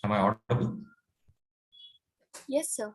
Am I audible? Yes, sir.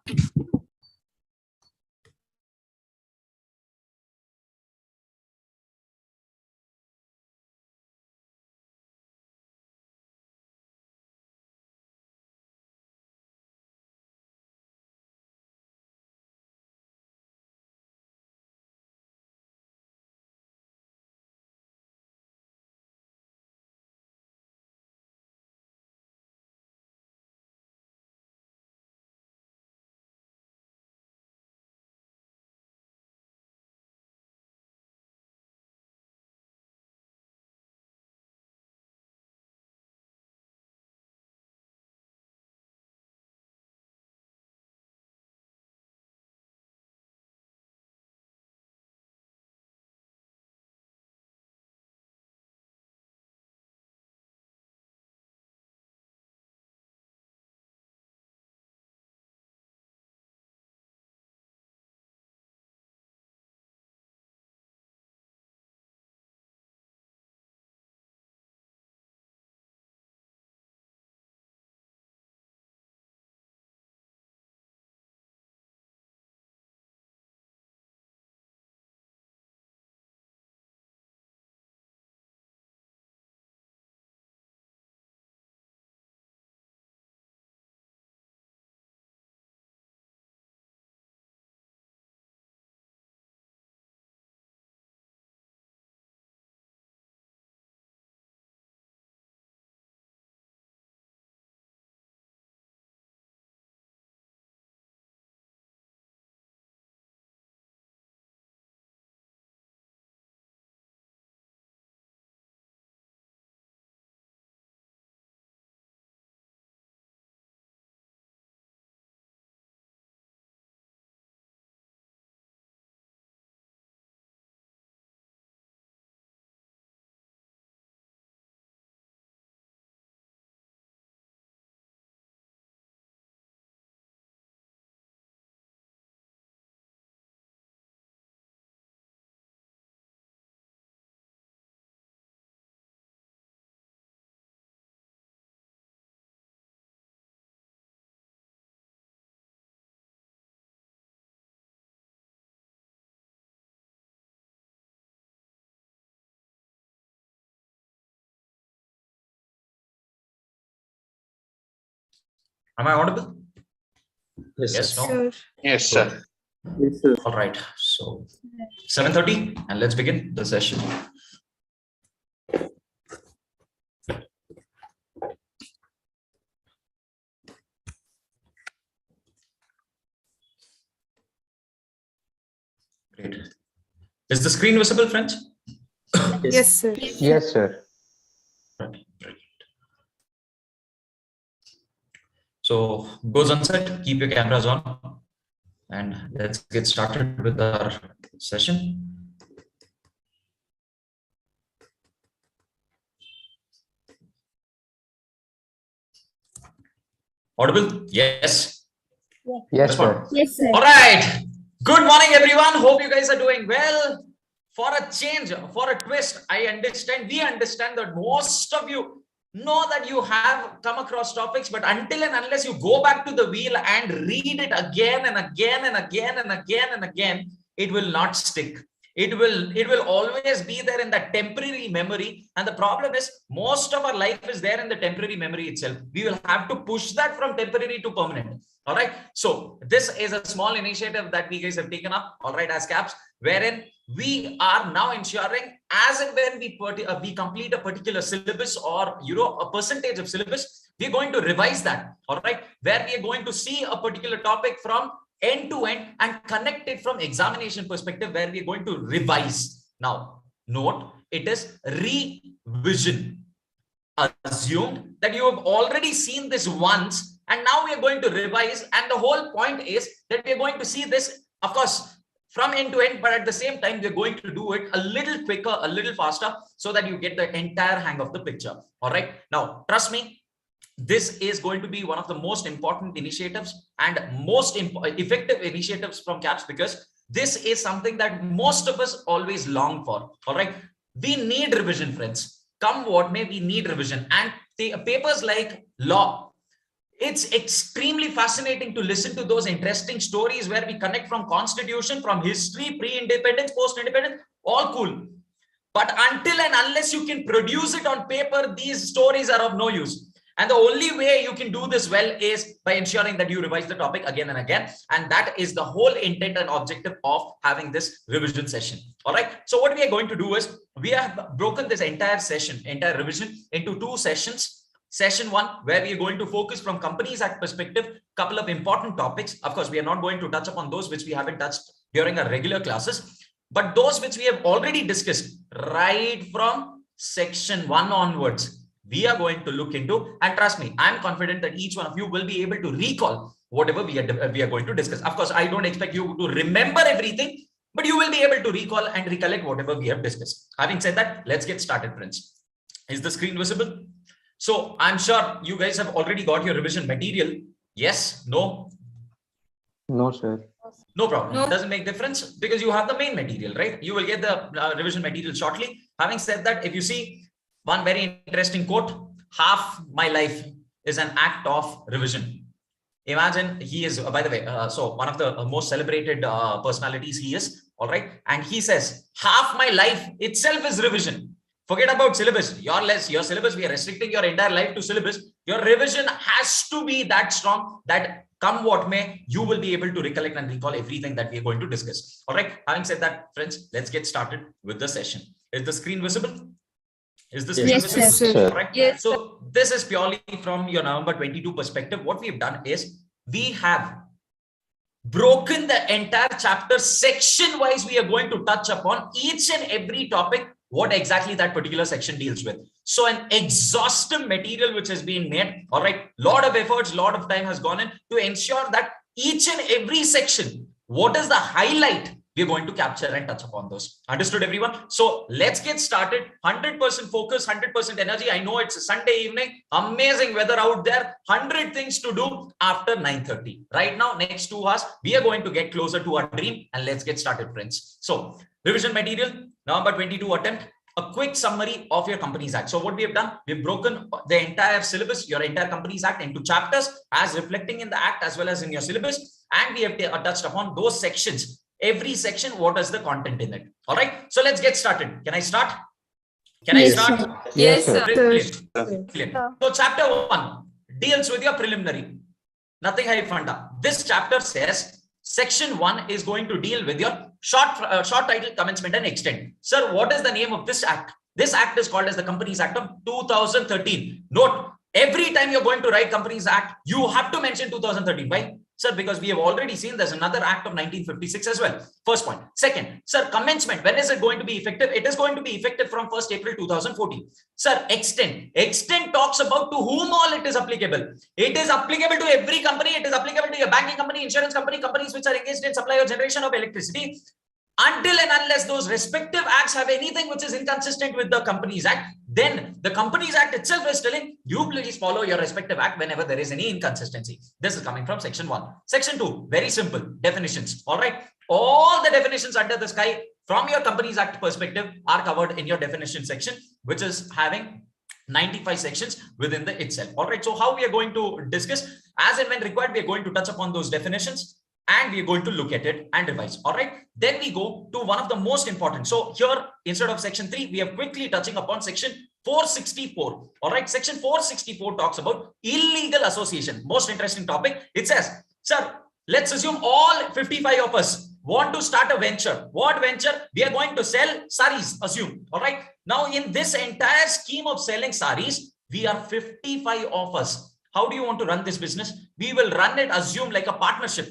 Am I audible? Yes, No? Sure. Yes, sir. Yes, sir. All right. So 7:30 and let's begin the session. Great. Is the screen visible, friends? Yes, sir. Yes, sir. Brilliant. So goes unsaid, keep your cameras on and let's get started with our session. Audible? Yes. Yes, sir. Yes, sir. All right. Good morning, everyone. Hope you guys are doing well. For a change, for a twist, we understand that most of you know that you have come across topics, but until and unless you go back to the wheel and read it again and again and again and again and again, it will not stick. It will always be there in that temporary memory. And the problem is most of our life is there in the temporary memory itself. We will have to push that from temporary to permanent. All right. So this is a small initiative that we guys have taken up, all right, as CAPS, wherein we are now ensuring as and when we complete a particular syllabus or a percentage of syllabus, we're going to revise that, all right, where we are going to see a particular topic from end to end and connect it from examination perspective, where we are going to revise. Now note, it is revision. Assumed that you have already seen this once and now we are going to revise, and the whole point is that we are going to see this, of course, from end to end, but at the same time we're going to do it a little quicker, a little faster, so that you get the entire hang of the picture. All right, now trust me, this is going to be one of the most important initiatives and most effective initiatives from CAPS, because this is something that most of us always long for. All right, we need revision, friends. Come what may, we need revision. And the papers like law, It's extremely fascinating to listen to those interesting stories where we connect from constitution, from history, pre-independence, post-independence, all cool. But until and unless you can produce it on paper, these stories are of no use. And the only way you can do this well is by ensuring that you revise the topic again and again. And that is the whole intent and objective of having this revision session. All right. So what we are going to do is we have broken this entire revision into 2 sessions. Session 1, where we are going to focus from Companies Act perspective, couple of important topics. Of course, we are not going to touch upon those which we haven't touched during our regular classes, but those which we have already discussed right from section 1 onwards, we are going to look into, and trust me, I'm confident that each one of you will be able to recall whatever we are going to discuss. Of course, I don't expect you to remember everything, but you will be able to recall and recollect whatever we have discussed. Having said that, let's get started, friends. Is the screen visible? So I'm sure you guys have already got your revision material. Yes? No? No, sir. No problem. No. It doesn't make difference because you have the main material, right? You will get the revision material shortly. Having said that, if you see one very interesting quote, half my life is an act of revision. Imagine he is, by the way, so one of the most celebrated personalities he is, all right? And he says, half my life itself is revision. Forget about syllabus. Your syllabus, we are restricting your entire life to syllabus. Your revision has to be that strong that come what may, you will be able to recollect and recall everything that we are going to discuss. All right. Having said that, friends, let's get started with the session. Is the screen visible? Is the screen Yes, visible? sir. All right. Yes, So this is purely from your November 22 perspective. What we've done is we have broken the entire chapter section wise. We are going to touch upon each and every topic, what exactly that particular section deals with. So an exhaustive material which has been made. All right. Lot of efforts, lot of time has gone in to ensure that each and every section, what is the highlight, we're going to capture and touch upon those. Understood, everyone? So let's get started. 100% focus, 100% energy. I know it's a Sunday evening, amazing weather out there, 100 things to do after 9:30. Right now, next 2 hours, we are going to get closer to our dream, and let's get started, friends. So revision material, November 22 attempt, a quick summary of your Companies Act. So what we have done, we've broken the entire syllabus, your entire Companies Act, into chapters as reflecting in the act as well as in your syllabus. And we have touched upon those sections. Every section, what is the content in it? All right. So let's get started. Can I start? Can I start? Yes, sir. Brilliant. So chapter 1 deals with your preliminary. Nothing high funda. This chapter says section 1 is going to deal with your short title, commencement and extent. Sir, what is the name of this act? This act is called as the Companies Act of 2013. Note, every time you're going to write Companies Act, you have to mention 2013. Why? Sir, because we have already seen there's another act of 1956 as well. First point. Second, sir, commencement. When is it going to be effective? It is going to be effective from 1st April 2014. Sir, extent. Extent talks about to whom all it is applicable. It is applicable to every company. It is applicable to your banking company, insurance company, companies which are engaged in supply or generation of electricity. Until and unless those respective acts have anything which is inconsistent with the Companies Act, then the Companies Act itself is telling you please follow your respective act whenever there is any inconsistency. This is coming from section 1. Section 2, very simple, definitions. All right. All the definitions under the sky from your Companies Act perspective are covered in your definition section, which is having 95 sections within the itself. All right. So how we are going to discuss, as and when required, we are going to touch upon those definitions. And we are going to look at it and revise. All right. Then we go to one of the most important. So here, instead of section 3, we are quickly touching upon section 464. All right. Section 464 talks about illegal association. Most interesting topic. It says, sir, let's assume all 55 of us want to start a venture. What venture? We are going to sell saris, assume. All right. Now, in this entire scheme of selling saris, we are 55 of us. How do you want to run this business? We will run it, assume, like a partnership.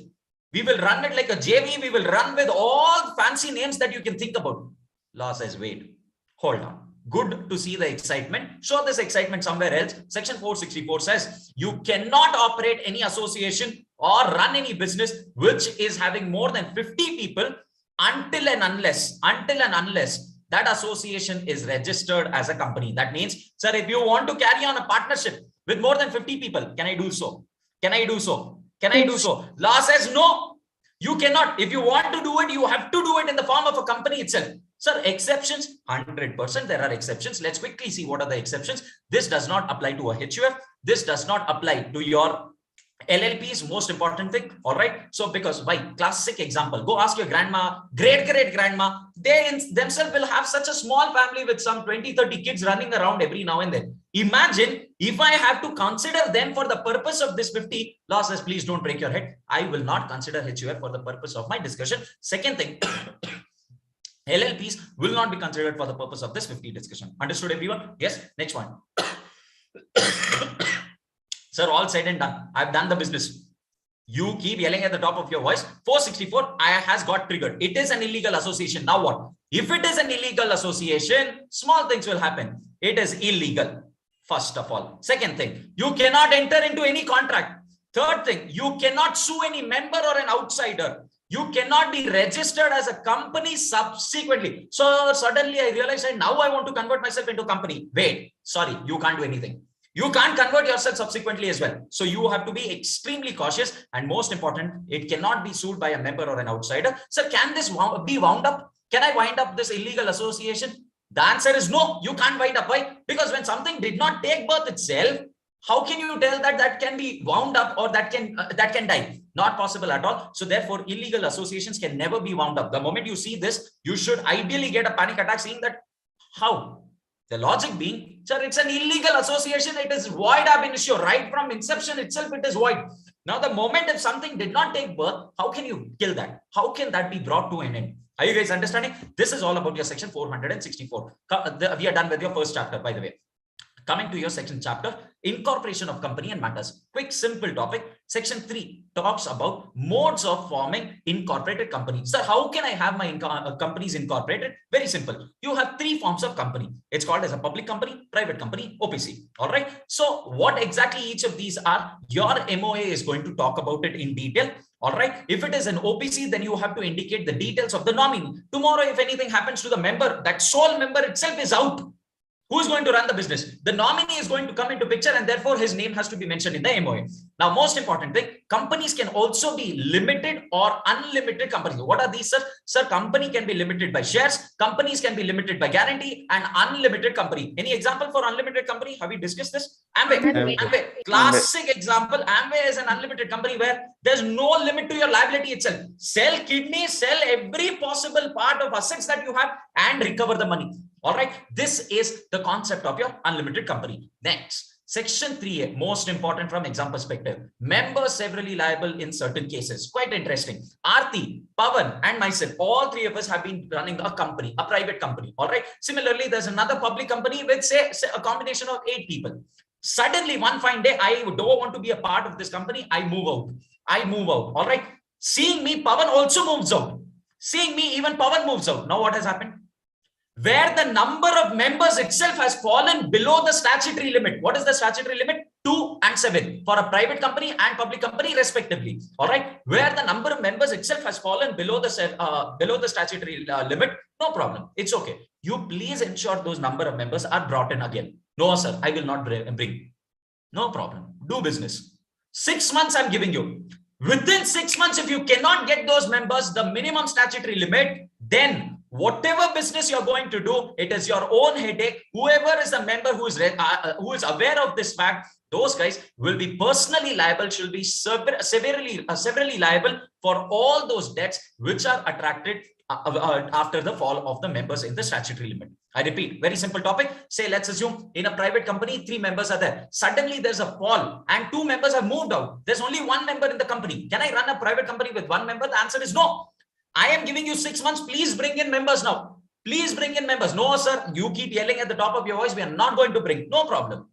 We will run it like a JV. We will run with all fancy names that you can think about. Law says, wait, hold on. Good to see the excitement. Show this excitement somewhere else. Section 464 says you cannot operate any association or run any business which is having more than 50 people until and unless that association is registered as a company. That means, sir, if you want to carry on a partnership with more than 50 people, can I do so? Can I do so? Can I do so? Law says no, you cannot. If you want to do it, you have to do it in the form of a company itself. Sir, exceptions, 100%. There are exceptions. Let's quickly see what are the exceptions. This does not apply to a HUF. This does not apply to your LLP is most important thing. All right. So because why? Classic example. Go ask your grandma, great grandma. They themselves will have such a small family with some 20, 30 kids running around every now and then. Imagine if I have to consider them for the purpose of this 50 losses. Please don't break your head. I will not consider HUF for the purpose of my discussion. Second thing, LLPs will not be considered for the purpose of this 50 discussion. Understood, everyone? Yes. Next one. Sir, all said and done. I've done the business. You keep yelling at the top of your voice. 464 has got triggered. It is an illegal association. Now what? If it is an illegal association, small things will happen. It is illegal, first of all. Second thing, you cannot enter into any contract. Third thing, you cannot sue any member or an outsider. You cannot be registered as a company subsequently. So suddenly I realized now I want to convert myself into a company. Wait, sorry, you can't do anything. You can't convert yourself subsequently as well. So you have to be extremely cautious, and most important, it cannot be sued by a member or an outsider. So can this be wound up? Can I wind up this illegal association? The answer is no, you can't wind up. Why? Because when something did not take birth itself, how can you tell that that can be wound up or that can die? Not possible at all. So therefore, illegal associations can never be wound up. The moment you see this, you should ideally get a panic attack seeing that how? The logic being, sir, it's an illegal association. It is void ab initio. Right from inception itself, it is void. Now, the moment if something did not take birth, how can you kill that? How can that be brought to an end? Are you guys understanding? This is all about your section 464. We are done with your first chapter, by the way. Coming to your second chapter, Incorporation of Company and Matters. Quick, simple topic. Section 3 talks about modes of forming incorporated companies. So how can I have my companies incorporated? Very simple. You have 3 forms of company. It's called as a public company, private company, OPC. All right. So what exactly each of these are? Your MOA is going to talk about it in detail. All right. If it is an OPC, then you have to indicate the details of the nominee. Tomorrow, if anything happens to the member, that sole member itself is out. Who is going to run the business? The nominee is going to come into picture, and therefore his name has to be mentioned in the MOA. Now, most important thing, companies can also be limited or unlimited companies. What are these, sir? Sir, company can be limited by shares. Companies can be limited by guarantee, and unlimited company. Any example for unlimited company? Have we discussed this? Amway. Classic example. Amway is an unlimited company where there's no limit to your liability itself. Sell kidney, sell every possible part of assets that you have and recover the money. All right. This is the concept of your unlimited company. Next, section 3A, most important from exam perspective. Members severally liable in certain cases. Quite interesting. Aarti, Pawan, and myself, all 3 of us have been running a company, a private company. All right. Similarly, there's another public company with say a combination of 8 people. Suddenly, one fine day, I don't want to be a part of this company. I move out. All right. Seeing me, Pawan also moves out. Seeing me, even Pawan moves out. Now, what has happened? Where the number of members itself has fallen below the statutory limit. What is the statutory limit? 2 and 7 for a private company and public company respectively. All right. Where the number of members itself has fallen below the statutory limit, no problem. It's okay. You please ensure those number of members are brought in again. No, sir, I will not bring. No problem. Do business. 6 months I'm giving you. Within 6 months, if you cannot get those members, the minimum statutory limit, then whatever business you're going to do, it is your own headache. Whoever is a member who is aware of this fact, those guys will be personally liable, should be severely liable for all those debts which are attracted after the fall of the members in the statutory limit. I repeat, very simple topic. Say, let's assume in a private company, 3 members are there. Suddenly there's a fall and 2 members have moved out. There's only 1 member in the company. Can I run a private company with 1 member? The answer is no. I am giving you 6 months. Please bring in members now. Please bring in members. No, sir, you keep yelling at the top of your voice. We are not going to bring. No problem.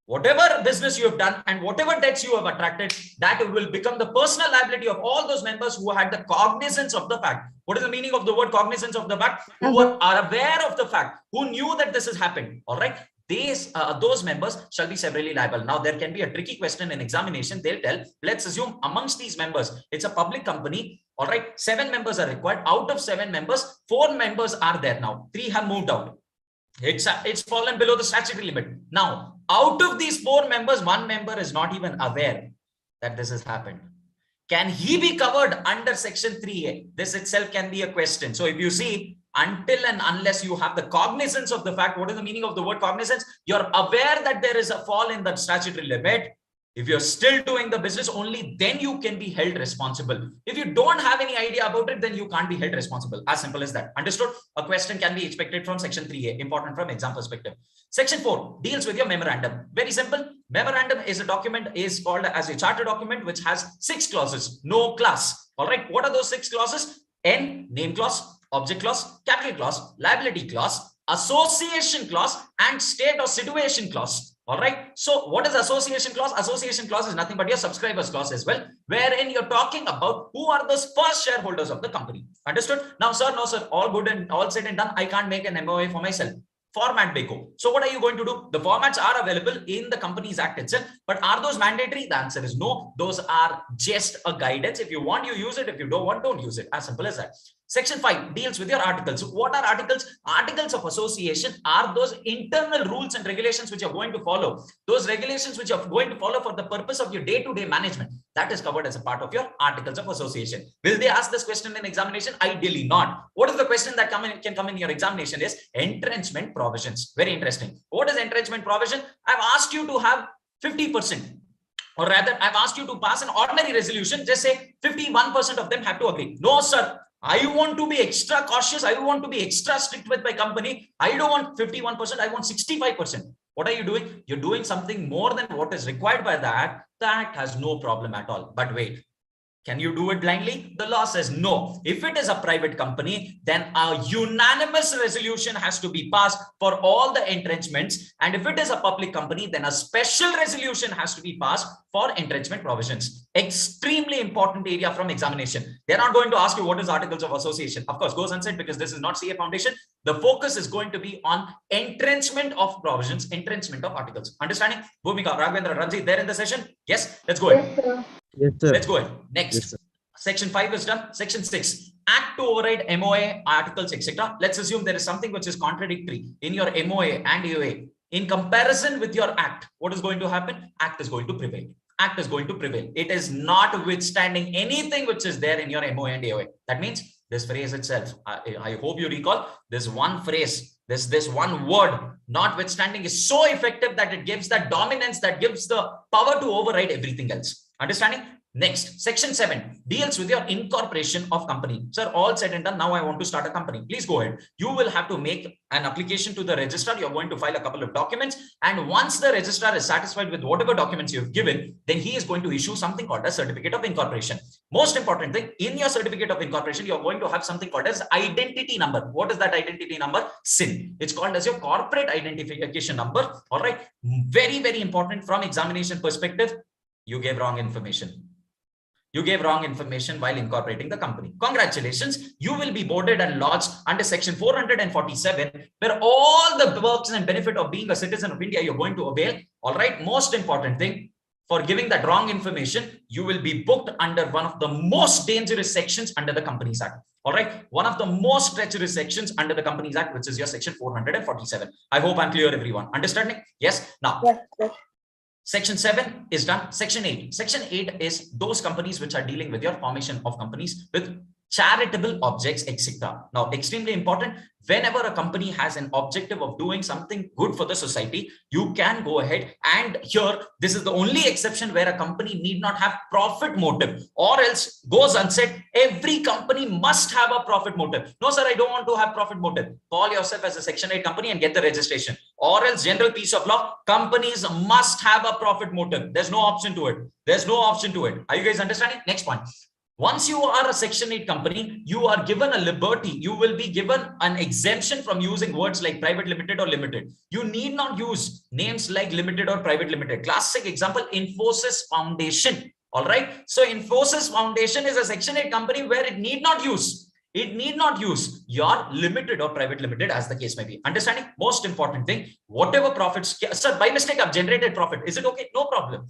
Whatever business you have done and whatever debts you have attracted, that will become the personal liability of all those members who had the cognizance of the fact. What is the meaning of the word cognizance of the fact? Who are aware of the fact, who knew that this has happened. All right. Those members shall be severally liable. Now, there can be a tricky question in examination. They'll tell, let's assume amongst these members, it's a public company. All right. 7 members are required. Out of 7 members, 4 members are there now. 3 have moved out. It's fallen below the statutory limit. Now, out of these 4 members, 1 member is not even aware that this has happened. Can he be covered under section 3A? This itself can be a question. So if you see, until and unless you have the cognizance of the fact, what is the meaning of the word cognizance? You're aware that there is a fall in the statutory limit. If you're still doing the business, only then you can be held responsible. If you don't have any idea about it, then you can't be held responsible. As simple as that. Understood? A question can be expected from section 3A, important from exam perspective. Section 4 deals with your memorandum. Very simple. Memorandum is a document, is called as a charter document, which has 6 clauses, no class. All right. What are those 6 clauses? N, name clause, object clause, capital clause, liability clause, association clause, and state or situation clause. All right. So what is association clause? Association clause is nothing but your subscribers clause as well, wherein you're talking about who are those first shareholders of the company. Understood? Now, sir, no, sir, all good and all said and done. I can't make an MOA for myself. Format Beko. So what are you going to do? The formats are available in the Companies Act itself, but are those mandatory? The answer is no. Those are just a guidance. If you want, you use it. If you don't want, don't use it. As simple as that. Section 5 deals with your articles. What are articles? Articles of association are those internal rules and regulations which you're going to follow. Those regulations which you're going to follow for the purpose of your day-to-day management. That is covered as a part of your articles of association. Will they ask this question in examination? Ideally not. What is the question that can come in your examination is entrenchment provisions. Very interesting. What is entrenchment provision? I've asked you to have 50%. Or rather, I've asked you to pass an ordinary resolution. Just say 51% of them have to agree. No, sir. I want to be extra cautious. I want to be extra strict with my company. I don't want 51%. I want 65%. What are you doing? You're doing something more than what is required by that. That has no problem at all. But wait. Can you do it blindly? The law says no. If it is a private company, then a unanimous resolution has to be passed for all the entrenchments. And if it is a public company, then a special resolution has to be passed for entrenchment provisions. Extremely important area from examination. They're not going to ask you what is articles of association. Of course, goes unsaid because this is not CA Foundation. The focus is going to be on entrenchment of provisions, entrenchment of articles. Understanding? Bhumika, Raghavendra, Ranjit, there in the session? Yes, let's go ahead. Yes, sir. Yes, sir. Let's go ahead. Next. Yes, sir. Section 5 is done. Section 6. Act to override MOA, articles, etc. Let's assume there is something which is contradictory in your MOA and AOA. In comparison with your Act, what is going to happen? Act is going to prevail. Act is going to prevail. It is not withstanding anything which is there in your MOA and AOA. That means this phrase itself, I hope you recall, this one phrase, this one word, notwithstanding, is so effective that it gives that dominance, that gives the power to override everything else. Understanding? Next, section 7 deals with your incorporation of company. Sir, all said and done. Now I want to start a company. Please go ahead. You will have to make an application to the registrar. You're going to file a couple of documents. And once the registrar is satisfied with whatever documents you've given, then he is going to issue something called a certificate of incorporation. Most important thing, in your certificate of incorporation, you're going to have something called as identity number. What is that identity number? SIN. It's called as your corporate identification number. All right. Very, very important from examination perspective. You gave wrong information. You gave wrong information while incorporating the company. Congratulations. You will be boarded and lodged under section 447, where all the perks and benefit of being a citizen of India you're going to avail. All right. Most important thing, for giving that wrong information, you will be booked under one of the most dangerous sections under the Companies Act. All right. One of the most treacherous sections under the Companies Act, which is your section 447. I hope I'm clear, everyone. Understanding? Yes. Now, Yes, sir. Section 7 is done. Section 8. Section 8 is those companies which are dealing with your formation of companies with charitable objects, etc. Now, extremely important. Whenever a company has an objective of doing something good for the society, you can go ahead, and here, this is the only exception where a company need not have profit motive, or else goes unsaid. Every company must have a profit motive. No, sir, I don't want to have profit motive. Call yourself as a Section 8 company and get the registration, or else general piece of law, companies must have a profit motive. There's no option to it. There's no option to it. Are you guys understanding? Next point. Once you are a Section 8 company, you are given a liberty. You will be given an exemption from using words like private limited or limited. You need not use names like limited or private limited. Classic example, Infosys Foundation. All right. So Infosys Foundation is a Section 8 company where it need not use your limited or private limited, as the case may be. Understanding? Most important thing, whatever profits, sir, by mistake I've generated profit. Is it okay? No problem.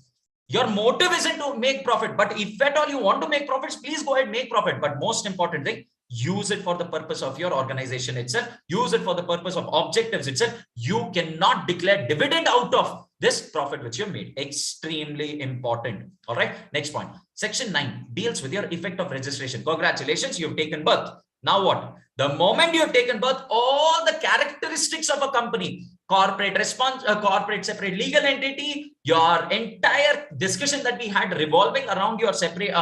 Your motive isn't to make profit, but if at all you want to make profits, please go ahead and make profit. But most important thing, use it for the purpose of your organization itself. Use it for the purpose of objectives itself. You cannot declare dividend out of this profit which you made. Extremely important. All right. Next point. Section 9 deals with your effect of registration. Congratulations, you've taken birth. Now what? The moment you have taken birth, all the characteristics of a company, corporate separate legal entity, your entire discussion that we had revolving around your separate,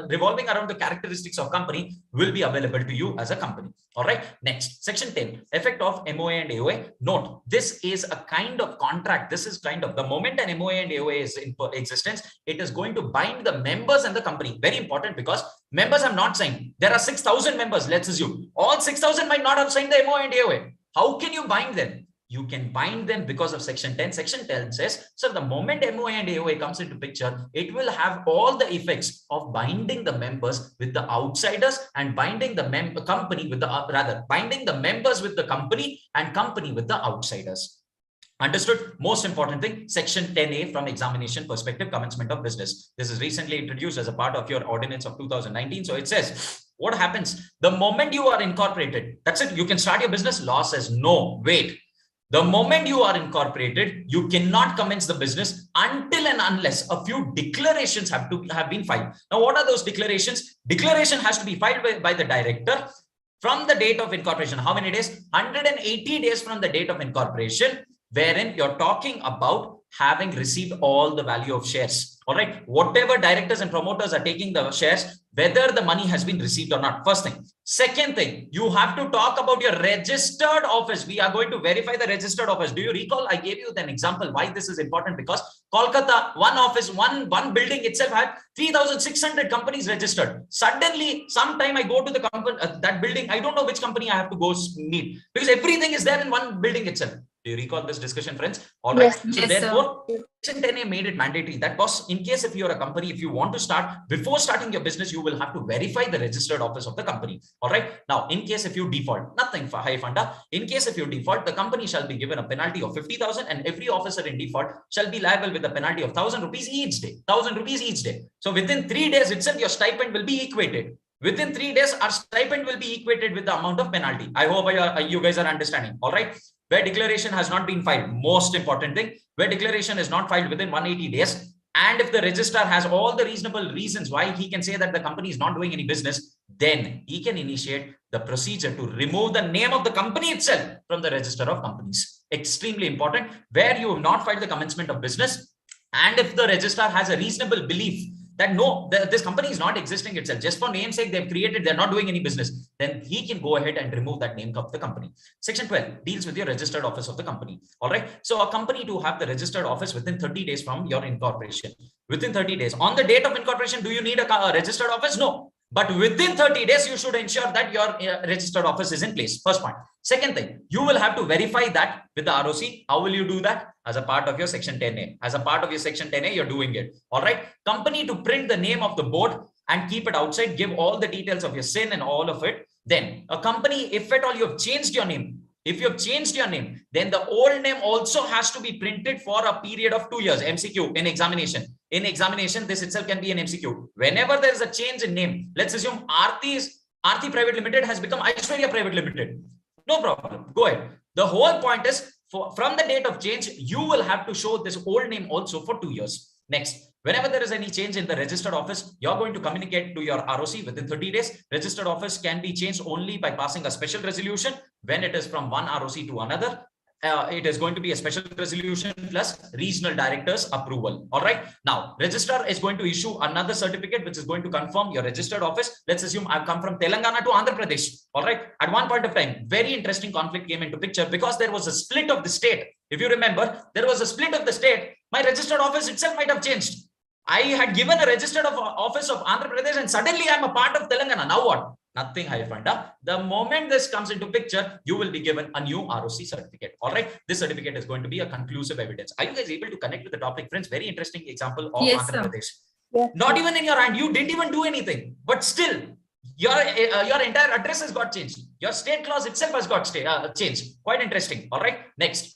revolving around the characteristics of company will be available to you as a company. All right. Next, section 10, effect of MOA and AOA. Note, this is a kind of contract. This is kind of the moment an MOA and AOA is in existence, it is going to bind the members and the company. Very important, because members have not signed. There are 6,000 members. Let's assume all 6,000 might not have signed the MOA and AOA. How can you bind them? You can bind them because of section 10. Section 10 says, so the moment MOA and AOA comes into picture, it will have all the effects of binding the members with the outsiders and binding the company with the, binding the members with the company and company with the outsiders. Understood? Most important thing, section 10A from examination perspective, commencement of business. This is recently introduced as a part of your ordinance of 2019. So it says, what happens the moment you are incorporated? That's it. You can start your business. Law says, no, wait. The moment you are incorporated, you cannot commence the business until and unless a few declarations have been filed. Now, what are those declarations? Declaration has to be filed by the director from the date of incorporation. How many days? 180 days from the date of incorporation, wherein you're talking about having received all the value of shares. All right. Whatever directors and promoters are taking the shares, whether the money has been received or not. First thing. Second thing, you have to talk about your registered office. We are going to verify the registered office. Do you recall? I gave you an example why this is important, because Kolkata, one office, one building itself had 3,600 companies registered. Suddenly, sometime I go to the company, that building, I don't know which company I have to go meet, because everything is there in one building itself. Do you recall this discussion, friends? All right. Yes, so therefore, Section 10A made it mandatory that, boss, in case if you're a company, if you want to start, before starting your business, you will have to verify the registered office of the company. All right. Now, in case if you default, nothing for high funda. In case if you default, the company shall be given a penalty of 50,000, and every officer in default shall be liable with a penalty of 1,000 rupees each day. 1,000 rupees each day. So within 3 days itself, your stipend will be equated. Within 3 days, our stipend will be equated with the amount of penalty. I hope you guys are understanding. All right. Where declaration has not been filed, most important thing, where declaration is not filed within 180 days, and if the registrar has all the reasonable reasons why he can say that the company is not doing any business, then he can initiate the procedure to remove the name of the company itself from the register of companies. Extremely important. Where you have not filed the commencement of business, and if the registrar has a reasonable belief that no, this company is not existing itself, just for namesake they've created, they're not doing any business, then he can go ahead and remove that name of the company. Section 12 deals with your registered office of the company. All right. So a company to have the registered office within 30 days from your incorporation. Within 30 days. On the date of incorporation, do you need a registered office? No. But within 30 days, you should ensure that your registered office is in place. First point. Second thing, you will have to verify that with the ROC. How will you do that? As a part of your section 10A. As a part of your section 10A, you're doing it. All right. Company to print the name of the board and keep it outside, give all the details of your SIN and all of it. Then a company, if at all you have changed your name, if you have changed your name, then the old name also has to be printed for a period of 2 years. MCQ in examination. In examination, this itself can be an MCQ. Whenever there is a change in name, let's assume Aarti Private Limited has become Aishwarya Private Limited. No problem. Go ahead. The whole point is from the date of change, you will have to show this old name also for 2 years. Next. Whenever there is any change in the registered office, you're going to communicate to your ROC within 30 days. Registered office can be changed only by passing a special resolution. When it is from one ROC to another, it is going to be a special resolution plus regional director's approval. All right. Now, registrar is going to issue another certificate which is going to confirm your registered office. Let's assume I've come from Telangana to Andhra Pradesh. All right. At one point of time, very interesting conflict came into picture because there was a split of the state. If you remember, there was a split of the state. My registered office itself might have changed. I had given a registered office of Andhra Pradesh and suddenly I'm a part of Telangana. Now what? Nothing, high funda. The moment this comes into picture, you will be given a new ROC certificate. All right. This certificate is going to be a conclusive evidence. Are you guys able to connect with the topic, friends? Very interesting example of Andhra Pradesh. Yes. Not even in your hand. You didn't even do anything, but still your entire address has got changed. Your state clause itself has got changed. Quite interesting. All right. Next,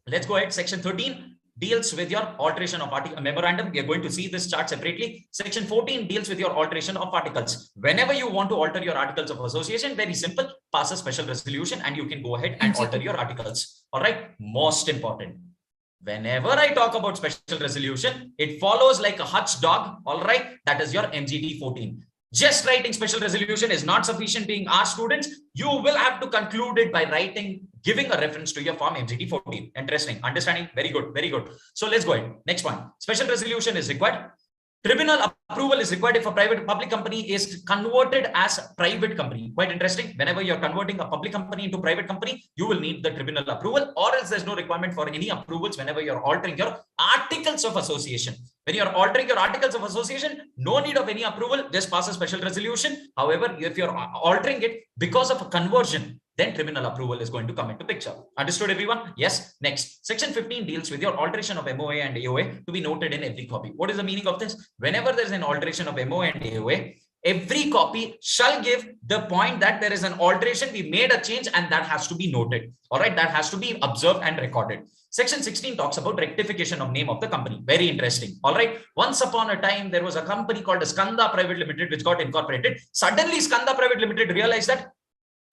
let's go ahead. Section 13. Deals with your alteration of memorandum. We are going to see this chart separately. Section 14 deals with your alteration of articles. Whenever you want to alter your articles of association, very simple, pass a special resolution and you can go ahead and alter your articles. All right. Most important. Whenever I talk about special resolution, it follows like a Hutch dog. All right. That is your MGT 14. Just writing special resolution is not sufficient being our students. You will have to conclude it by giving a reference to your form MCT 14. Interesting. Understanding? Very good. Very good. So let's go ahead. Next one. Special resolution is required. Tribunal approval is required if a public company is converted as a private company. Quite interesting. Whenever you're converting a public company into private company, you will need the tribunal approval, or else there's no requirement for any approvals whenever you're altering your articles of association. When you're altering your articles of association, no need of any approval, just pass a special resolution. However, if you're altering it because of a conversion, then tribunal approval is going to come into picture. Understood, everyone? Yes. Next, section 15 deals with your alteration of MOA and AOA to be noted in every copy. What is the meaning of this? Whenever there's an alteration of MOA and AOA, every copy shall give the point that there is an alteration, we made a change, and that has to be noted. All right, that has to be observed and recorded. Section 16 talks about rectification of name of the company. Very interesting. All right. Once upon a time, there was a company called Skanda Private Limited, which got incorporated. Suddenly, Skanda Private Limited realized that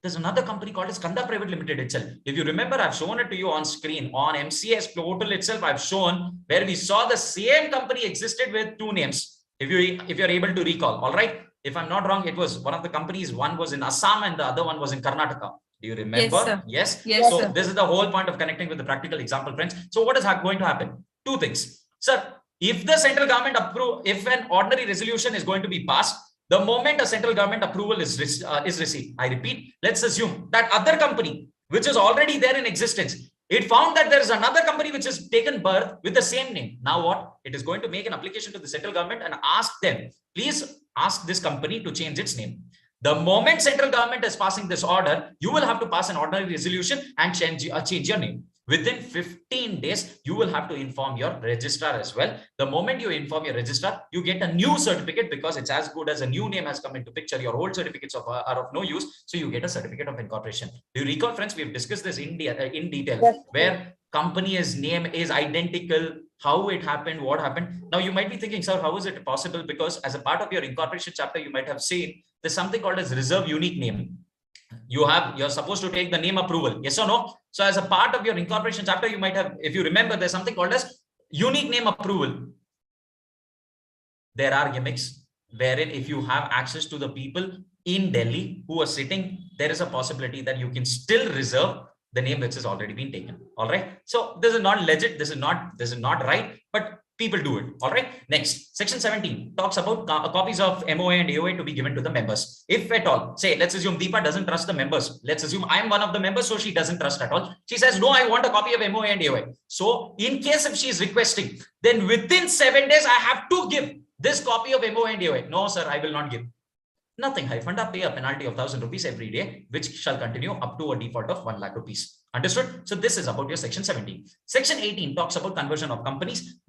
there's another company called Skanda Private Limited itself. If you remember, I've shown it to you on screen. On MCS portal itself, I've shown where we saw the same company existed with two names. If you're able to recall. All right. If I'm not wrong, it was one of the companies. One was in Assam and the other one was in Karnataka. Do you remember? Yes, sir. Yes. Yes, So sir. this is the whole point of connecting with the practical example, friends. So what is going to happen? Two things. Sir, if the central government if an ordinary resolution is going to be passed, the moment a central government approval is received, I repeat, let's assume that other company, which is already there in existence, it found that there is another company which has taken birth with the same name. Now what? It is going to make an application to the central government and ask them, please ask this company to change its name. The moment central government is passing this order, you will have to pass an ordinary resolution and change your name. Within 15 days, you will have to inform your registrar as well. The moment you inform your registrar, you get a new certificate because it's as good as a new name has come into picture. Your old certificates are of no use. So you get a certificate of incorporation. Do you recall, friends? We've discussed this in detail, yes, where company's name is identical, how it happened, what happened. Now you might be thinking, sir, how is it possible? Because as a part of your incorporation chapter, you might have seen there's something called as reserve unique name. You're supposed to take the name approval, yes or no? So as a part of your incorporation chapter, you might have, if you remember, there's something called as unique name approval. There are gimmicks wherein if you have access to the people in Delhi who are sitting, there is a possibility that you can still reserve the name which has already been taken. All right. So this is not legit. This is not right, but people do it. All right. Next, section 17 talks about copies of MOA and AOA to be given to the members. If at all, say, let's assume Deepa doesn't trust the members. Let's assume I'm one of the members, so she doesn't trust at all. She says, no, I want a copy of MOA and AOA. So in case if she is requesting, then within 7 days, I have to give this copy of MOA and AOA. No, sir, I will not give. Nothing. Hyphanda pay a penalty of 1,000 rupees every day, which shall continue up to a default of 1 lakh rupees. Understood? So this is about your section 17. Section 18 talks about conversion of companies.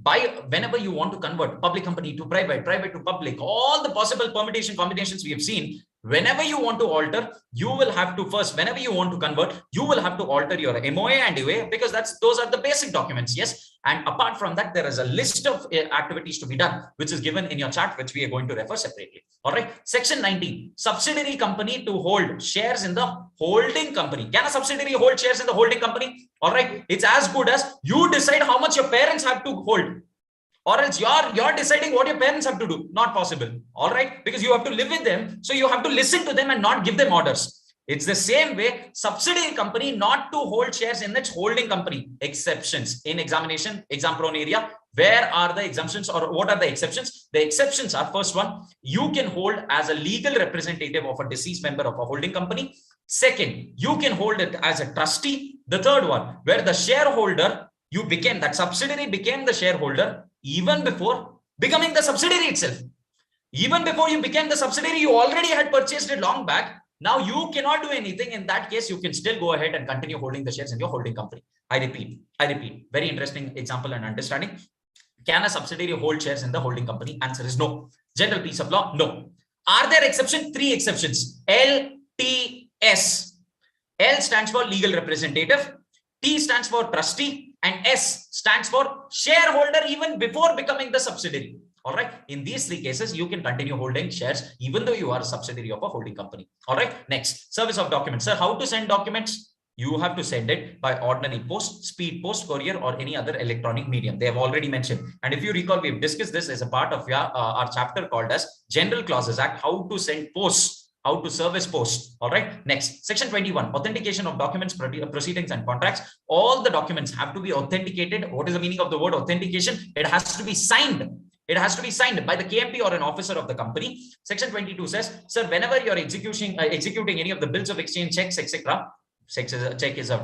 Whenever you want to convert public company to private, private to public, all the possible permutation combinations we have seen. Whenever you want to alter, you will have to first, whenever you want to convert, you will have to alter your MOA and AOA because those are the basic documents. Yes. And apart from that, there is a list of activities to be done, which is given in your chart, which we are going to refer separately. All right. Section 19, subsidiary company to hold shares in the holding company. Can a subsidiary hold shares in the holding company? All right. It's as good as you decide how much your parents have to hold. Or else you're deciding what your parents have to do. Not possible. All right. Because you have to live with them. So you have to listen to them and not give them orders. It's the same way, subsidiary company not to hold shares in its holding company. Exceptions in examination, exam prone area. Where are the exemptions or what are the exceptions? The exceptions are, first one, you can hold as a legal representative of a deceased member of a holding company. Second, you can hold it as a trustee. The third one, where the shareholder, that subsidiary became the shareholder even before becoming the subsidiary itself. Even before you became the subsidiary, you already had purchased it long back. Now you cannot do anything. In that case, you can still go ahead and continue holding the shares in your holding company. I repeat, very interesting example and understanding. Can a subsidiary hold shares in the holding company? Answer is no. General piece of law, no. Are there exceptions? 3 exceptions. L, T, S. L stands for legal representative. T stands for trustee. And S stands for shareholder even before becoming the subsidiary. All right. In these 3 cases, you can continue holding shares even though you are a subsidiary of a holding company. All right. Next, service of documents. Sir, how to send documents? you have to send it by ordinary post, speed post, courier, or any other electronic medium. They have already mentioned. And if you recall, we've discussed this as a part of our chapter called as General Clauses Act, how to send posts, how to service post. All right. Next, section 21, authentication of documents, proceedings, and contracts. All the documents have to be authenticated. What is the meaning of the word authentication? It has to be signed. It has to be signed by the KMP or an officer of the company. Section 22 says, sir, whenever you're executing any of the bills of exchange, checks, etc., check is a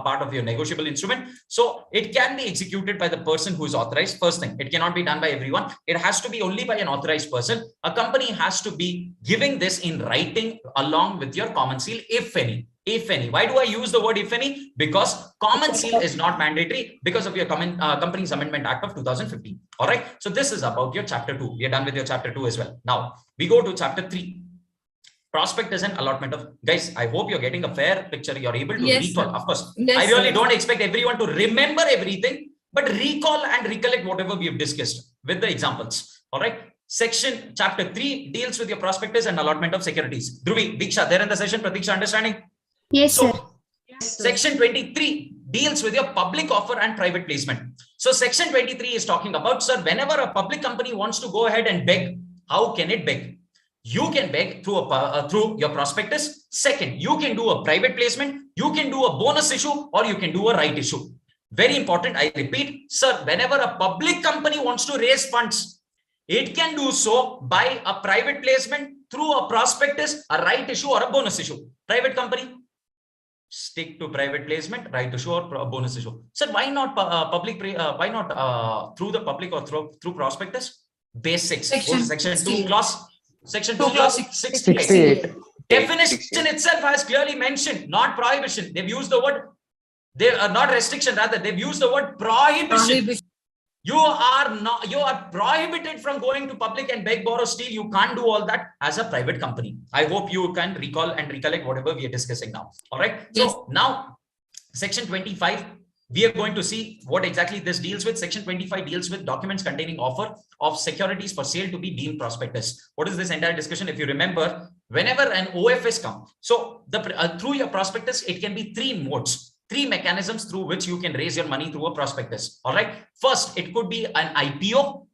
part of your negotiable instrument. So it can be executed by the person who is authorized. First thing, it cannot be done by everyone. It has to be only by an authorized person. A company has to be giving this in writing along with your common seal, if any. If any. Why do I use the word if any? Because common seal is not mandatory because of your Companies Amendment Act of 2015. All right. So this is about your chapter 2. We are done with your chapter 2 as well. Now we go to chapter 3. Prospectus and allotment of, guys, I hope you're getting a fair picture. You're able to recall. Of course, I really don't expect everyone to remember everything, but recall and recollect whatever we have discussed with the examples. All right. Chapter 3 deals with your prospectus and allotment of securities. Dhruvi, Diksha, there in the session. Pratiksha, understanding? Yes, sir. Section 23 deals with your public offer and private placement. So section 23 is talking about, sir, whenever a public company wants to go ahead and beg, how can it beg? You can beg through through your prospectus. Second, you can do a private placement, you can do a bonus issue, or you can do a right issue. Very important, I repeat, sir, whenever a public company wants to raise funds, it can do so by a private placement, through a prospectus, a right issue, or a bonus issue. Private company, stick to private placement, right issue, or bonus issue. Sir, why not why not through the public or through prospectus? Basics. Section 2 clause. Section 2 clause 68. Definition itself has clearly mentioned, not prohibition. They've used the word, they are not restriction, rather they've used the word prohibition. You are prohibited from going to public and beg, borrow, steal. You can't do all that as a private company. I hope you can recall and recollect whatever we are discussing now. All right. Yes. So now section 25, we are going to see what exactly this deals with. Section 25 deals with documents containing offer of securities for sale to be deemed prospectus. What is this entire discussion? If you remember, whenever an OFS comes, so through your prospectus, it can be 3 modes, 3 mechanisms through which you can raise your money through a prospectus. All right. First, it could be an IPO.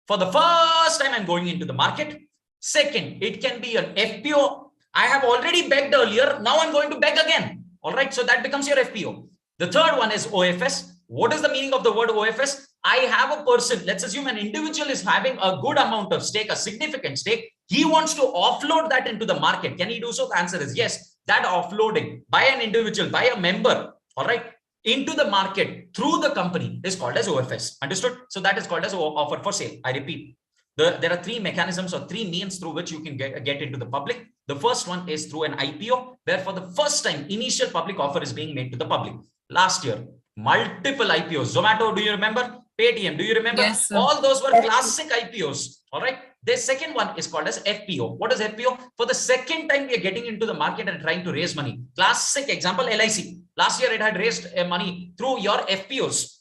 For the first time, I'm going into the market. Second, it can be an FPO. I have already begged earlier. Now I'm going to beg again. All right. So that becomes your FPO. The third one is OFS. What is the meaning of the word OFS? I have a person, let's assume an individual is having a good amount of stake, a significant stake. He wants to offload that into the market. Can he do so? The answer is yes. That offloading by an individual, by a member, all right, into the market through the company is called as OFS. Understood? So that is called as offer for sale. I repeat, there are 3 mechanisms or 3 means through which you can get into the public. The first one is through an IPO, where for the first time, initial public offer is being made to the public. Last year, multiple IPOs. Zomato, do you remember? Paytm, do you remember? Yes, all those were classic IPOs. All right. The second one is called as FPO. What is FPO? For the second time, we are getting into the market and trying to raise money. Classic example, LIC. Last year, it had raised money through your FPOs.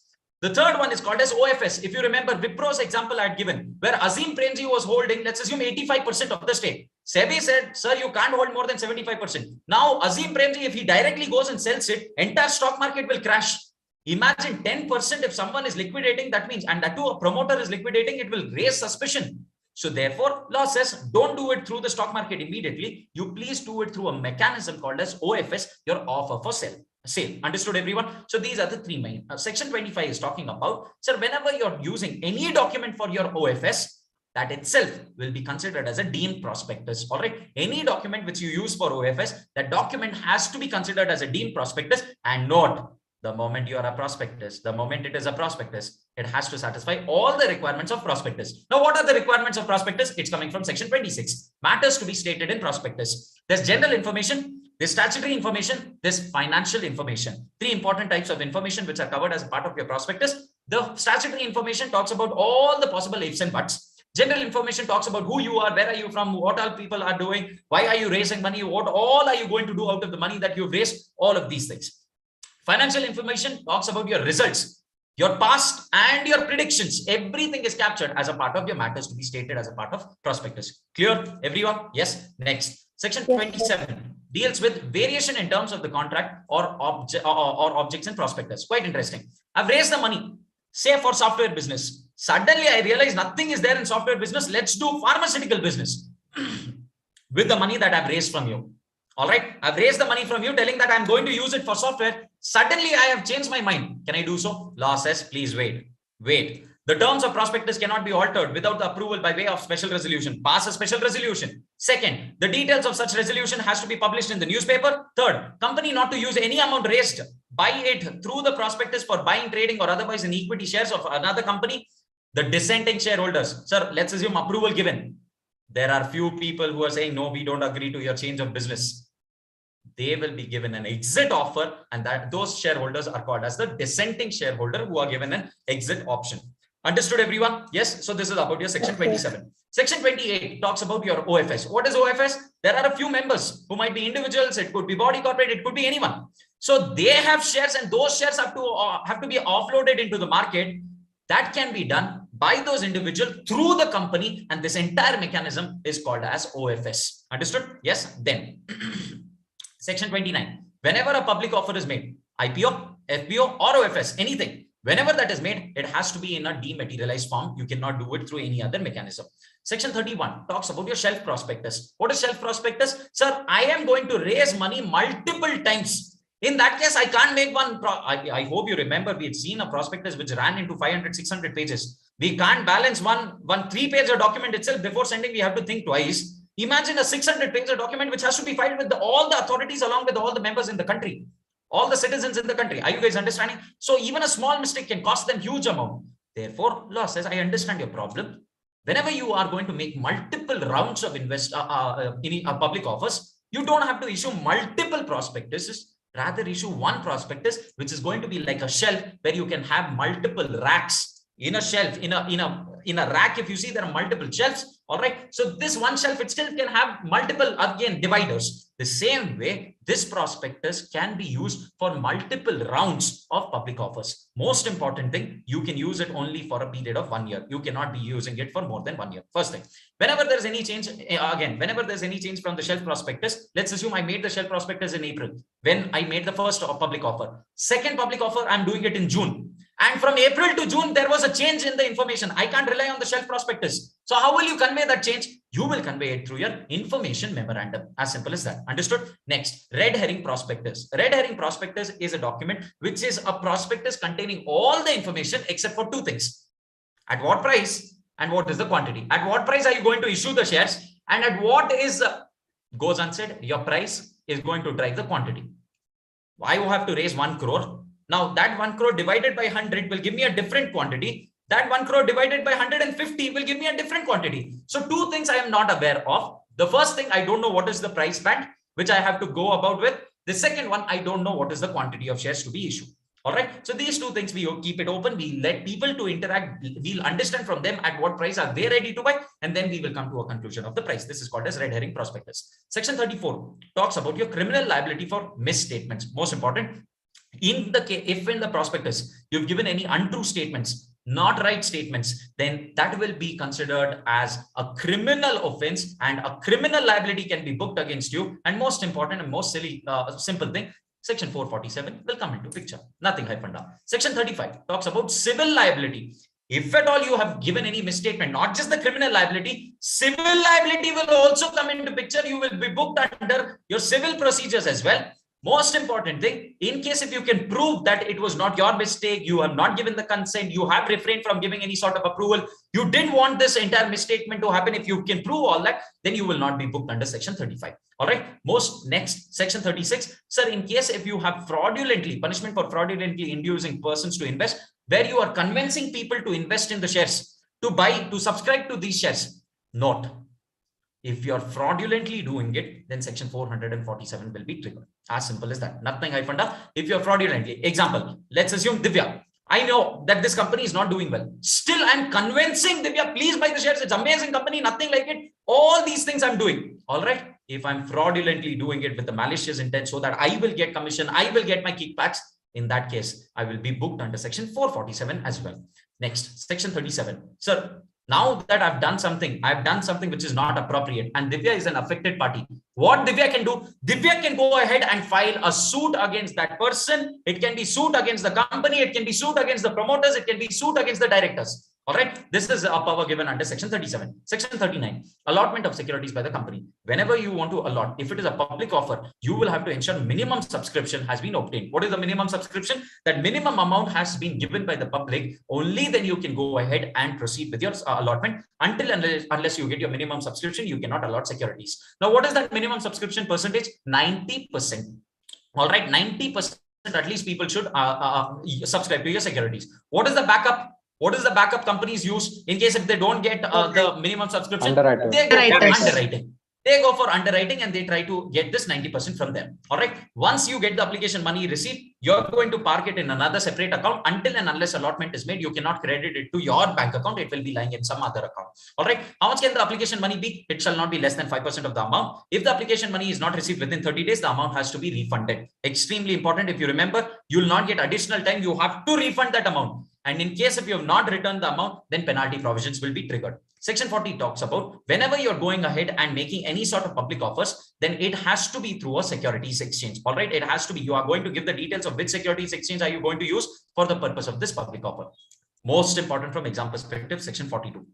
The third one is called as OFS. If you remember Wipro's example I had given, where Azim Premji was holding, let's assume 85% of the stake. SEBI said, sir, you can't hold more than 75%. Now, Azim Premji, if he directly goes and sells it, entire stock market will crash. Imagine 10% if someone is liquidating, that means, and that too a promoter is liquidating, it will raise suspicion. So therefore, law says, don't do it through the stock market immediately. You please do it through a mechanism called as OFS, your offer for sale. Understood, everyone? So these are the 3 main. Section 25 is talking about, sir, whenever you're using any document for your OFS, that itself will be considered as a deemed prospectus. All right. Any document which you use for OFS, that document has to be considered as a deemed prospectus. And note, the moment you are a prospectus, the moment it is a prospectus, it has to satisfy all the requirements of prospectus. Now, what are the requirements of prospectus? It's coming from section 26. Matters to be stated in prospectus. There's general information, there's statutory information, there's financial information. 3 important types of information which are covered as a part of your prospectus. The statutory information talks about all the possible ifs and buts. General information talks about who you are, where are you from, what all people are doing, why are you raising money, what all are you going to do out of the money that you've raised, all of these things. Financial information talks about your results, your past and your predictions. Everything is captured as a part of your matters to be stated as a part of prospectus. Clear, everyone? Yes. Next, section 27. deals with variation in terms of the contract or objects in prospectus. Quite interesting. I've raised the money, say for software business. Suddenly I realize nothing is there in software business. Let's do pharmaceutical business with the money that I've raised from you. All right. I've raised the money from you telling that I'm going to use it for software. Suddenly I have changed my mind. Can I do so? Law says, please wait. Wait. The terms of prospectus cannot be altered without the approval by way of special resolution. Pass a special resolution. Second, the details of such resolution has to be published in the newspaper. Third, company not to use any amount raised by it through the prospectus for buying, trading, or otherwise in equity shares of another company. The dissenting shareholders. Sir, let's assume approval given. There are few people who are saying, no, we don't agree to your change of business. They will be given an exit offer, and that those shareholders are called as the dissenting shareholder who are given an exit option. Understood, everyone? Yes. So this is about your section 27. Section 28 talks about your OFS. What is OFS? There are a few members who might be individuals. It could be body corporate. It could be anyone. So they have shares, and those shares have to be offloaded into the market. That can be done by those individuals through the company, and this entire mechanism is called as OFS. Understood? Yes. Then section 29. Whenever a public offer is made, IPO, FPO, or OFS, anything. Whenever that is made, it has to be in a dematerialized form. You cannot do it through any other mechanism. Section 31 talks about your shelf prospectus. What is shelf prospectus? Sir, I am going to raise money multiple times. In that case, I can't make one. I hope you remember we had seen a prospectus which ran into 500, 600 pages. We can't balance one 3-page document itself before sending. We have to think twice. Imagine a 600-page document which has to be filed with all the authorities along with all the members in the country. All the citizens in the country. Are you guys understanding? So even a small mistake can cost them huge amount. Therefore, law says, I understand your problem. Whenever you are going to make multiple rounds of public offers, you don't have to issue multiple prospectuses. Rather, issue one prospectus, which is going to be like a shelf where you can have multiple racks in a shelf. In a rack, if you see there are multiple shelves. All right. So this one shelf itself can have multiple, again, dividers. The same way, this prospectus can be used for multiple rounds of public offers. Most important thing, you can use it only for a period of 1 year. You cannot be using it for more than 1 year. First thing, whenever there's any change, whenever there's any change from the shelf prospectus, let's assume I made the shelf prospectus in April, when I made the first public offer. Second public offer, I'm doing it in June. And from April to June, there was a change in the information. I can't rely on the shelf prospectus. So how will you convey that change? You will convey it through your information memorandum. As simple as that. Understood? Next, red herring prospectus. Red herring prospectus is a document which is a prospectus containing all the information except for two things. At what price and what is the quantity? At what price are you going to issue the shares? And at what is, goes unsaid, your price is going to drive the quantity. Why you have to raise 1 crore? Now that 1 crore divided by 100 will give me a different quantity. That 1 crore divided by 150 will give me a different quantity. So two things I am not aware of. The first thing, I don't know what is the price band, which I have to go about with. The second one, I don't know what is the quantity of shares to be issued. All right. So these two things, we keep it open. We let people to interact. We'll understand from them at what price are they ready to buy. And then we will come to a conclusion of the price. This is called as red herring prospectus. Section 34 talks about your criminal liability for misstatements. Most important. In the case, if in the prospectus you've given any untrue statements, not right statements, then that will be considered as a criminal offense, and a criminal liability can be booked against you. And most important and most simple thing, section 447 will come into picture. Nothing hyphen down. Section 35 talks about civil liability. If at all you have given any misstatement, not just the criminal liability, civil liability will also come into picture. You will be booked under your civil procedures as well. Most important thing, in case if you can prove that it was not your mistake, you have not given the consent, you have refrained from giving any sort of approval, you didn't want this entire misstatement to happen. If you can prove all that, then you will not be booked under section 35. All right. Next, section 36. Sir, in case if you have fraudulently, punishment for fraudulently inducing persons to invest, where you are convincing people to invest in the shares, to buy, to subscribe to these shares. Note, if you're fraudulently doing it, then section 447 will be triggered. As simple as that. Nothing hyphen down. If you're fraudulently, example, let's assume Divya. I know that this company is not doing well. Still, I'm convincing Divya, please buy the shares. It's amazing company, nothing like it. All these things I'm doing. All right. If I'm fraudulently doing it with the malicious intent so that I will get commission, I will get my kickbacks. In that case, I will be booked under section 447 as well. Next, section 37. Sir, Now that I've done something which is not appropriate, and Divya is an affected party. What Divya can do? Divya can go ahead and file a suit against that person. It can be suit against the company. It can be suit against the promoters. It can be suit against the directors. All right. This is a power given under section 37. Section 39, allotment of securities by the company. Whenever you want to allot, if it is a public offer, you will have to ensure minimum subscription has been obtained. What is the minimum subscription? That minimum amount has been given by the public. Only then you can go ahead and proceed with your allotment. Unless you get your minimum subscription, you cannot allot securities. Now, what is that minimum subscription percentage? 90%. All right, 90% at least people should subscribe to your securities. What is the backup? What is the backup companies use in case if they don't get the minimum subscription? Underwriting. They go for underwriting. They go for underwriting and they try to get this 90% from them. All right. Once you get the application money received, you're going to park it in another separate account. Until and unless allotment is made, you cannot credit it to your bank account. It will be lying in some other account. All right. How much can the application money be? It shall not be less than 5% of the amount. If the application money is not received within 30 days, the amount has to be refunded. Extremely important. If you remember, you will not get additional time. You have to refund that amount. And in case if you have not returned the amount, then penalty provisions will be triggered. Section 40 talks about whenever you're going ahead and making any sort of public offers, then it has to be through a securities exchange. All right. It has to be, you are going to give the details of which securities exchange are you going to use for the purpose of this public offer. Most important from exam perspective, section 42.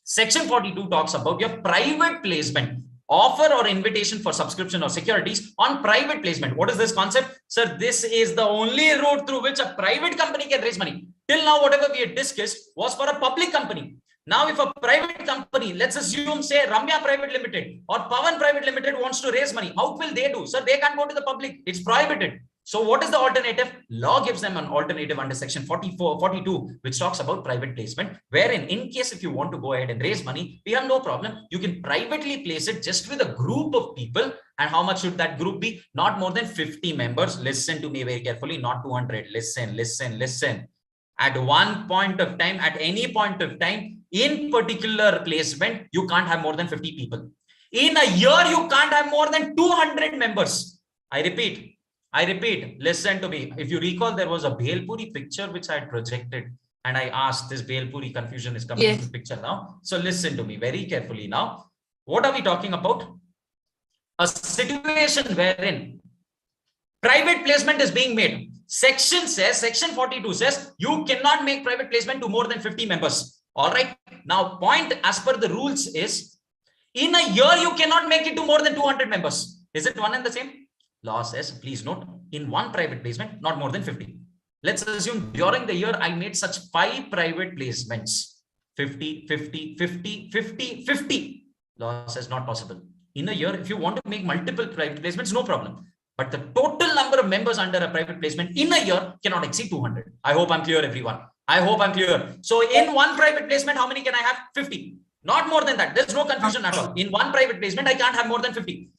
Section 42 talks about your private placement. Offer or invitation for subscription or securities on private placement. What is this concept? Sir, this is the only route through which a private company can raise money. Till now, whatever we had discussed was for a public company. Now, if a private company, let's assume, say, Ramya Private Limited or Pawan Private Limited wants to raise money, how will they do? Sir, they can't go to the public. It's prohibited. So what is the alternative? Law gives them an alternative under section 42, which talks about private placement, wherein in case if you want to go ahead and raise money, we have no problem. You can privately place it just with a group of people. And how much should that group be? Not more than 50 members. Listen to me very carefully, not 200. Listen. At one point of time, at any point of time, in particular placement, you can't have more than 50 people. In a year, you can't have more than 200 members. I repeat, listen to me. If you recall, there was a Bhelpuri picture which I had projected and I asked, this Bhelpuri confusion is coming into the picture now. So listen to me very carefully now. What are we talking about? A situation wherein private placement is being made. Section 42 says you cannot make private placement to more than 50 members. All right. Now, point as per the rules is in a year, you cannot make it to more than 200 members. Is it one and the same? Law says, please note, in one private placement, not more than 50. Let's assume during the year, I made such 5 private placements. 50. Law says not possible. In a year, if you want to make multiple private placements, no problem. But the total number of members under a private placement in a year cannot exceed 200. I hope I'm clear, everyone. I hope I'm clear. So in one private placement, how many can I have? 50. Not more than that. There's no confusion at all. In one private placement, I can't have more than 50.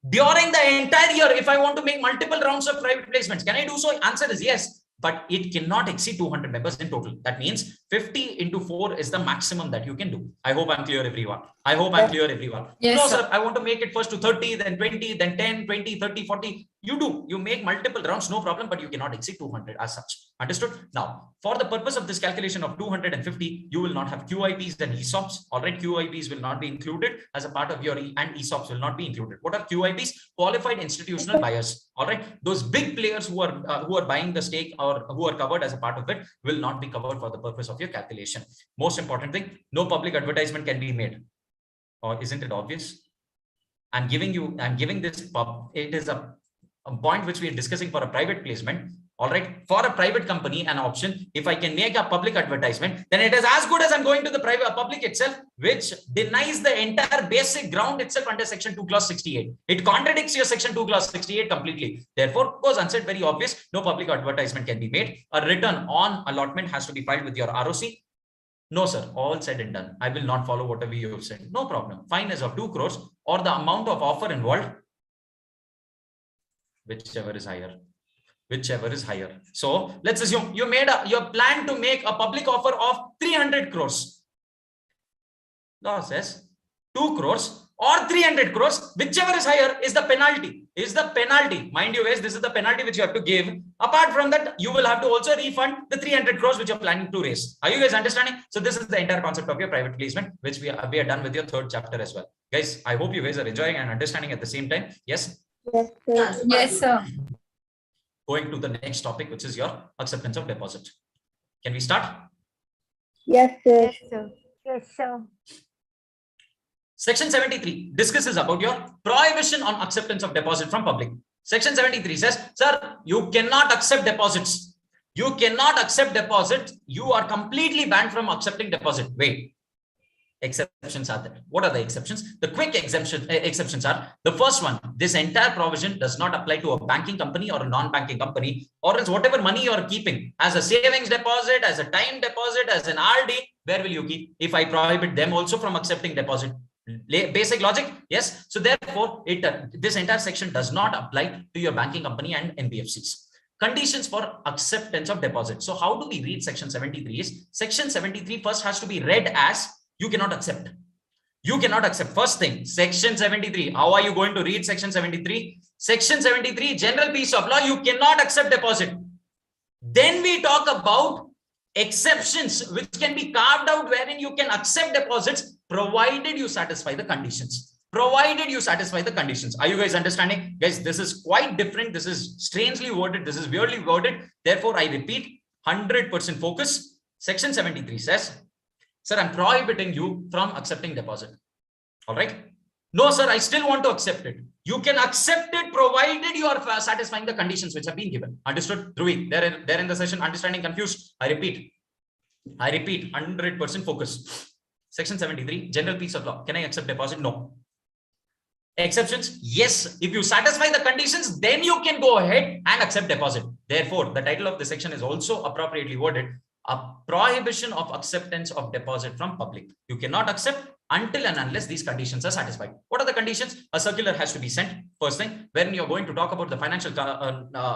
During the entire year, if I want to make multiple rounds of private placements, can I do so? Answer is yes, but it cannot exceed 200 members in total. That means 50 into 4 is the maximum that you can do. I hope I'm clear, everyone. I hope I'm clear, everyone. Yes, no, sir, I want to make it first to 30, then 20, then 10, 20, 30, 40. You do. You make multiple rounds, no problem, but you cannot exceed 200 as such. Understood? Now, for the purpose of this calculation of 250, you will not have QIPs and ESOPs. All right, QIPs will not be included as a part of your and ESOPs will not be included. What are QIPs? Qualified institutional buyers. All right, those big players who are buying the stake or who are covered as a part of it will not be covered for the purpose of your calculation. Most important thing, no public advertisement can be made. Or isn't it obvious? I'm giving this, it is a point which we are discussing for a private placement. All right, for a private company, an option, if I can make a public advertisement, then it is as good as I'm going to the public itself, which denies the entire basic ground itself under section 2 clause 68. It contradicts your section 2 clause 68 completely. Therefore, goes unsaid, very obvious, no public advertisement can be made. A return on allotment has to be filed with your ROC. No, sir, all said and done. I will not follow whatever you have said. No problem. Fine as of 2 crores or the amount of offer involved, whichever is higher. So let's assume you plan to make a public offer of 300 crores. Law says 2 crores or 300 crores, whichever is higher is the penalty. Mind you guys, this is the penalty which you have to give. Apart from that, you will have to also refund the 300 crores which you're planning to raise. Are you guys understanding? So this is the entire concept of your private placement, which we are done with your third chapter as well. Guys, I hope you guys are enjoying and understanding at the same time. Yes? Yes, sir. Yes, sir. Going to the next topic, which is your acceptance of deposit. Can we start? Yes, sir. Yes, sir. Yes, sir. Section 73 discusses about your prohibition on acceptance of deposit from public. Section 73 says, sir, you cannot accept deposits. You cannot accept deposit. You are completely banned from accepting deposit. Wait. Exceptions are there. What are the exceptions? The quick exceptions are, the first one, this entire provision does not apply to a banking company or a non-banking company, or else whatever money you are keeping as a savings deposit, as a time deposit, as an RD, where will you keep? If I prohibit them also from accepting deposit. Basic logic, yes. So therefore, this entire section does not apply to your banking company and NBFCs. Conditions for acceptance of deposit. So how do we read section 73? Is section 73 first has to be read as you cannot accept. You cannot accept. First thing, section 73. How are you going to read section 73? Section 73, general piece of law, you cannot accept deposit. Then we talk about exceptions which can be carved out wherein you can accept deposits provided you satisfy the conditions. Provided you satisfy the conditions. Are you guys understanding? Guys, this is quite different. This is strangely worded. This is weirdly worded. Therefore, I repeat, 100% focus. Section 73 says, sir, I'm prohibiting you from accepting deposit. All right. No, sir, I still want to accept it. You can accept it provided you are satisfying the conditions which have been given. Understood? R2E, there in the session, understanding confused. I repeat, 100% focus. Section 73, general piece of law. Can I accept deposit? No. Exceptions? Yes. If you satisfy the conditions, then you can go ahead and accept deposit. Therefore, the title of the section is also appropriately worded, a prohibition of acceptance of deposit from public. You cannot accept until and unless these conditions are satisfied. What are the conditions? A circular has to be sent. First thing, when you're going to talk about the financial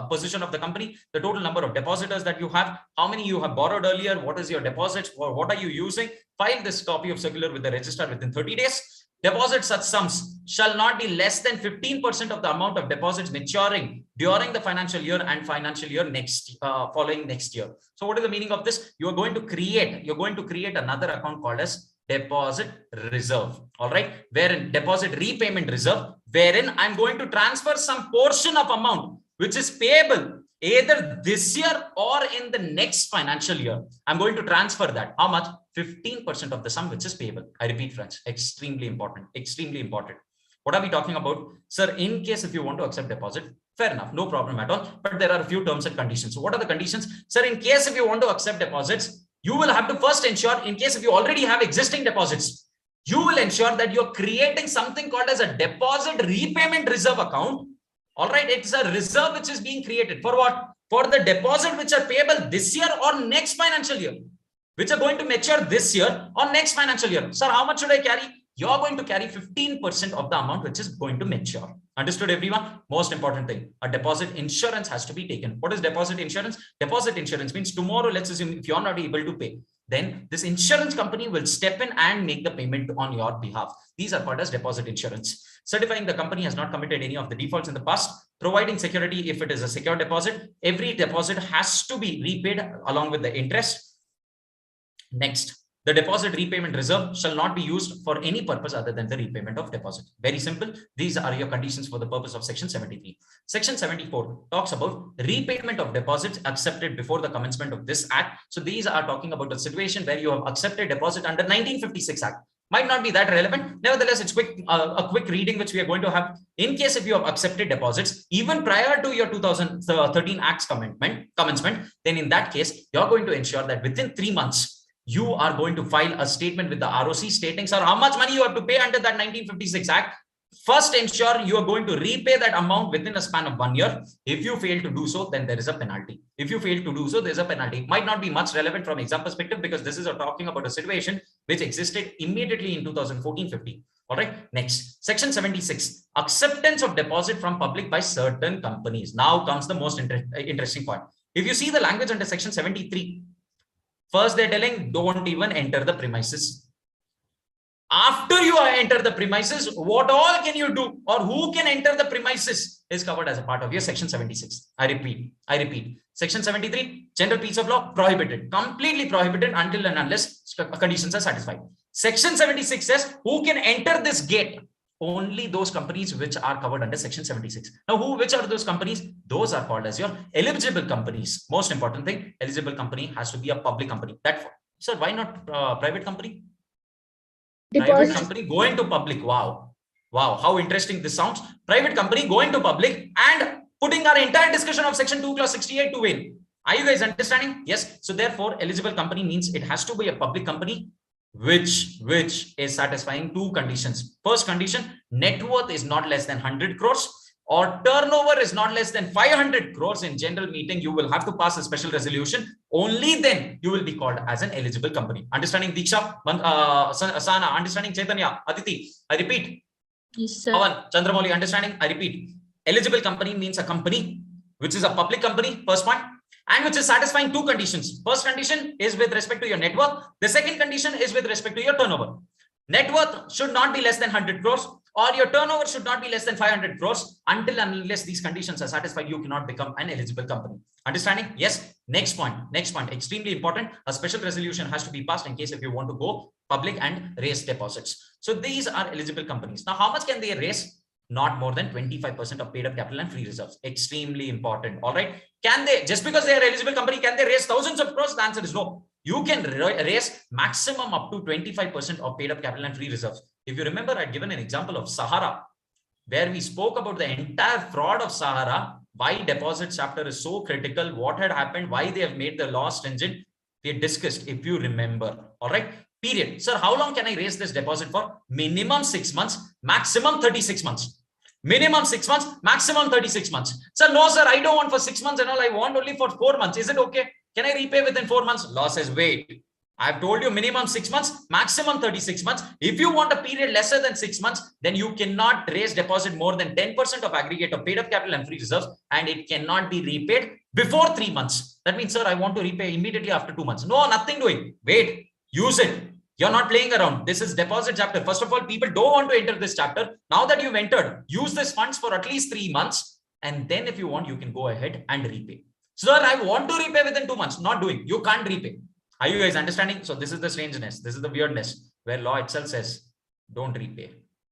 position of the company, the total number of depositors that you have, how many you have borrowed earlier, what is your deposit, or what are you using? File this copy of circular with the registrar within 30 days. Deposit such sums shall not be less than 15% of the amount of deposits maturing during the financial year and financial year following next year. So what is the meaning of this? You're going to create another account called as deposit reserve. All right, wherein deposit repayment reserve, wherein I'm going to transfer some portion of amount which is payable either this year or in the next financial year. I'm going to transfer that. How much? 15% of the sum which is payable. I repeat, friends, extremely important, extremely important. What are we talking about? Sir, in case if you want to accept deposit, fair enough, no problem at all. But there are a few terms and conditions. So what are the conditions? Sir, in case if you want to accept deposits, you will have to first ensure, in case if you already have existing deposits, you will ensure that you're creating something called as a deposit repayment reserve account. All right, it's a reserve which is being created for what? For the deposit which are payable this year or next financial year, which are going to mature this year or next financial year. Sir, how much should I carry? You're going to carry 15% of the amount which is going to mature. Understood, everyone? Most important thing, a deposit insurance has to be taken. What is deposit insurance? Deposit insurance means tomorrow, let's assume if you're not able to pay, then this insurance company will step in and make the payment on your behalf. These are called as deposit insurance. Certifying the company has not committed any of the defaults in the past, providing security if it is a secure deposit. Every deposit has to be repaid along with the interest. Next, the deposit repayment reserve shall not be used for any purpose other than the repayment of deposit. Very simple. These are your conditions for the purpose of section 73. Section 74 talks about repayment of deposits accepted before the commencement of this act. So these are talking about a situation where you have accepted deposit under 1956 Act. Might not be that relevant. Nevertheless, it's a quick reading which we are going to have. In case if you have accepted deposits even prior to your 2013 Act's commencement, then in that case, you're going to ensure that within 3 months, you are going to file a statement with the ROC stating, sir, how much money you have to pay under that 1956 Act. First, ensure you are going to repay that amount within a span of 1 year. If you fail to do so, then there is a penalty. If you fail to do so, there's a penalty. It might not be much relevant from exam perspective because this is talking about a situation which existed immediately in 2014-15. All right. Next, section 76, acceptance of deposit from public by certain companies. Now comes the most interesting point. If you see the language under section 73, first, they're telling don't even enter the premises. After you enter the premises, what all can you do or who can enter the premises is covered as a part of your section 76. I repeat. Section 73, general piece of law, prohibited, completely prohibited until and unless conditions are satisfied. Section 76 says who can enter this gate? Only those companies which are covered under section 76. Now, which are those companies? Those are called as your eligible companies. Most important thing, eligible company has to be a public company. Sir, why not private company? Private company going to public. Wow, how interesting this sounds. Private company going to public and putting our entire discussion of section 2 clause 68 to win. Are you guys understanding? Yes. So therefore, eligible company means it has to be a public company which is satisfying two conditions. First condition, net worth is not less than 100 crores or turnover is not less than 500 crores. In general meeting, you will have to pass a special resolution. Only then you will be called as an eligible company. Understanding Diksha, Sana, understanding Chaitanya, Aditi, I repeat. Yes, sir. Avan, Chandramouli, understanding, I repeat. Eligible company means a company which is a public company, first point, and which is satisfying two conditions. First condition is with respect to your net worth. The second condition is with respect to your turnover. Net worth should not be less than 100 crores or your turnover should not be less than 500 crores. Until and unless these conditions are satisfied, you cannot become an eligible company. Understanding? Yes. Next point, extremely important. A special resolution has to be passed in case if you want to go public and raise deposits. So these are eligible companies. Now, how much can they raise? Not more than 25% of paid up capital and free reserves. Extremely important. All right. Can they, just because they are eligible company, can they raise thousands of crores? The answer is no. You can raise maximum up to 25% of paid up capital and free reserves. If you remember, I'd given an example of Sahara, where we spoke about the entire fraud of Sahara, why deposit chapter is so critical, what had happened, why they have made the law stringent. We discussed, if you remember. All right. Period. Sir, how long can I raise this deposit for? Minimum 6 months, maximum 36 months. Minimum 6 months, maximum 36 months. Sir, no, sir, I don't want for 6 months and all. I want only for 4 months. Is it okay? Can I repay within 4 months? Law says, wait. I've told you minimum 6 months, maximum 36 months. If you want a period lesser than 6 months, then you cannot raise deposit more than 10% of aggregate of paid up capital and free reserves, and it cannot be repaid before 3 months. That means, sir, I want to repay immediately after 2 months. No, nothing doing. Wait, use it. You're not playing around. This is deposit chapter. First of all, people don't want to enter this chapter. Now that you've entered, use this funds for at least 3 months. And then if you want, you can go ahead and repay. Sir, I want to repay within 2 months. Not doing. You can't repay. Are you guys understanding? So this is the strangeness. This is the weirdness where law itself says, don't repay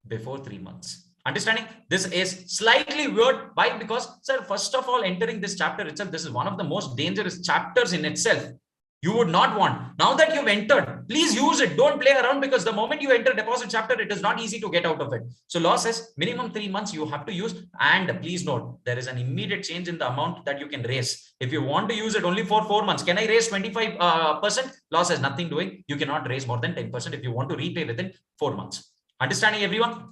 before 3 months. Understanding? This is slightly weird. Why? Because, sir, first of all, entering this chapter itself, this is one of the most dangerous chapters in itself. You would not want. Now that you've entered, please use it. Don't play around, because the moment you enter deposit chapter, it is not easy to get out of it. So law says minimum 3 months you have to use. And please note, there is an immediate change in the amount that you can raise. If you want to use it only for 4 months, can I raise 25%? Law says nothing doing. You cannot raise more than 10% if you want to repay within 4 months. Understanding, everyone?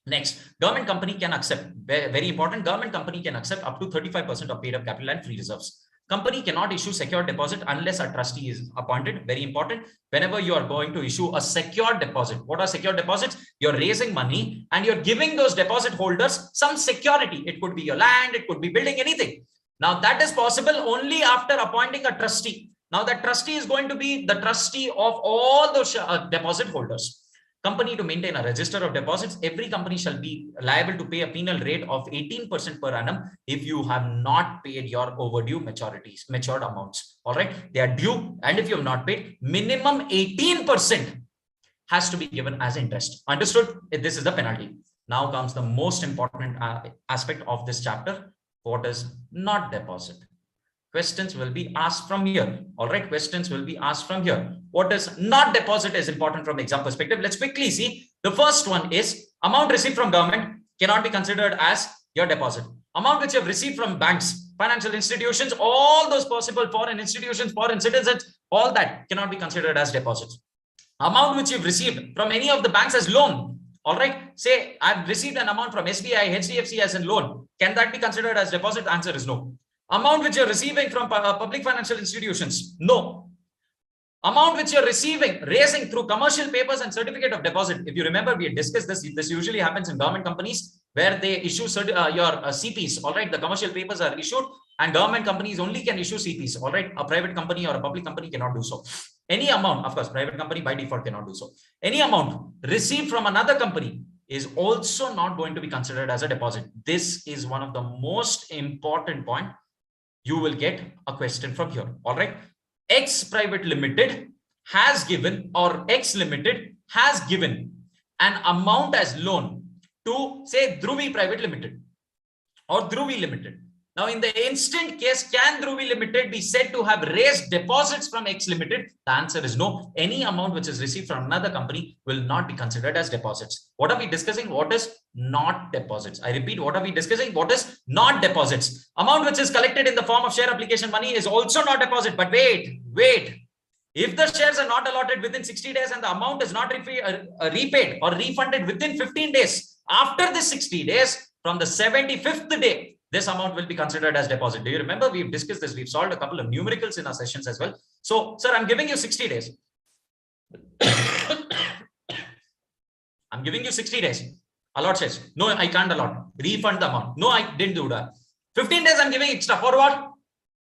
Next, government company can accept, very important, government company can accept up to 35% of paid up capital and free reserves. Company cannot issue secured deposit unless a trustee is appointed. Very important. Whenever you are going to issue a secured deposit, what are secured deposits? You're raising money and you're giving those deposit holders some security. It could be your land, it could be building, anything. Now that is possible only after appointing a trustee. Now that trustee is going to be the trustee of all those deposit holders. Company to maintain a register of deposits. Every company shall be liable to pay a penal rate of 18% per annum if you have not paid your overdue matured amounts. All right, they are due, and if you have not paid, minimum 18% has to be given as interest. Understood? This is the penalty. Now comes the most important aspect of this chapter. What is not deposit? Questions will be asked from here. All right, questions will be asked from here. What is not deposit is important from exam perspective. Let's quickly see. The first one is amount received from government cannot be considered as your deposit. Amount which you have received from banks, financial institutions, all those possible foreign institutions, foreign citizens, all that cannot be considered as deposits. Amount which you've received from any of the banks as loan. All right, say I've received an amount from SBI, HDFC as a loan. Can that be considered as deposit? The answer is no. Amount which you're receiving from public financial institutions, no. Amount which you're raising through commercial papers and certificate of deposit. If you remember, we had discussed this. This usually happens in government companies. where they issue your CPs. All right, the commercial papers are issued, and government companies only can issue CPs. All right, a private company or a public company cannot do so. Any amount, of course, private company by default cannot do so. Any amount received from another company is also not going to be considered as a deposit. This is one of the most important point. You will get a question from here. All right, X Private Limited has given, or X Limited has given an amount as loan to say Dhruvi Private Limited or Dhruvi Limited. Now, in the instant case, can Dhruvi Limited be said to have raised deposits from X Limited? The answer is no. Any amount which is received from another company will not be considered as deposits. What are we discussing? What is not deposits? I repeat, what are we discussing? What is not deposits? Amount which is collected in the form of share application money is also not deposit. But wait. If the shares are not allotted within 60 days and the amount is not repaid or refunded within 15 days, after the 60 days, from the 75th day, this amount will be considered as deposit. Do you remember? We've discussed this. We've solved a couple of numericals in our sessions as well. So, sir, I'm giving you 60 days. I'm giving you 60 days. Allot shares. No, I can't allot. Refund the amount. No, I didn't do that. 15 days I'm giving extra. For what?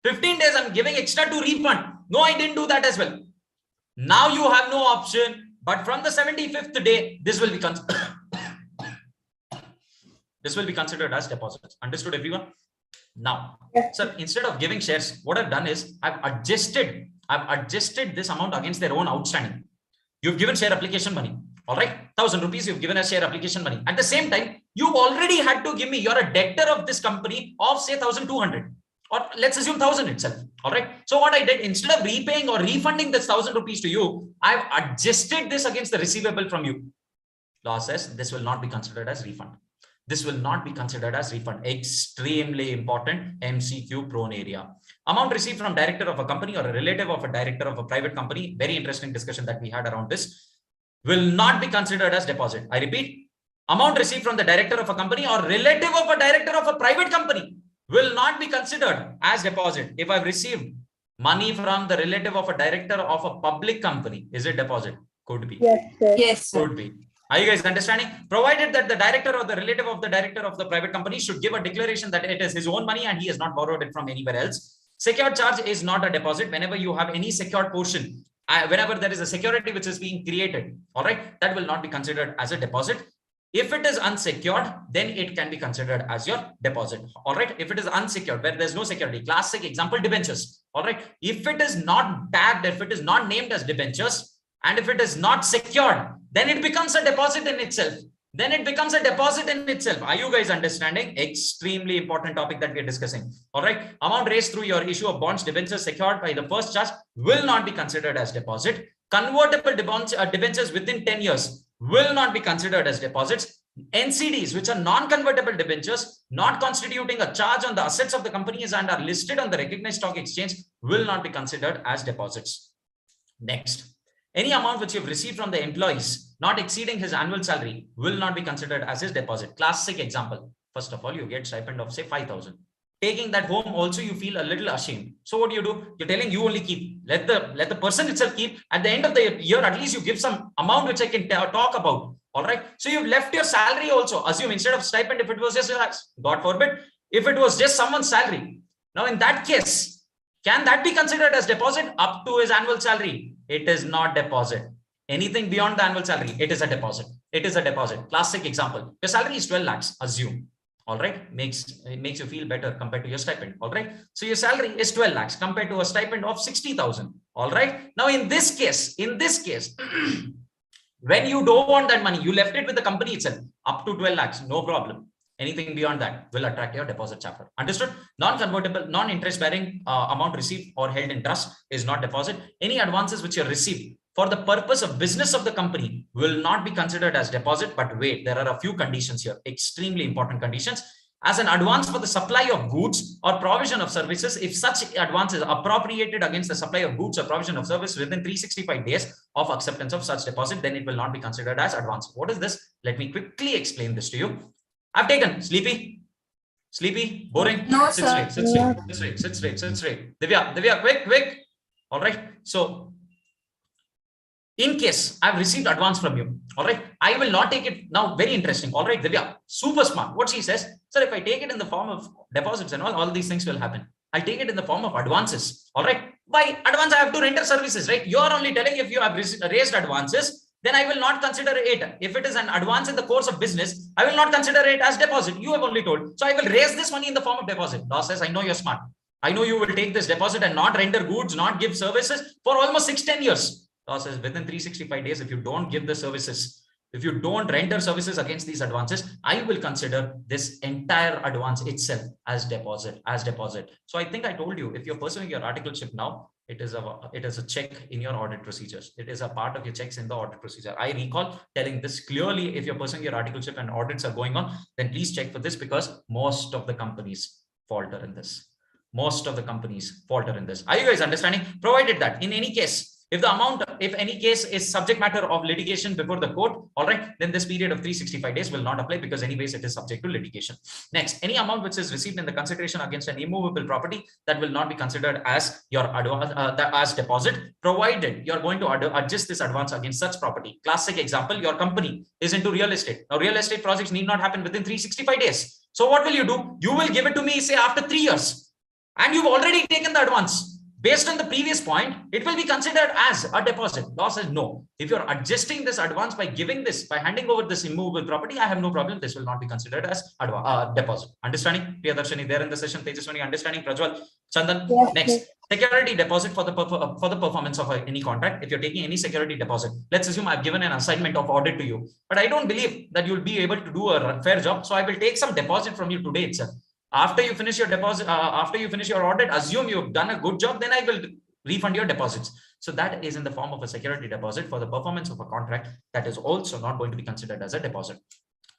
15 days I'm giving extra to refund. No, I didn't do that as well. Now you have no option. But from the 75th day, this will be considered. This will be considered as deposits. Understood, everyone? Now, sir, instead of giving shares, what I've done is I've adjusted this amount against their own outstanding. You've given share application money. All right, 1,000 rupees you've given as share application money. At the same time, you've already had to give me, you're a debtor of this company of say 1,200, or let's assume 1,000 itself. All right. So what I did, instead of repaying or refunding this 1,000 rupees to you, I've adjusted this against the receivable from you. Law says this will not be considered as refund. This will not be considered as refund. Extremely important MCQ prone area. Amount received from director of a company or a relative of a director of a private company. Very interesting discussion that we had around this. Will not be considered as deposit. I repeat, amount received from the director of a company or relative of a director of a private company will not be considered as deposit. If I've received money from the relative of a director of a public company, is it deposit? Could be. Yes, sir. Yes, sir. Could be. Are you guys understanding? Provided that the director or the relative of the director of the private company should give a declaration that it is his own money and he has not borrowed it from anywhere else. Secured charge is not a deposit. Whenever you have any secured portion, whenever there is a security which is being created, all right, that will not be considered as a deposit. If it is unsecured, then it can be considered as your deposit. All right. If it is unsecured, where there's no security, classic example, debentures. All right. If it is not tagged, if it is not named as debentures, and if it is not secured, then it becomes a deposit in itself. Then it becomes a deposit in itself. Are you guys understanding? Extremely important topic that we are discussing. All right. Amount raised through your issue of bonds, debentures secured by the first charge will not be considered as deposit. Convertible debentures within 10 years will not be considered as deposits. NCDs, which are non-convertible debentures, not constituting a charge on the assets of the companies and are listed on the recognized stock exchange, will not be considered as deposits. Next. Any amount which you've received from the employees not exceeding his annual salary will not be considered as his deposit. Classic example. First of all, you get stipend of say 5,000. Taking that home also, you feel a little ashamed. So what do? You're telling you only keep. Let the person itself keep. At the end of the year, at least you give some amount which I can talk about. All right. So you've left your salary also. Assume instead of stipend, if it was just, God forbid, if it was just someone's salary. Now in that case, can that be considered as deposit up to his annual salary? It is not deposit. Anything beyond the annual salary, it is a deposit. It is a deposit. Classic example. Your salary is 12 lakhs, assume. All right. It makes you feel better compared to your stipend. All right. So your salary is 12 lakhs compared to a stipend of 60,000. All right. Now, in this case, when you don't want that money, you left it with the company itself up to 12 lakhs, no problem. Anything beyond that will attract your deposit chapter. Understood? Non-convertible, non-interest bearing amount received or held in trust is not deposit. Any advances which you received for the purpose of business of the company will not be considered as deposit. But wait, there are a few conditions here, extremely important conditions. As an advance for the supply of goods or provision of services, if such advance is appropriated against the supply of goods or provision of service within 365 days of acceptance of such deposit, then it will not be considered as advance. What is this? Let me quickly explain this to you. I've taken sleepy, boring. No, sit sir. straight. Divya, quick. All right. So in case I've received advance from you, all right, I will not take it now. Very interesting. All right, Divya, super smart. What she says, sir, if I take it in the form of deposits and all these things will happen. I'll take it in the form of advances. All right, by advance, I have to render services, right? You are only telling if you have raised advances, then I will not consider it. If it is an advance in the course of business, I will not consider it as deposit. You have only told. So I will raise this money in the form of deposit. Law says, I know you're smart. I know you will take this deposit and not render goods, not give services for almost 6-10 years. Law says within 365 days, if you don't give the services, if you don't render services against these advances, I will consider this entire advance itself as deposit, So I think I told you, if you're pursuing your articleship now, it is a check in your audit procedures. It is a part of your checks in the audit procedure. I recall telling this clearly. If you're pursuing your articleship and audits are going on, then please check for this, because most of the companies falter in this. Most of the companies falter in this. Are you guys understanding? Provided that in any case, if the amount, if any case is subject matter of litigation before the court, all right, then this period of 365 days will not apply, because anyways it is subject to litigation. Next, any amount which is received in the consideration against an immovable property, that will not be considered as your advance, as deposit, provided you're going to adjust this advance against such property. Classic example, your company is into real estate. Now, real estate projects need not happen within 365 days. So what will you do? You will give it to me, say, after 3 years, and you've already taken the advance. Based on the previous point, it will be considered as a deposit. Law says no. If you're adjusting this advance by giving this, by handing over this immovable property, I have no problem. This will not be considered as deposit. Understanding? Priyadarshini there in the session. Tejaswani, understanding? Prajwal, Chandan. Yes, Next, yes. security deposit for the performance of any contract. If you're taking any security deposit, let's assume I've given an assignment of audit to you, but I don't believe that you'll be able to do a fair job. So I will take some deposit from you today itself. After you finish your deposit, after you finish your audit, assume you've done a good job, then I will refund your deposits. So that is in the form of a security deposit for the performance of a contract. That is also not going to be considered as a deposit.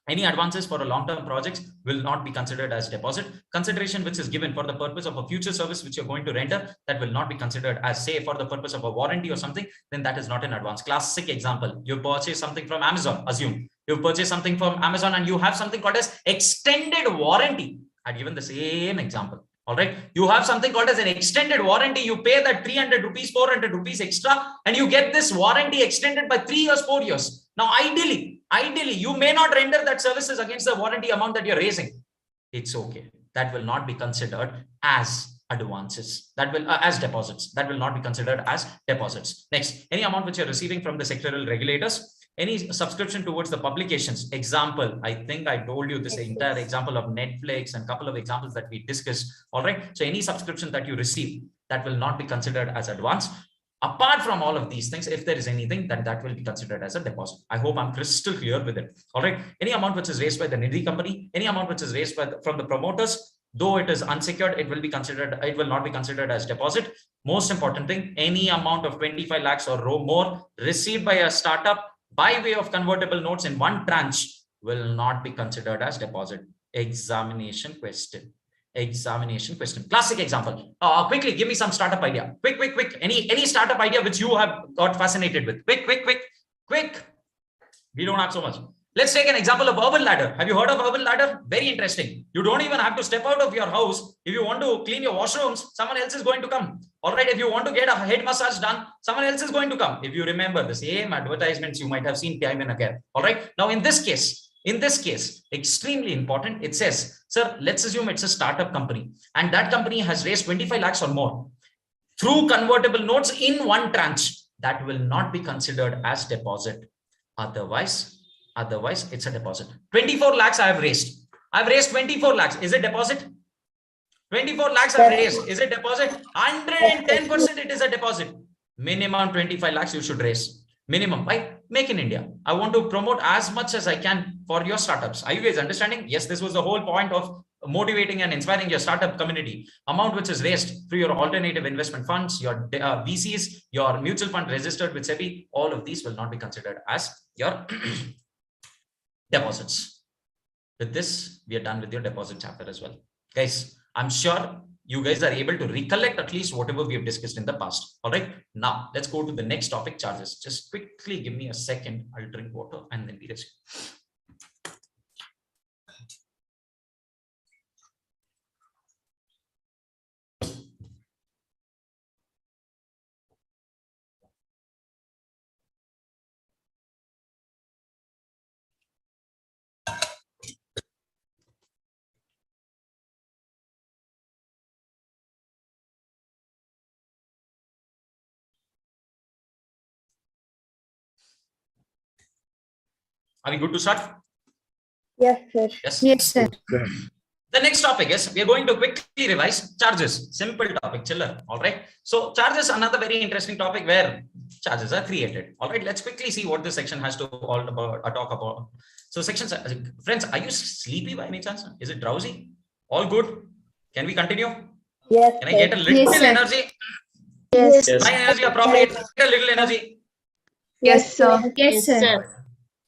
Any advances for a long-term projects will not be considered as deposit. Consideration which is given for the purpose of a future service which you're going to render, that will not be considered as, say, for the purpose of a warranty or something, then that is not an advance. Classic example, you purchase something from Amazon. Assume you purchase something from Amazon and you have something called as extended warranty. I'd given the same example. All right. You have something called as an extended warranty. You pay that 300 rupees, 400 rupees extra, and you get this warranty extended by 3 years, 4 years. Now, ideally, you may not render that services against the warranty amount that you're raising. It's okay. That will not be considered as advances. That will as deposits. That will not be considered as deposits. Next, any amount which you're receiving from the sectoral regulators, any subscription towards the publications. Example, I think I told you this entire example of Netflix and a couple of examples that we discussed. All right. So any subscription that you receive, that will not be considered as advance. Apart from all of these things, if there is anything, that will be considered as a deposit. I hope I'm crystal clear with it. All right. Any amount which is raised by the Nidhi company, any amount which is raised from the promoters, though it is unsecured, it will not be considered as deposit. Most important thing, any amount of 25 lakhs or more received by a startup by way of convertible notes in one tranche will not be considered as deposit. Examination question. Classic example. Quickly, give me some startup idea. Quick. Any startup idea which you have got fascinated with. Quick. We don't have so much. Let's take an example of Urban Ladder. Have you heard of Urban Ladder? Very interesting. You don't even have to step out of your house. If you want to clean your washrooms, someone else is going to come. All right. If you want to get a head massage done, someone else is going to come. If you remember the same advertisements you might have seen time and again. All right. Now, in this case, extremely important. It says, sir, let's assume it's a startup company and that company has raised 25 lakhs or more through convertible notes in one tranche. That will not be considered as deposit. Otherwise, it's a deposit. 24 lakhs I have raised. I've raised 24 lakhs. Is it deposit? 24 lakhs I've raised. Is it deposit? 110% it is a deposit. Minimum 25 lakhs you should raise. Minimum. Why? Make in India. I want to promote as much as I can for your startups. Are you guys understanding? Yes, this was the whole point of motivating and inspiring your startup community. Amount which is raised through your alternative investment funds, your VCs, your mutual fund registered with SEBI, all of these will not be considered as your deposits. With this, we are done with your deposit chapter as well. Guys, I'm sure you guys are able to recollect at least whatever we have discussed in the past. All right. Now, let's go to the next topic, charges. Just quickly give me a second. I'll drink water and then we resume. Are we good to start? Yes, sir. Yes. Yes, sir. The next topic is we are going to quickly revise charges. Simple topic, chiller. All right. So charges, another very interesting topic where charges are created. All right. Let's quickly see what this section has to all about talk about. So sections, friends, are you sleepy by any chance? Is it drowsy? All good? Can we continue? Yes, Can I get a little Yes, sir. energy? Yes. Yes. My energy appropriate. Get a little energy. Yes, sir. Yes, sir.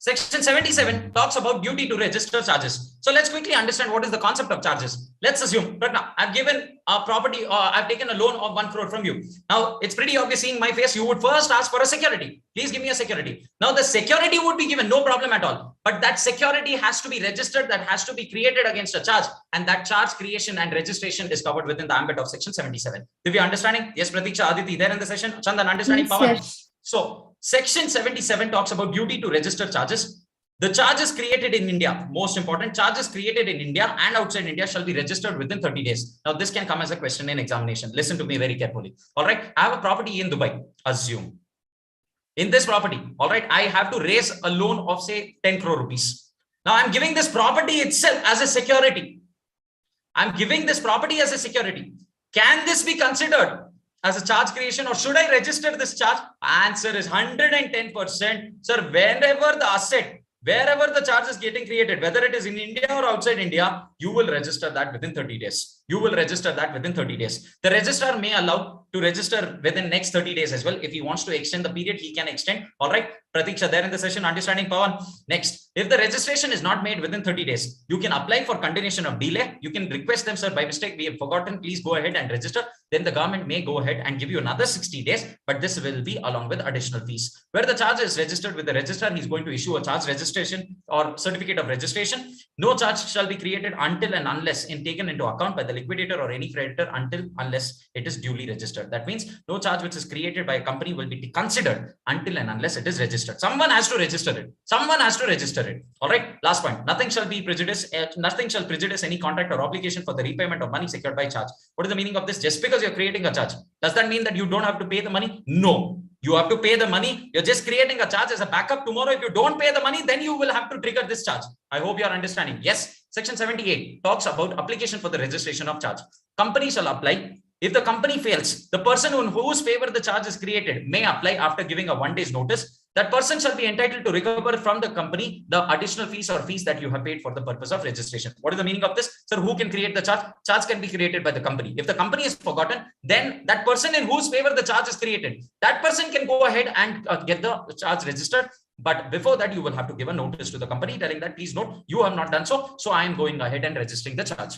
Section 77 talks about duty to register charges. So let's quickly understand what is the concept of charges. Let's assume right now I've given a property or I've taken a loan of 1 crore from you. Now it's pretty obvious seeing my face. You would first ask for a security. Please give me a security. Now the security would be given, no problem at all. But that security has to be registered, that has to be created against a charge. And that charge creation and registration is covered within the ambit of section 77. Did you understanding? Yes, Pratiksha, Aditi, there in the session. Chandan, understanding? Yes, Pawan. So section 77 talks about duty to register charges. The charges created in India, most important, charges created in India and outside India shall be registered within 30 days. Now this can come as a question in examination. Listen to me very carefully. All right. I have a property in Dubai. Assume in this property, all right, I have to raise a loan of say 10 crore rupees. Now I'm giving this property itself as a security. I'm giving this property as a security. Can this be considered as a charge creation or should I register this charge? Answer is 110%. Sir, wherever the asset, wherever the charge is getting created, whether it is in India or outside India, you will register that within 30 days. You will register that within 30 days. The registrar may allow to register within next 30 days as well. If he wants to extend the period, he can extend. All right. Pratiksha, there in the session, understanding Pawan. Next, if the registration is not made within 30 days, you can apply for continuation of delay. You can request them, sir, by mistake, we have forgotten, please go ahead and register. Then the government may go ahead and give you another 60 days, but this will be along with additional fees. Where the charge is registered with the registrar, he's going to issue a charge registration or certificate of registration. No charge shall be created until and unless taken into account by the liquidator or any creditor unless it is duly registered. That means no charge which is created by a company will be considered until and unless it is registered. Someone has to register it. Someone has to register it. All right. Last point. Nothing shall be prejudice. Nothing shall prejudice any contract or obligation for the repayment of money secured by charge. What is the meaning of this? Just because you're creating a charge, does that mean that you don't have to pay the money? No. You have to pay the money. You're just creating a charge as a backup. Tomorrow, if you don't pay the money, then you will have to trigger this charge. I hope you are understanding. Yes. Section 78 talks about application for the registration of charge. Company shall apply. If the company fails, the person in whose favor the charge is created may apply after giving a 1 day's notice. That person shall be entitled to recover from the company the additional fees or fees that you have paid for the purpose of registration. What is the meaning of this? Sir, who can create the charge? Charge can be created by the company. If the company is forgotten, then that person in whose favor the charge is created, that person can go ahead and get the charge registered. But before that, you will have to give a notice to the company telling that, please note, you have not done so. So I am going ahead and registering the charge.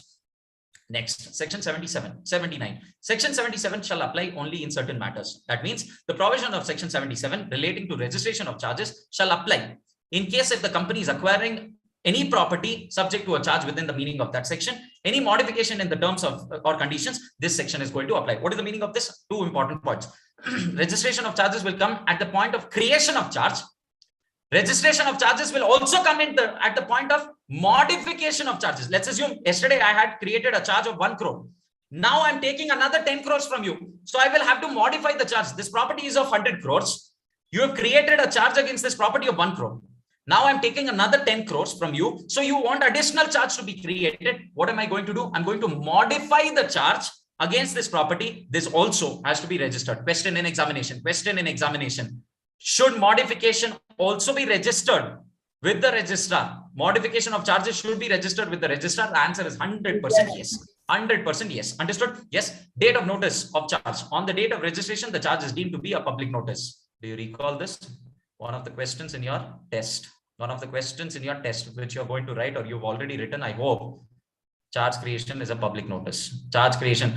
Next, section 79. Section 77 shall apply only in certain matters. That means the provision of section 77 relating to registration of charges shall apply in case if the company is acquiring any property subject to a charge within the meaning of that section, any modification in the terms of or conditions, this section is going to apply. What is the meaning of this? Two important points. Registration of charges will come at the point of creation of charge. Registration of charges will also come in at the point of modification of charges. Let's assume yesterday I had created a charge of 1 crore. Now I'm taking another 10 crores from you. So I will have to modify the charge. This property is of 100 crores. You have created a charge against this property of 1 crore. Now I'm taking another 10 crores from you. So you want additional charge to be created. What am I going to do? I'm going to modify the charge against this property. This also has to be registered. Question in examination. Question in examination. Should modification also be registered with the registrar? Modification of charges should be registered with the registrar. The answer is 100% yes. 100% yes. Understood? Yes. Date of notice of charge. On the date of registration, the charge is deemed to be a public notice. Do you recall this? One of the questions in your test. One of the questions in your test which you're going to write or you've already written, I hope. Charge creation is a public notice. Charge creation.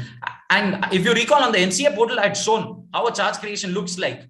And if you recall on the NCA portal, I had shown how a charge creation looks like.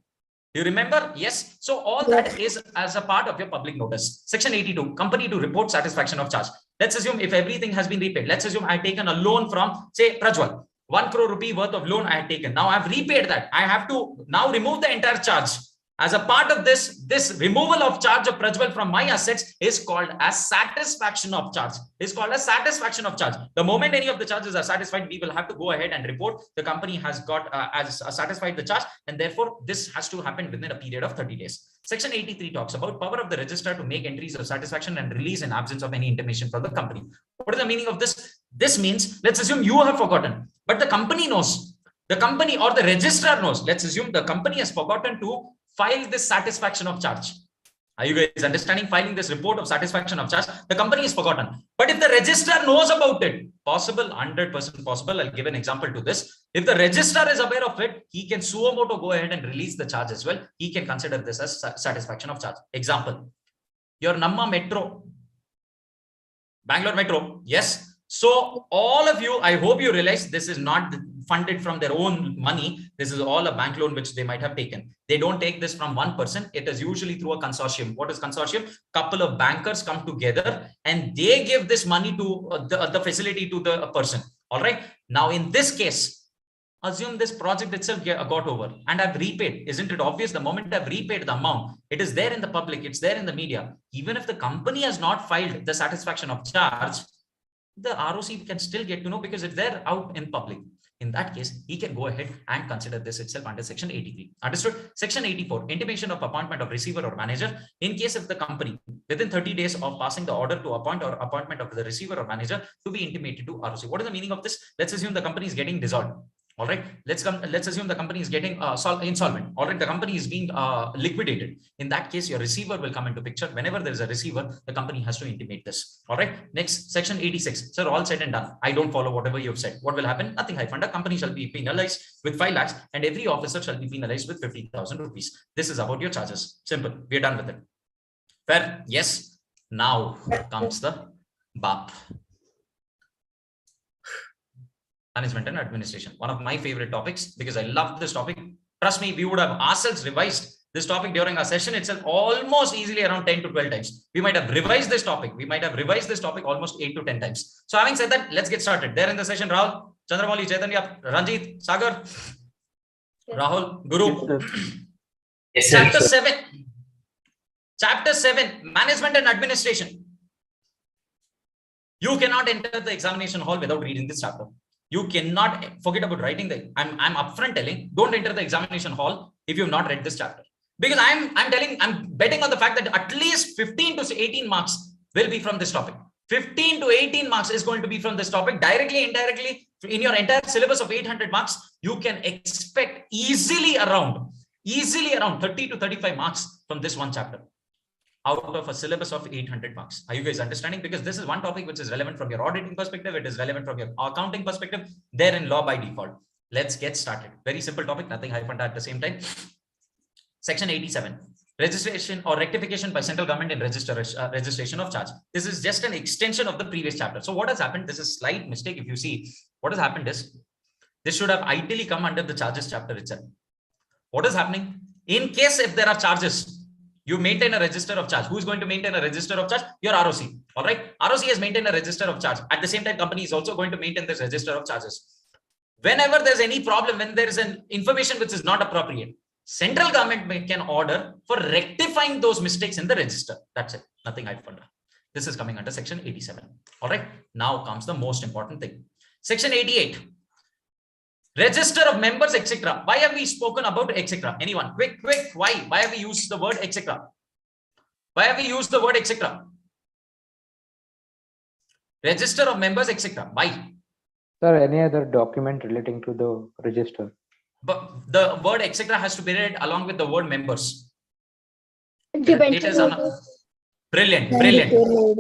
You remember? Yes. So all that is as a part of your public notice. Section 82, company to report satisfaction of charge. Let's assume if everything has been repaid. Let's assume I had taken a loan from, say, Prajwal. 1 crore rupee worth of loan I had taken. Now I've repaid that. I have to now remove the entire charge. As a part of this removal of charge of Prajwal from my assets is called as satisfaction of charge. Is called as satisfaction of charge. The moment any of the charges are satisfied, we will have to go ahead and report the company has got satisfied the charge, and therefore this has to happen within a period of 30 days. Section 83 talks about power of the registrar to make entries of satisfaction and release in absence of any intimation from the company. What is the meaning of this? This means, let's assume you have forgotten, but the company knows. The company or the registrar knows. Let's assume the company has forgotten to file this satisfaction of charge. Are you guys understanding? Filing this report of satisfaction of charge, the company is forgotten. But if the registrar knows about it, possible, 100% possible. I'll give an example to this. If the registrar is aware of it, he can suo motu go ahead and release the charge as well. He can consider this as satisfaction of charge. Example, your Namma Metro, Bangalore Metro. Yes. So all of you, I hope you realize this is not funded from their own money. This is all a bank loan which they might have taken. They don't take this from one person. It is usually through a consortium. What is consortium? Couple of bankers come together and they give this money to the facility to the person. All right. Now, in this case, assume this project itself got over and I've repaid. Isn't it obvious? The moment I've repaid the amount, it is there in the public. It's there in the media. Even if the company has not filed the satisfaction of charge, the ROC can still get to know because it's there out in public. In that case, he can go ahead and consider this itself under section 83. Understood? Section 84, intimation of appointment of receiver or manager. In case of the company, within 30 days of passing the order to appoint or appointment of the receiver or manager to be intimated to ROC. What is the meaning of this? Let's assume the company is getting dissolved. All right, let's assume the company is getting insolvent. All right, the company is being liquidated. In that case, your receiver will come into picture. Whenever there is a receiver, the company has to intimate this. All right, next, section 86. Sir, all said and done. I don't follow whatever you have said. What will happen? Nothing. Hyphen. A company shall be penalized with 5 lakhs and every officer shall be penalized with 50,000 rupees. This is about your charges. Simple. We are done with it. Fair? Yes. Now comes the BAP. Management and administration, one of my favorite topics because I love this topic. Trust me, we would have ourselves revised this topic during our session itself almost easily around 10 to 12 times. We might have revised this topic. We might have revised this topic almost 8 to 10 times. So having said that, let's get started. There in the session, Rahul, Chandramouli, Chaitanya, Ranjit, Sagar, Rahul, Guru. Yes, Chapter 7. Chapter 7, management and administration. You cannot enter the examination hall without reading this chapter. You cannot forget about writing the. I'm upfront telling, don't enter the examination hall if you've not read this chapter. Because I'm betting on the fact that at least 15 to 18 marks will be from this topic. 15 to 18 marks is going to be from this topic, directly, indirectly. In your entire syllabus of 800 marks, you can expect easily around 30 to 35 marks from this one chapter, out of a syllabus of 800 marks. Are you guys understanding? Because this is one topic which is relevant from your auditing perspective. It is relevant from your accounting perspective. They're in law by default. Let's get started. Very simple topic, nothing hyphen at the same time. Section 87, registration or rectification by central government in registration of charge. This is just an extension of the previous chapter. So what has happened? This is a slight mistake. If you see, what has happened is this should have ideally come under the charges chapter itself. What is happening? In case if there are charges, you maintain a register of charge. Who is going to maintain a register of charge? Your ROC. All right. ROC has maintained a register of charge. At the same time, company is also going to maintain this register of charges. Whenever there's any problem, when there is an information which is not appropriate, central government can order for rectifying those mistakes in the register. That's it. Nothing I'd fund. This is coming under section 87. All right. Now comes the most important thing. Section 88. Register of members, etc. Why have we spoken about etc.? Anyone? Quick. Why? Why have we used the word etc.? Why have we used the word etc.? Register of members, etc. Why? Sir, any other document relating to the register? But the word etc. has to be read along with the word members. Depends. Brilliant.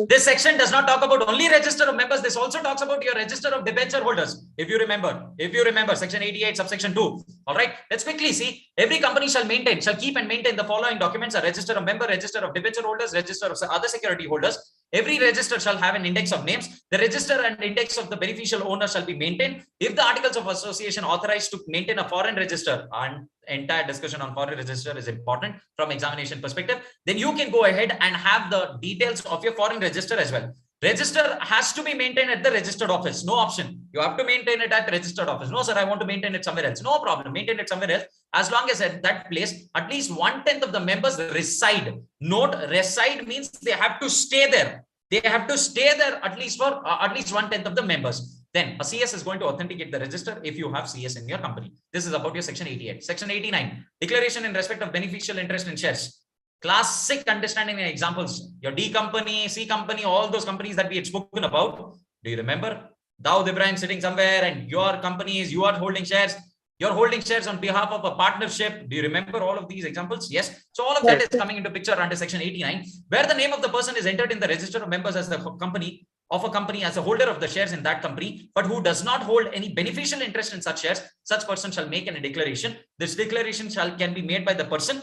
This section does not talk about only register of members. This also talks about your register of debenture holders. If you remember, section 88, subsection 2. All right. Let's quickly see. Every company shall keep and maintain the following documents: a register of member, register of debenture holders, register of other security holders. Every register shall have an index of names. The register and index of the beneficial owner shall be maintained. If the articles of association authorized to maintain a foreign register, and entire discussion on foreign register is important from examination perspective, then you can go ahead and have the details of your foreign register as well. Register has to be maintained at the registered office. No option. You have to maintain it at registered office. No, sir, I want to maintain it somewhere else. No problem. Maintain it somewhere else. As long as at that place, at least 1/10 of the members reside. Note, reside means they have to stay there. They have to stay there at least for at least 1/10 of the members. Then a CS is going to authenticate the register if you have CS in your company. This is about your section 88. Section 89, declaration in respect of beneficial interest in shares. Classic understanding and examples. Your D company, C company, all those companies that we had spoken about. Do you remember? Dawood Ibrahim sitting somewhere and your company is, you are holding shares. You're holding shares on behalf of a partnership. Do you remember all of these examples? Yes. So all of that is coming into picture under section 89, where the name of the person is entered in the register of members as the company of a company as a holder of the shares in that company, but who does not hold any beneficial interest in such shares. Such person shall make a declaration. This declaration can be made by the person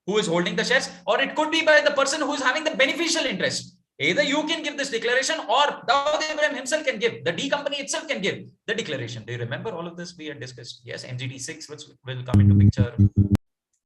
who is holding the shares, or it could be by the person who is having the beneficial interest. Either you can give this declaration or Dawood Ibrahim himself can give, the D company itself can give the declaration. Do you remember all of this we had discussed? Yes, MGT 6 which will come into picture.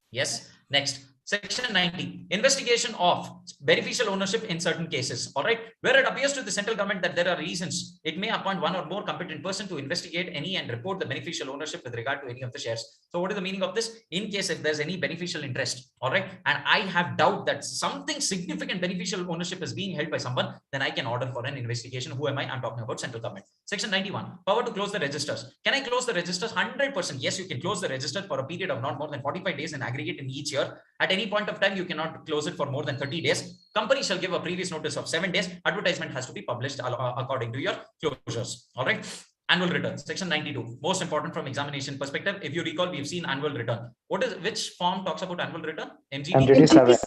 Yes, next. Section 90, investigation of beneficial ownership in certain cases. All right, where it appears to the central government that there are reasons, it may appoint one or more competent person to investigate any and report the beneficial ownership with regard to any of the shares. So what is the meaning of this? In case if there's any beneficial interest, all right, and I have doubt that something significant beneficial ownership is being held by someone, then I can order for an investigation. Who am I? I'm talking about central government. Section 91, power to close the registers. Can I close the registers? 100%. Yes, you can close the register for a period of not more than 45 days in aggregate in each year. At any point of time, you cannot close it for more than 30 days. Company shall give a previous notice of 7 days. Advertisement has to be published according to your closures. All right. Annual return. Section 92. Most important from examination perspective. If you recall, we've seen annual return. Which form talks about annual return? MGT 7.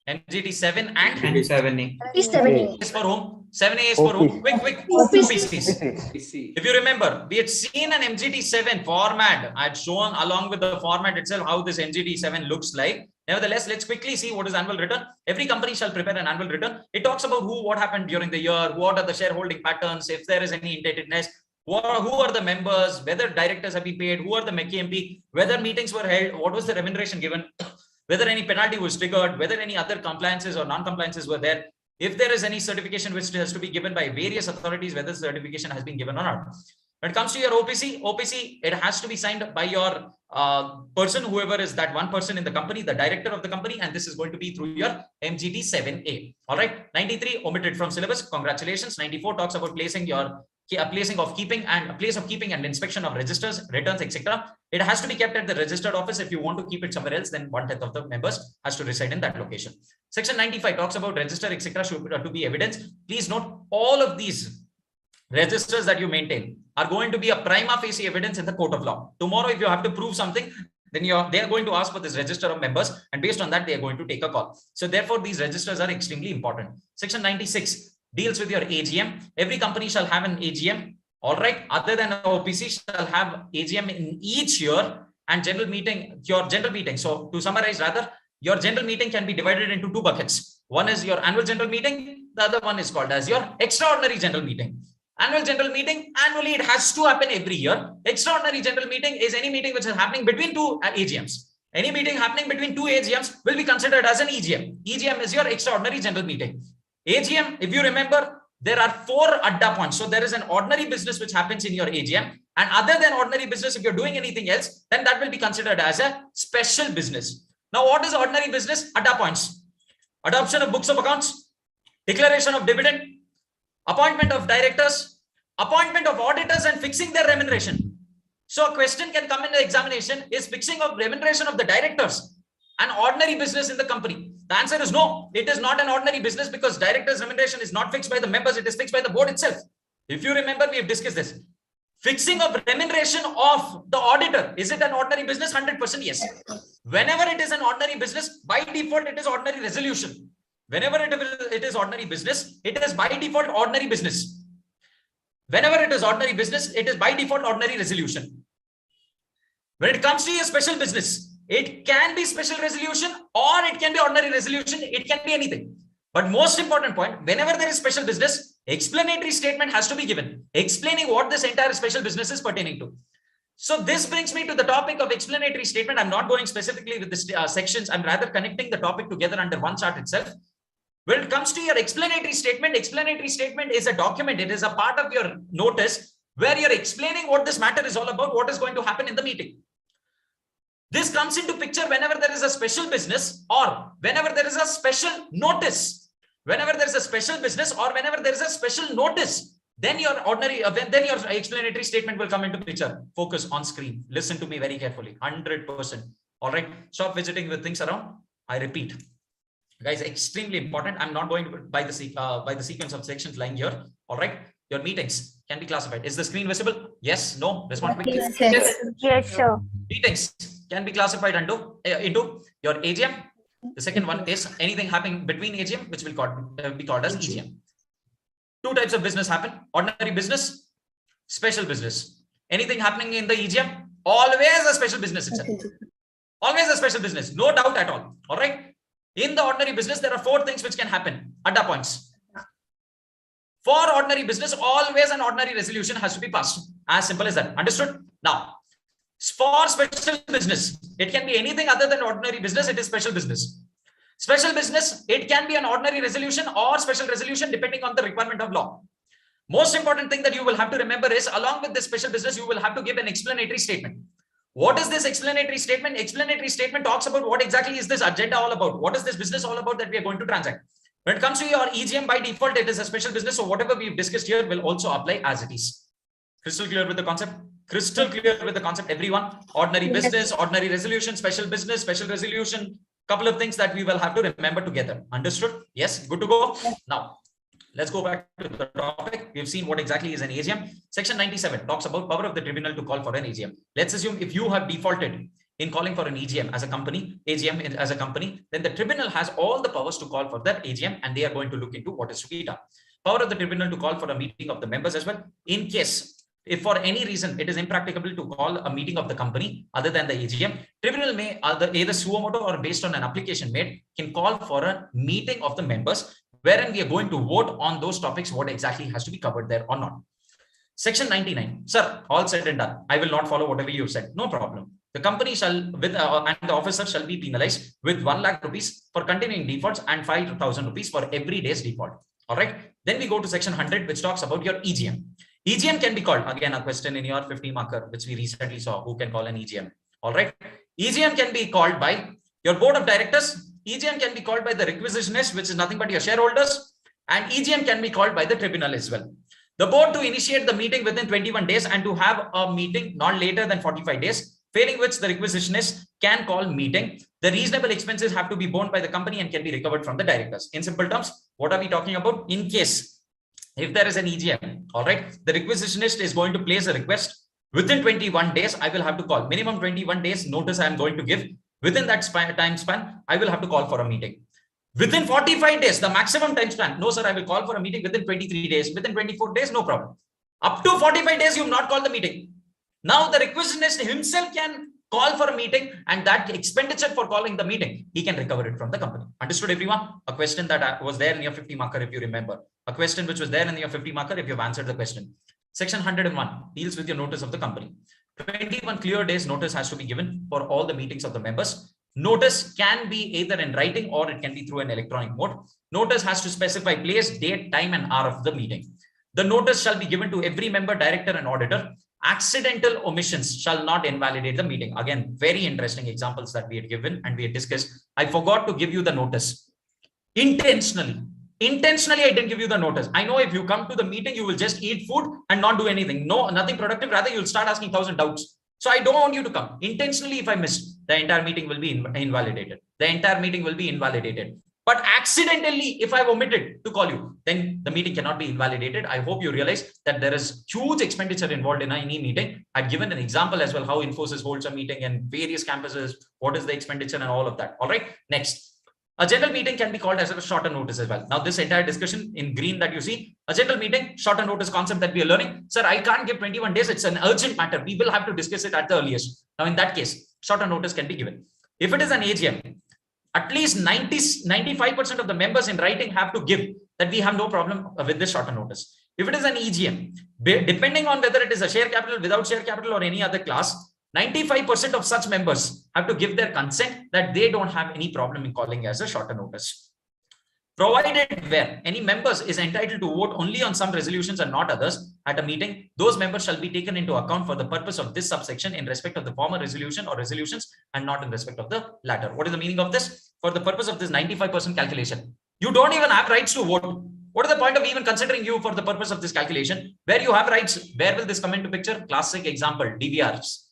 MGT 7 and MGT 7A. 7A. is for whom? 7A is for whom? Quick. OPCs. If you remember, we had seen an MGT 7 format. I had shown along with the format itself how this MGT 7 looks like. Nevertheless, let's quickly see what is annual return. Every company shall prepare an annual return. It talks about what happened during the year, what are the shareholding patterns, if there is any indebtedness, who are the members, whether directors have been paid, who are the KMP, whether meetings were held, what was the remuneration given, whether any penalty was triggered, whether any other compliances or non-compliances were there. If there is any certification which has to be given by various authorities, whether certification has been given or not. When it comes to your OPC, it has to be signed by your person, whoever is that one person in the company, the director of the company, and this is going to be through your MGT 7A. All right. 93 omitted from syllabus. Congratulations. 94 talks about placing of keeping and inspection of registers, returns, etc. It has to be kept at the registered office. If you want to keep it somewhere else, then 1/10 of the members has to reside in that location. Section 95 talks about register, etc. to be evidence. Please note all of these registers that you maintain are going to be a prima facie evidence in the court of law. Tomorrow, if you have to prove something, then they are going to ask for this register of members, and based on that, they are going to take a call. So therefore, these registers are extremely important. Section 96 deals with your AGM. Every company shall have an AGM. All right. Other than OPC shall have AGM in each year, and your general meeting. So to summarize, rather, your general meeting can be divided into two buckets. One is your annual general meeting. The other one is called as your extraordinary general meeting. Annual general meeting, annually it has to happen every year. Extraordinary general meeting is any meeting which is happening between two AGMs. Any meeting happening between two AGMs will be considered as an EGM. EGM is your extraordinary general meeting. AGM, if you remember, there are 4 adda points. So there is an ordinary business which happens in your AGM. And other than ordinary business, if you're doing anything else, then that will be considered as a special business. Now, what is ordinary business? Adda points. Adoption of books of accounts, declaration of dividend, appointment of directors, appointment of auditors, and fixing their remuneration. So a question can come in the examination, is fixing of remuneration of the directors an ordinary business in the company? The answer is no, it is not an ordinary business, because directors' remuneration is not fixed by the members, it is fixed by the board itself. If you remember, we have discussed this. Fixing of remuneration of the auditor, is it an ordinary business? 100% yes. Whenever it is an ordinary business, by default, it is ordinary resolution. Whenever it is ordinary business, it is by default ordinary business. Whenever it is ordinary business, it is by default ordinary resolution. When it comes to a special business, it can be special resolution or it can be ordinary resolution. It can be anything. But most important point, whenever there is special business, explanatory statement has to be given, explaining what this entire special business is pertaining to. So this brings me to the topic of explanatory statement. I'm not going specifically with the sections. I'm rather connecting the topic together under one chart itself. When it comes to your explanatory statement is a document. It is a part of your notice where you're explaining what this matter is all about, what is going to happen in the meeting. This comes into picture whenever there is a special business or whenever there is a special notice. Whenever there is a special business or whenever there is a special notice, then your explanatory statement will come into picture. Focus on screen. Listen to me very carefully. 100%. All right. Stop fidgeting with things around. I repeat, guys, extremely important. I'm not going to by the sequence of sections lying here. All right. Your meetings can be classified. Is the screen visible? Yes. No. Respond quickly. Yes, Yes, sir. Meetings can be classified into your AGM. The second one is anything happening between AGM, which will be called as EGM. Two types of business happen: ordinary business, special business. Anything happening in the EGM, always a special business itself. Always a special business, no doubt at all. All right. In the ordinary business, there are 4 things which can happen. Adda points. For ordinary business, always an ordinary resolution has to be passed. As simple as that. Understood? Now, for special business, it can be anything other than ordinary business. It is special business. Special business, it can be an ordinary resolution or special resolution depending on the requirement of law. Most important thing that you will have to remember is, along with this special business, you will have to give an explanatory statement. What is this explanatory statement? Explanatory statement talks about what exactly is this agenda all about. What is this business all about that we are going to transact? When it comes to your EGM, by default, it is a special business. So whatever we've discussed here will also apply as it is. Crystal clear with the concept? Crystal clear with the concept, everyone? Ordinary business, ordinary resolution, special business, special resolution. Couple of things that we will have to remember together. Understood? Yes, good to go. Now, let's go back to the topic. We've seen what exactly is an AGM. Section 97 talks about power of the tribunal to call for an AGM. Let's assume if you have defaulted in calling for an AGM as a company, then the tribunal has all the powers to call for that AGM, and they are going to look into what is to be done. Power of the tribunal to call for a meeting of the members as well. In case, if for any reason it is impracticable to call a meeting of the company other than the AGM, tribunal may either suo motu or based on an application made can call for a meeting of the members, wherein we are going to vote on those topics, what exactly has to be covered there or not. Section 99, sir, all said and done. I will not follow whatever you said. No problem. The company shall and the officer shall be penalized with 1 lakh rupees for continuing defaults and 5,000 rupees for every day's default. All right. Then we go to section 100, which talks about your EGM. EGM can be called, again, a question in your 50 marker, which we recently saw, who can call an EGM. All right. EGM can be called by your board of directors. EGM can be called by the requisitionist, which is nothing but your shareholders. And EGM can be called by the tribunal as well. The board to initiate the meeting within 21 days and to have a meeting not later than 45 days, failing which the requisitionist can call meeting. The reasonable expenses have to be borne by the company and can be recovered from the directors. In simple terms, what are we talking about? In case if there is an EGM, all right, the requisitionist is going to place a request within 21 days. I will have to call minimum 21 days notice. I am going to give within that time span. I will have to call for a meeting within 45 days, the maximum time span. No, sir, I will call for a meeting within 23 days, within 24 days. No problem. Up to 45 days, you have not called the meeting. Now the requisitionist himself can call for a meeting, and that expenditure for calling the meeting, he can recover it from the company. Understood, everyone? A question that was there in your 50 marker, if you remember. A question which was there in your 50 marker, if you've answered the question. Section 101 deals with your notice of the company. 21 clear days notice has to be given for all the meetings of the members. Notice can be either in writing or it can be through an electronic mode. Notice has to specify place, date, time, and hour of the meeting. The notice shall be given to every member, director, and auditor. Accidental omissions shall not invalidate the meeting. Again, very interesting examples that we had given and we had discussed. I forgot to give you the notice. Intentionally, I didn't give you the notice. I know if you come to the meeting, you will just eat food and not do anything. No, nothing productive. Rather, you'll start asking 1,000 doubts. So I don't want you to come. Intentionally, if I missed, the entire meeting will be invalidated. The entire meeting will be invalidated. But accidentally, if I've omitted to call you, then the meeting cannot be invalidated. I hope you realize that there is huge expenditure involved in any meeting. I've given an example as well, how Infosys holds a meeting in various campuses, what is the expenditure and all of that. All right, next. A general meeting can be called as a shorter notice as well. Now, this entire discussion in green that you see, a general meeting, shorter notice concept that we are learning. Sir, I can't give 21 days. It's an urgent matter. We will have to discuss it at the earliest. Now, in that case, shorter notice can be given. If it is an AGM, at least 95% of the members in writing have to give that we have no problem with this shorter notice. If it is an EGM, depending on whether it is a share capital, without share capital, or any other class, 95% of such members have to give their consent that they don't have any problem in calling as a shorter notice. Provided where any members is entitled to vote only on some resolutions and not others at a meeting, those members shall be taken into account for the purpose of this subsection in respect of the former resolution or resolutions and not in respect of the latter. What is the meaning of this? For the purpose of this 95% calculation, you don't even have rights to vote. What is the point of even considering you for the purpose of this calculation? Where you have rights, where will this come into picture? Classic example, DVRs.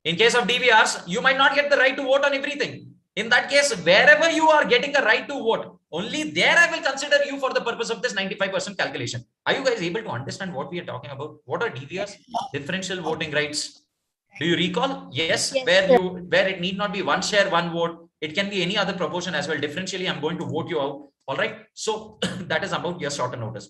In case of DVRs, you might not get the right to vote on everything. In that case, wherever you are getting a right to vote, only there I will consider you for the purpose of this 95% calculation. Are you guys able to understand what we are talking about? What are DVRs? Differential voting rights. Do you recall? Yes, where it need not be one share, one vote. It can be any other proportion as well. Differentially, I'm going to vote you out. All right. So that is about your shorter notice.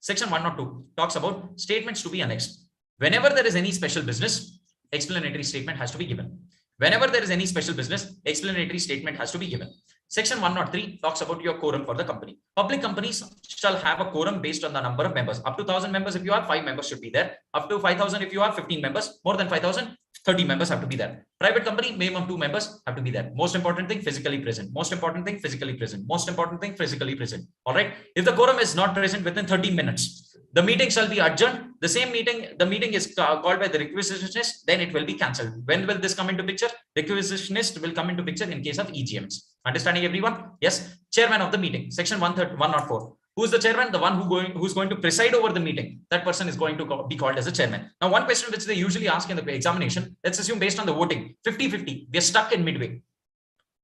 Section 102 talks about statements to be annexed. Whenever there is any special business, explanatory statement has to be given. Whenever there is any special business, explanatory statement has to be given. Section 103 talks about your quorum for the company. Public companies shall have a quorum based on the number of members. Up to 1,000 members, if you have 5 members should be there. Up to 5,000, if you have 15 members. More than 5,000, 30 members have to be there. Private company, minimum 2 members have to be there. Most important thing, physically present. Most important thing, physically present. Most important thing, physically present. All right. If the quorum is not present within 30 minutes, the meeting shall be adjourned. The same meeting, the meeting is called by the requisitionist, then it will be cancelled. When will this come into picture? Requisitionist will come into picture in case of EGMs. Understanding everyone? Yes. Chairman of the meeting, section 104. Who is the chairman? The one who's going to preside over the meeting. That person is going to be called as a chairman. Now, one question which they usually ask in the examination, let's assume based on the voting, 50-50, we are stuck in midway.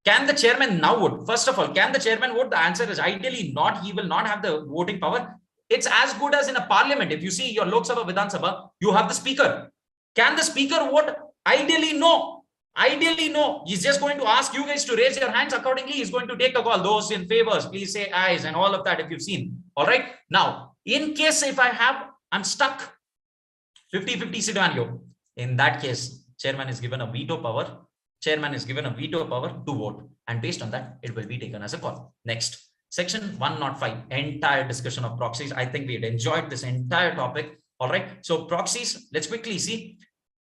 Can the chairman now vote? First of all, can the chairman vote? The answer is ideally not. He will not have the voting power. It's as good as in a parliament. If you see your Lok Sabha, Vidhan Sabha, you have the speaker. Can the speaker vote? Ideally, no. Ideally, no. He's just going to ask you guys to raise your hands accordingly. He's going to take a call. Those in favors, please say ayes and all of that if you've seen. All right. Now, in case if I'm stuck, 50-50 scenario. In that case, chairman is given a veto power. Chairman is given a veto power to vote. And based on that, it will be taken as a call. Next. Section 105, entire discussion of proxies. I think we had enjoyed this entire topic. All right. So proxies, let's quickly see.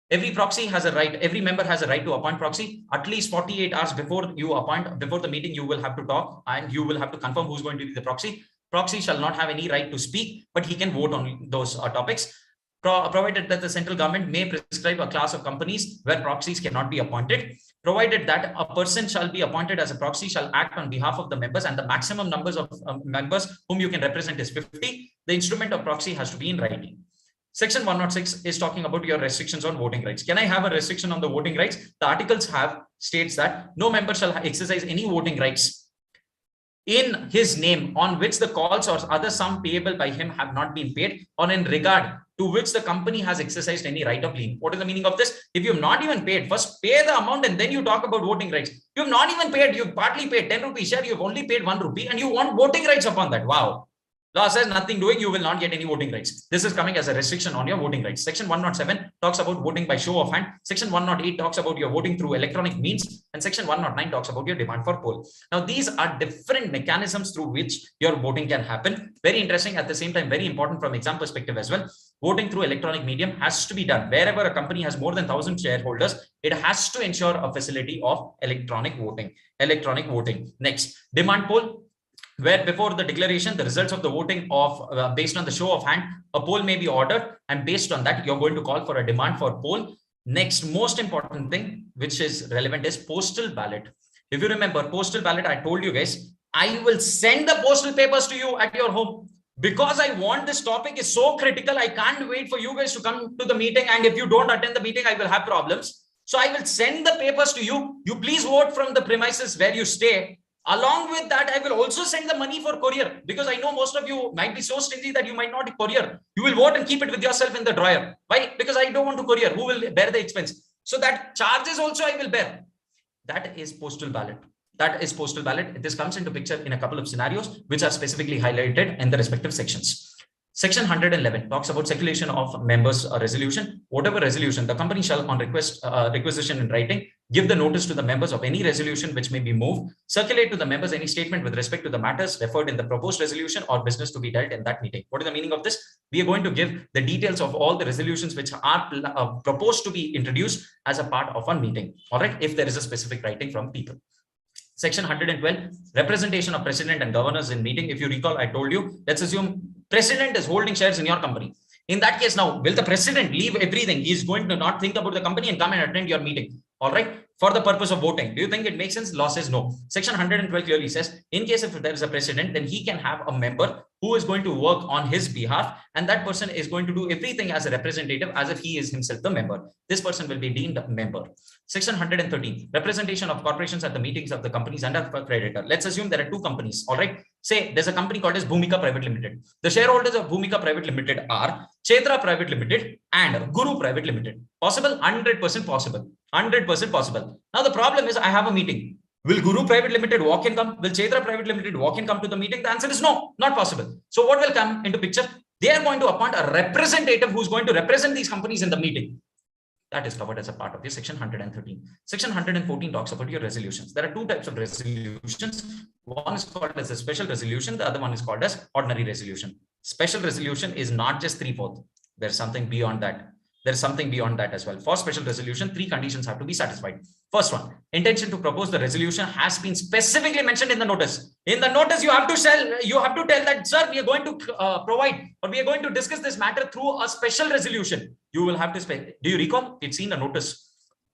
Every proxy has a right. Every member has a right to appoint proxy. At least 48 hours before you appoint, before the meeting, you will have to talk and you will have to confirm who's going to be the proxy. Proxy shall not have any right to speak, but he can vote on those topics. Provided that the central government may prescribe a class of companies where proxies cannot be appointed. Provided that a person shall be appointed as a proxy shall act on behalf of the members, and the maximum numbers of members whom you can represent is 50. The instrument of proxy has to be in writing. Section 106 is talking about your restrictions on voting rights. Can I have a restriction on the voting rights? The articles states that no member shall exercise any voting rights in his name on which the calls or other sum payable by him have not been paid, or in regard to which the company has exercised any right of lien. What is the meaning of this? If you have not even paid, first pay the amount and then you talk about voting rights. You have not even paid, you've partly paid 10 rupees share, you've only paid 1 rupee and you want voting rights upon that. Wow. Law says nothing doing, you will not get any voting rights. This is coming as a restriction on your voting rights. Section 107 talks about voting by show of hand. Section 108 talks about your voting through electronic means. And section 109 talks about your demand for poll. Now, these are different mechanisms through which your voting can happen. Very interesting. At the same time, very important from exam perspective as well. Voting through electronic medium has to be done. Wherever a company has more than 1,000 shareholders, it has to ensure a facility of electronic voting. Next, demand poll, where before the declaration, the results of the voting of based on the show of hand, a poll may be ordered, and based on that, you're going to call for a demand for poll. Next, most important thing which is relevant is postal ballot. If you remember postal ballot, I told you guys, I will send the postal papers to you at your home. Because I want this topic is so critical, I can't wait for you guys to come to the meeting. And if you don't attend the meeting, I will have problems. So I will send the papers to you. You please vote from the premises where you stay. Along with that, I will also send the money for courier, because I know most of you might be so stingy that you might not courier. You will vote and keep it with yourself in the drawer. Why? Because I don't want to courier. Who will bear the expense? So that charges also I will bear. That is postal ballot. This comes into picture in a couple of scenarios, which are specifically highlighted in the respective sections. Section 111 talks about circulation of members' resolution. Whatever resolution, the company shall on requisition in writing, give the notice to the members of any resolution which may be moved, circulate to the members any statement with respect to the matters referred in the proposed resolution or business to be dealt in that meeting. What is the meaning of this? We are going to give the details of all the resolutions which are proposed to be introduced as a part of one meeting. All right, if there is a specific writing from people. Section 112, representation of president and governors in meeting. If you recall, I told you, let's assume president is holding shares in your company. In that case, now, will the president leave everything? He's going to not think about the company and come and attend your meeting. All right. For the purpose of voting. Do you think it makes sense? Law says no. Section 112 clearly says, in case if there is a president, then he can have a member who is going to work on his behalf. And that person is going to do everything as a representative as if he is himself the member. This person will be deemed a member. Section 113, representation of corporations at the meetings of the companies under creditor. Let's assume there are two companies. All right. Say there's a company called as Bhumika Private Limited. The shareholders of Bhumika Private Limited are Chetra Private Limited and Guru Private Limited. Possible? 100% possible. 100% possible. Now the problem is I have a meeting. Will Guru Private Limited walk and come? Will Chetra Private Limited walk and come to the meeting? The answer is no, not possible. So what will come into picture? They are going to appoint a representative who's going to represent these companies in the meeting. That is covered as a part of your section 113. Section 114 talks about your resolutions. There are two types of resolutions. One is called as a special resolution. The other one is called as ordinary resolution. Special resolution is not just 3/4. There's something beyond that. There's something beyond that as well. For special resolution, 3 conditions have to be satisfied. First one, intention to propose the resolution has been specifically mentioned in the notice. In the notice, you have to tell that, sir, we are going to provide or we are going to discuss this matter through a special resolution. You will have to say, do you recall? It's seen a notice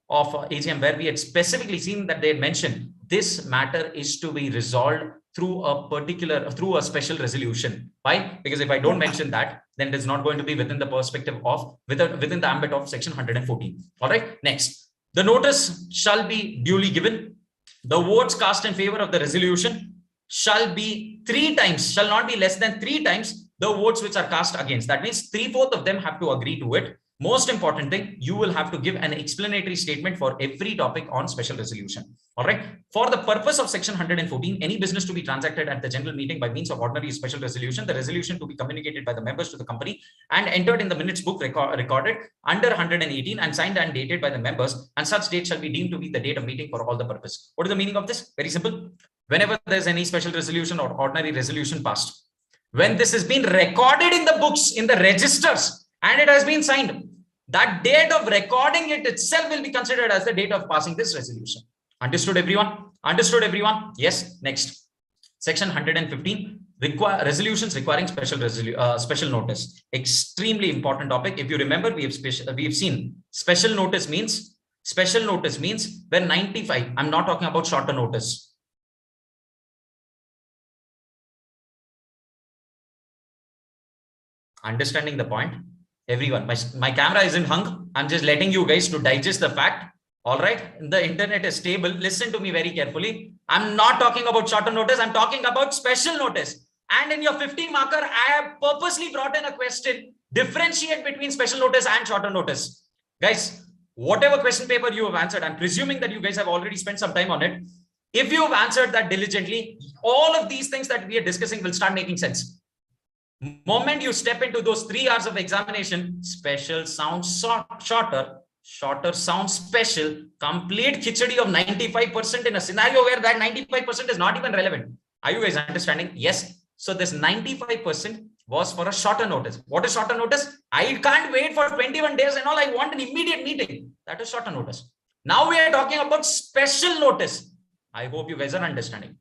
of AGM where we had specifically seen that they had mentioned this matter is to be resolved through a special resolution. Why? Because if I don't mention that, then it is not going to be within the perspective of within the ambit of section 114. All right. Next, the notice shall be duly given. The votes cast in favor of the resolution shall be 3 times, shall not be less than 3 times the votes which are cast against. That means 3/4 of them have to agree to it. Most important thing, you will have to give an explanatory statement for every topic on special resolution. All right. For the purpose of section 114, any business to be transacted at the general meeting by means of ordinary special resolution, the resolution to be communicated by the members to the company and entered in the minutes book recorded under 118 and signed and dated by the members, and such date shall be deemed to be the date of meeting for all the purpose. What is the meaning of this? Very simple. Whenever there's any special resolution or ordinary resolution passed, when this has been recorded in the books, in the registers, and it has been signed, that date of recording it itself will be considered as the date of passing this resolution. Understood, everyone? Understood, everyone? Yes. Next, section 115, resolutions requiring special notice. Extremely important topic. If you remember, we have seen special notice means when 95. I'm not talking about shorter notice. Understanding the point? Everyone, my camera isn't hung. I'm just letting you guys to digest the fact. All right. The internet is stable. Listen to me very carefully. I'm not talking about shorter notice. I'm talking about special notice. And in your 50 marker, I have purposely brought in a question. Differentiate between special notice and shorter notice. Guys, whatever question paper you have answered, I'm presuming that you guys have already spent some time on it. If you've answered that diligently, all of these things that we are discussing will start making sense. Moment you step into those 3 hours of examination, special sounds shorter sounds special, complete khichdi of 95% in a scenario where that 95% is not even relevant. Are you guys understanding? Yes. So this 95% was for a shorter notice. What is shorter notice? I can't wait for 21 days and all. I want an immediate meeting. That is shorter notice. Now we are talking about special notice. I hope you guys are understanding.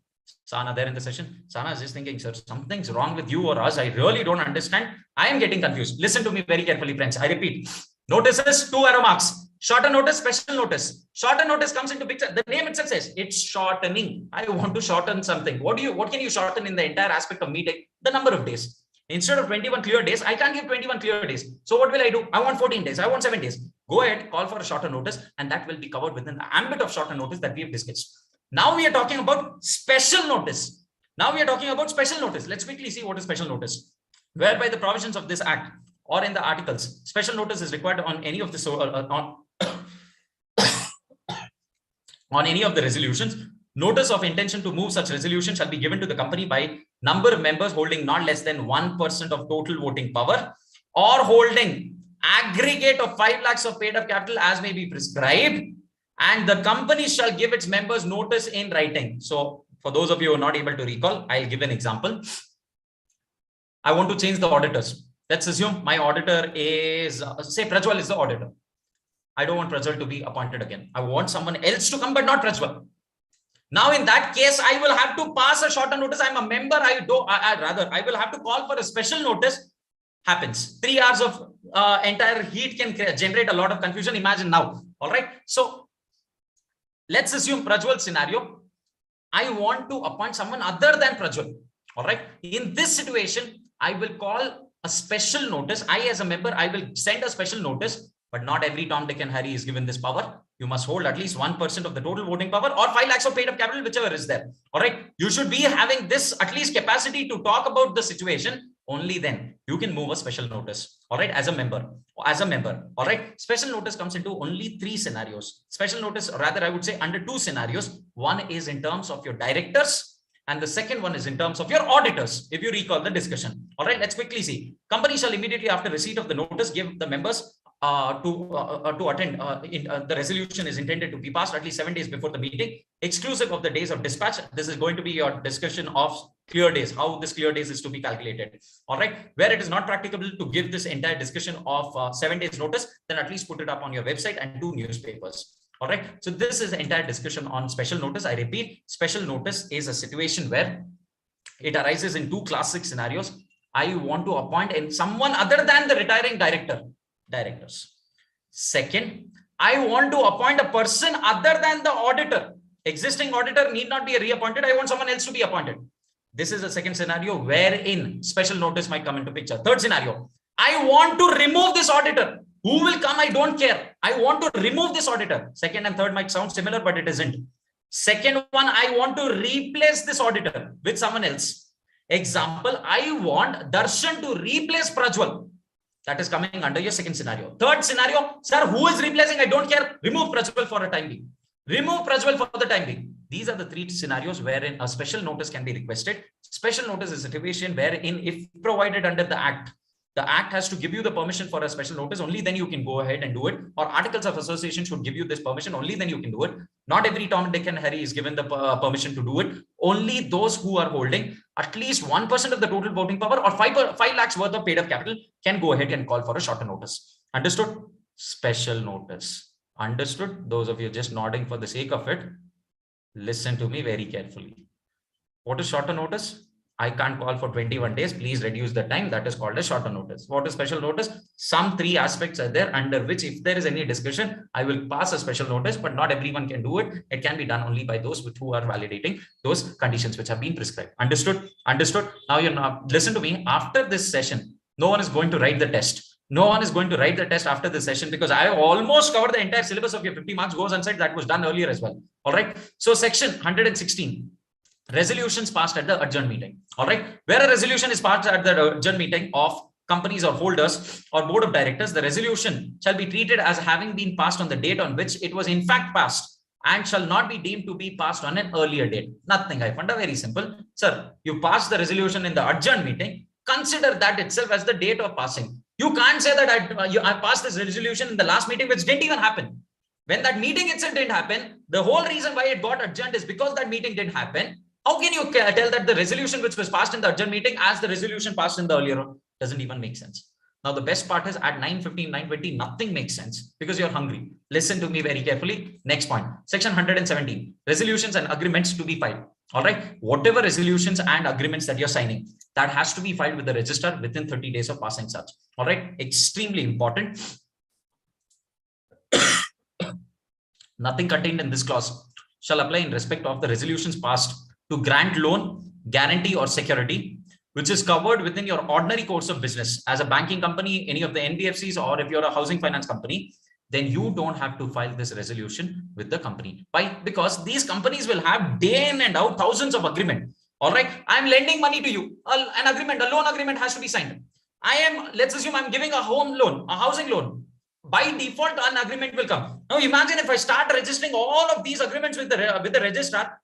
Sana there in the session. Sana is just thinking, sir, something's wrong with you or us. I really don't understand. I am getting confused. Listen to me very carefully, friends. I repeat, notices, 2 arrow marks. Shorter notice, special notice. Shorter notice comes into picture. The name itself says it's shortening. I want to shorten something. What can you shorten in the entire aspect of meeting? The number of days. Instead of 21 clear days, I can't give 21 clear days. So what will I do? I want 14 days. I want 7 days. Go ahead, call for a shorter notice, and that will be covered within the ambit of shorter notice that we have discussed. Now we are talking about special notice. Let's quickly see what is special notice. Whereby the provisions of this act or in the articles, special notice is required on any of the on any of the resolutions. Notice of intention to move such resolution shall be given to the company by number of members holding not less than 1% of total voting power or holding aggregate of 5 lakhs of paid up capital as may be prescribed, and the company shall give its members notice in writing. So for those of you who are not able to recall, I'll give an example. I want to change the auditors. Let's assume my auditor is, say Prajwal is the auditor. I don't want Prajwal to be appointed again. I want someone else to come, but not Prajwal. Now, in that case, I will have to pass a shorter notice. I'm a member. I will have to call for a special notice. Happens. 3 hours of entire heat can generate a lot of confusion. Imagine now. All right. So let's assume Prajwal scenario. I want to appoint someone other than Prajwal. All right. In this situation, I will call a special notice. I, as a member, I will send a special notice, but not every Tom, Dick, and Harry is given this power. You must hold at least 1% of the total voting power or 5 lakhs of paid up capital, whichever is there. All right. You should be having this at least capacity to talk about the situation. Only then you can move a special notice. All right. As a member. All right. Special notice comes into only 3 scenarios. Special notice, or rather, I would say under 2 scenarios. One is in terms of your directors, and the second one is in terms of your auditors. If you recall the discussion. All right. Let's quickly see. Company shall immediately after receipt of the notice give the members to attend. The resolution is intended to be passed at least 7 days before the meeting, exclusive of the days of dispatch. This is going to be your discussion of clear days, how this clear days is to be calculated. All right. Where it is not practicable to give this entire discussion of 7 days notice, then at least put it up on your website and 2 newspapers. All right. So this is the entire discussion on special notice. I repeat, special notice is a situation where it arises in 2 classic scenarios. I want to appoint someone other than the retiring directors. Second, I want to appoint a person other than the auditor. Existing auditor need not be reappointed. I want someone else to be appointed. This is a second scenario wherein special notice might come into picture. Third scenario, I want to remove this auditor. Who will come? I don't care. I want to remove this auditor. Second and third might sound similar, but it isn't. Second one, I want to replace this auditor with someone else. Example, I want Darshan to replace Prajwal. That is coming under your second scenario. Third scenario, sir, who is replacing? I don't care. Remove Prajwal for a time being. Remove Prajwal for the time being. These are the 3 scenarios wherein a special notice can be requested. Special notice is a situation wherein, if provided under the Act has to give you the permission for a special notice. Only then you can go ahead and do it. Or Articles of Association should give you this permission. Only then you can do it. Not every Tom, Dick, and Harry is given the permission to do it. Only those who are holding at least 1% of the total voting power or 5 lakhs worth of paid up capital can go ahead and call for a shorter notice. Understood? Special notice. Understood? Those of you just nodding for the sake of it, listen to me very carefully. What is shorter notice? I can't call for 21 days. Please reduce the time. That is called a shorter notice. What is special notice? Some 3 aspects are there under which, if there is any discussion, I will pass a special notice, but not everyone can do it. It can be done only by those who are validating those conditions which have been prescribed. Understood? Understood? Now listen to me. After this session, no one is going to write the test. No one is going to write the test after this session, because I have almost covered the entire syllabus of your 50 marks goes inside. That was done earlier as well. All right. So section 116. Resolutions passed at the adjourned meeting. All right. Where a resolution is passed at the adjourned meeting of companies or holders or board of directors, the resolution shall be treated as having been passed on the date on which it was in fact passed, and shall not be deemed to be passed on an earlier date. Nothing. I found a very simple. Sir, you passed the resolution in the adjourned meeting. Consider that itself as the date of passing. You can't say that I passed this resolution in the last meeting, which didn't even happen. When that meeting itself didn't happen, the whole reason why it got adjourned is because that meeting didn't happen. How can you tell that the resolution which was passed in the adjourned meeting as the resolution passed in the earlier one? Doesn't even make sense. Now, the best part is at 9:15, 9:20, nothing makes sense because you're hungry. Listen to me very carefully. Next point, section 117, resolutions and agreements to be filed. All right. Whatever resolutions and agreements that you're signing, that has to be filed with the registrar within 30 days of passing such. All right. Extremely important. Nothing contained in this clause shall apply in respect of the resolutions passed to grant loan, guarantee, or security, which is covered within your ordinary course of business. As a banking company, any of the NBFCs, or if you're a housing finance company, then you don't have to file this resolution with the company. Why? Because these companies will have day in and out thousands of agreements. All right. I'm lending money to you. An agreement, a loan agreement has to be signed. Let's assume I'm giving a home loan, a housing loan. By default, an agreement will come. Now imagine if I start registering all of these agreements with the registrar.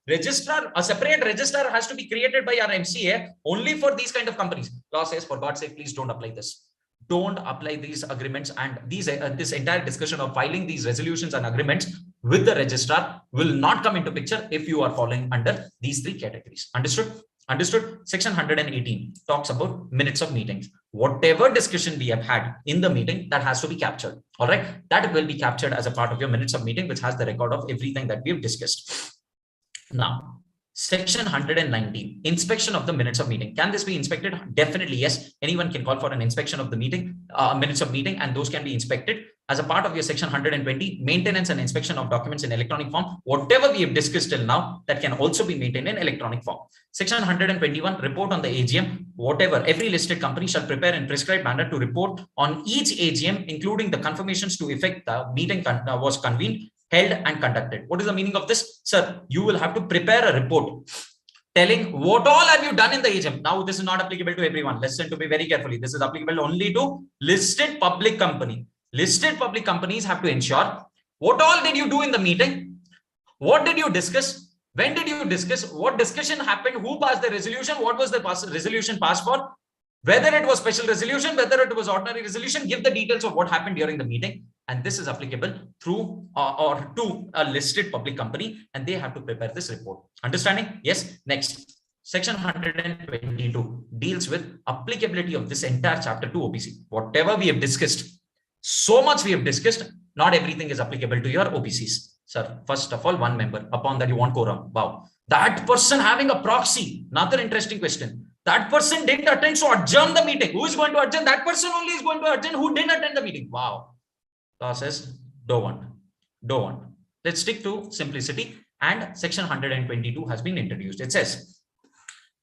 A separate registrar has to be created by our MCA only for these kind of companies. Law says, for God's sake, please don't apply this. Don't apply these agreements, and this entire discussion of filing these resolutions and agreements with the registrar will not come into picture if you are falling under these 3 categories. Understood? Understood? Section 118 talks about minutes of meetings. Whatever discussion we have had in the meeting, that has to be captured. All right. That will be captured as a part of your minutes of meeting, which has the record of everything that we have discussed. Now, section 119, inspection of the minutes of meeting. Can this be inspected? Definitely yes. Anyone can call for an inspection of the meeting, minutes of meeting, and those can be inspected. As a part of your section 120, maintenance and inspection of documents in electronic form. Whatever we have discussed till now, that can also be maintained in electronic form. Section 121, report on the AGM. Whatever, every listed company shall prepare in prescribed manner to report on each AGM, including the confirmations to effect the meeting was convened, held and conducted. What is the meaning of this? Sir, you will have to prepare a report telling what all have you done in the AGM. Now, this is not applicable to everyone. Listen to me very carefully. This is applicable only to listed public company. Listed public companies have to ensure what all did you do in the meeting? What did you discuss? When did you discuss? What discussion happened? Who passed the resolution? What was the resolution passed for? Whether it was special resolution, whether it was ordinary resolution, give the details of what happened during the meeting. And this is applicable through or to a listed public company, and they have to prepare this report. Understanding? Yes. Next, section 122 deals with applicability of this entire chapter to OPC. Whatever we have discussed, so much we have discussed, not everything is applicable to your OPCs. Sir, first of all, one member, upon that you want quorum. Wow. That person having a proxy, another interesting question. That person didn't attend, so adjourn the meeting. Who is going to adjourn? That person only is going to adjourn who didn't attend the meeting. Wow. Law says, don't want. Let's stick to simplicity. And section 122 has been introduced. It says,